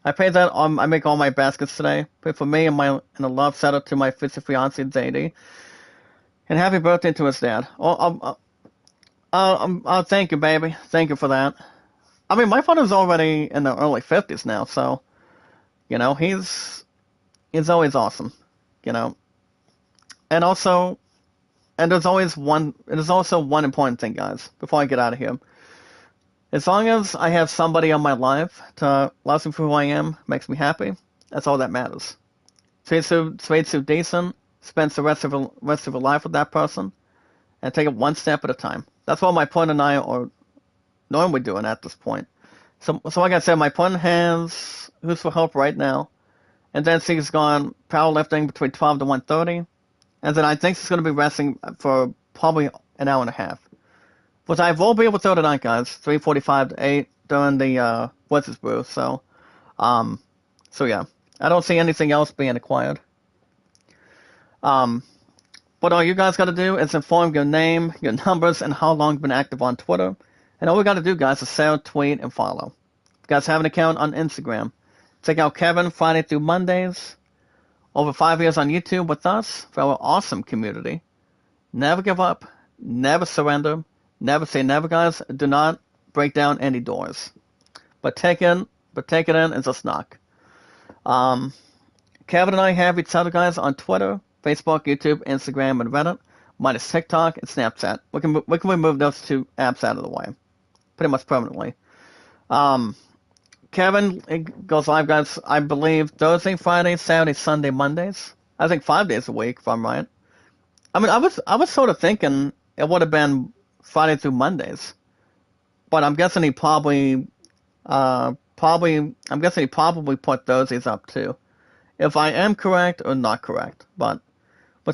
I paid that I make all my baskets today. Pray for me and a love set up to my future fiance, Zadie. And happy birthday to his dad. Thank you, baby. Thank you for that. I mean, my father's already in the early 50s now, so, you know, he's always awesome, you know. And also, there's also one important thing, guys, before I get out of here. As long as I have somebody in my life to love me for who I am, makes me happy, that's all that matters. Treat Sue decent, spend the rest of her life with that person, and take it one step at a time. That's what my point and I are normally doing at this point. So like I said, my point has Who's for Help right now, and then she's gone powerlifting between 12 to 1:30, and then I think she's going to be resting for probably an hour and a half. Which I will be able to do tonight, guys, 3:45 to 8 during the Wizards Brew. So yeah, I don't see anything else being acquired. What all you guys got to do is inform your name, your numbers, and how long you've been active on Twitter. And all we got to do, guys, is share, tweet, and follow. If you guys have an account on Instagram, check out Kevin Friday through Mondays. Over 5 years on YouTube with us for our awesome community. Never give up, never surrender, never say never, guys. Do not break down any doors. But take it in and just knock. Kevin and I have each other, guys, on Twitter, Facebook, YouTube, Instagram, and Reddit, minus TikTok and Snapchat. We can remove those two apps out of the way, pretty much permanently. Kevin goes live, guys, I believe Thursday, Friday, Saturday, Sunday, Mondays. I think 5 days a week, if I'm right. I mean, I was sort of thinking it would have been Friday through Mondays, but I'm guessing he probably put Thursdays up too. If I am correct or not correct, but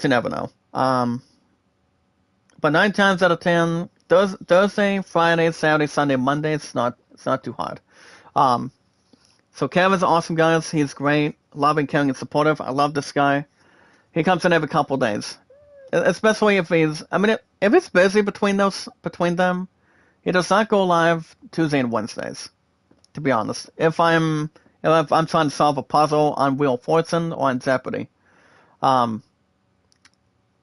you never know. But 9 times out of 10, Thursday, Friday, Saturday, Sunday, Monday, it's not too hard. So Kevin's awesome, guys. He's great, loving, caring, and supportive. I love this guy. He comes in every couple days, especially if if it's busy between them. He does not go live Tuesday and Wednesdays. To be honest, if I'm trying to solve a puzzle on Wheel of Fortune or on Jeopardy.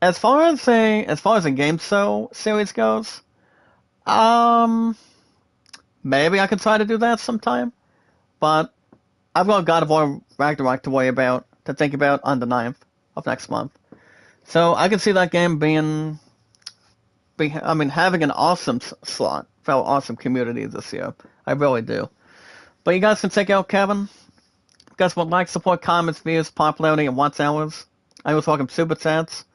As far as a game show series goes, maybe I could try to do that sometime, but I've got God of War Ragnarok to think about on the 9th of next month. So I can see that game having an awesome slot for our awesome community this year. I really do. But you guys can check out Kevin. If you guys would like support, comments, views, popularity, and watch hours, I was welcome super chats.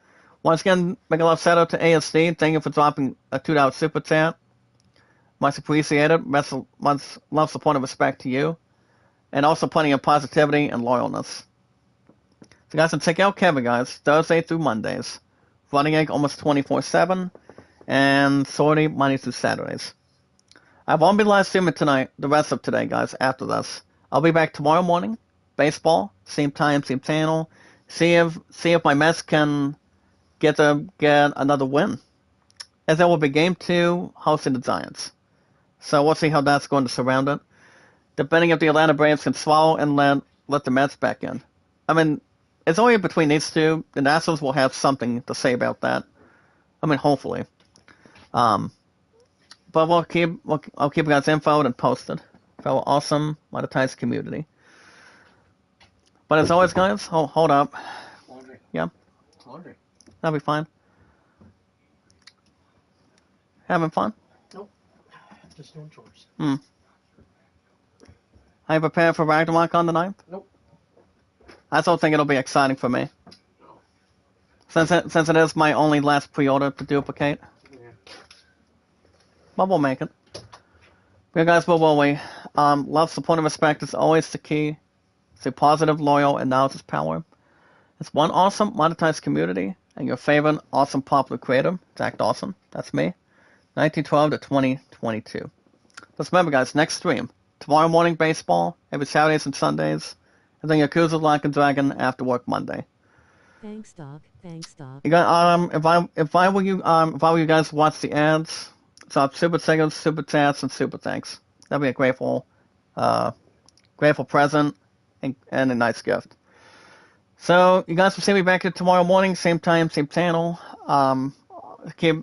Once again, make a love shout out to ASD. Thank you for dropping a $2 super chat. Much appreciated. Much love, support, and respect to you. And also plenty of positivity and loyalness. So you guys can check out Kevin, guys, Thursday through Mondays. Running egg almost 24/7. And Sorty Monday through Saturdays. I won't be live streaming tonight, the rest of today, guys, after this. I'll be back tomorrow morning. Baseball, same time, same channel. See if my Mets can get another win. As there will be game 2 hosting the Giants. So we'll see how that's going to surround it. Depending if the Atlanta Braves can swallow and let the Mets back in. I mean, it's only between these two. The Nationals will have something to say about that. I mean, hopefully. But I'll keep you guys infoed and posted for our awesome monetized community. But as always, guys, hold up. Laundry. Yeah, Laundry. that'll be fine. Having fun? Nope. Just doing chores. Are you prepared for Ragnarok on the 9th? Nope. I still think it'll be exciting for me. since it is my only last pre-order to duplicate. Yeah. But we'll make it. Yeah, guys, what will we? Love, support, and respect is always the key. Stay positive, loyal, and knowledge is power. It's one awesome, monetized community, and your favorite awesome popular creator, Zach Dawson. That's me. 1912 to 2022. Just remember, guys, next stream. Tomorrow morning, baseball, every Saturdays and Sundays, and then Yakuza Like a Dragon after work Monday. Thanks, Doc. Thanks, Doc. You guys, if I were you guys, watch the ads. So super stickers, super chats, and super thanks. That'd be a grateful present and a nice gift. So you guys will see me back here tomorrow morning, same time, same channel.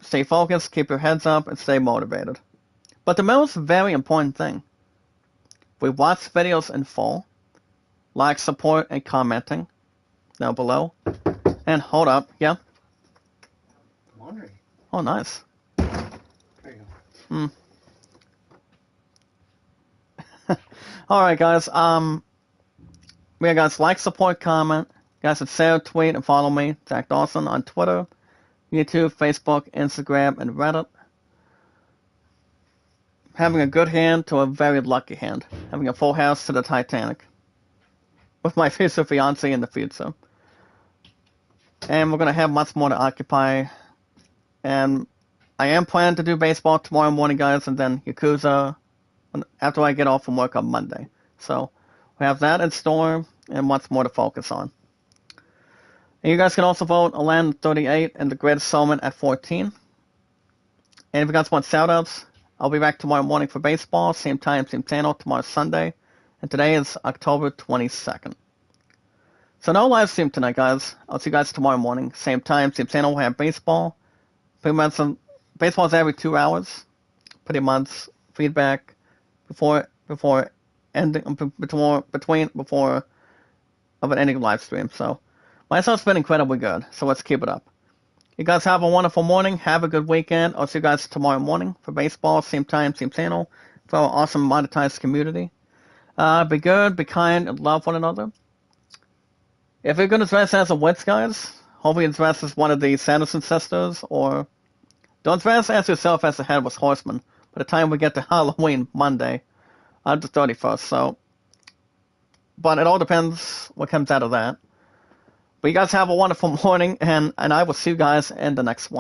Stay focused, keep your heads up, and stay motivated. But the most very important thing, we watch videos in full, like, support, and commenting down below. And hold up, yeah. Laundry. Oh, nice. There you go. Alright, guys. Yeah, guys, like, support, comment. Guys, share, tweet, and follow me, Zach Dawson, on Twitter, YouTube, Facebook, Instagram, and Reddit. Having a good hand to a very lucky hand. Having a full house to the Titanic. With my future fiance in the future. And we're going to have much more to occupy. And I am planning to do baseball tomorrow morning, guys, and then Yakuza after I get off from work on Monday. So we have that in store and much more to focus on. And you guys can also vote Alan 38 and the Greatest Showman at 14. And if you guys want shoutouts, I'll be back tomorrow morning for baseball, same time, same channel, tomorrow Sunday. And today is October 22nd. So no live stream tonight, guys. I'll see you guys tomorrow morning, same time, same channel. We'll have baseball. Pretty much baseball's every 2 hours. Pretty much feedback before ending before of an ending live stream. So myself's been incredibly good. So let's keep it up. You guys have a wonderful morning. Have a good weekend. I'll see you guys tomorrow morning for baseball, same time, same channel, for our awesome monetized community. Be good, be kind, and love one another. If you're going to dress as a witch, guys, hopefully you dress as one of the Sanderson sisters, or don't dress as yourself as the Headless Horseman by the time we get to Halloween Monday, on the 31st. So, but it all depends what comes out of that. But you guys have a wonderful morning, and I will see you guys in the next one.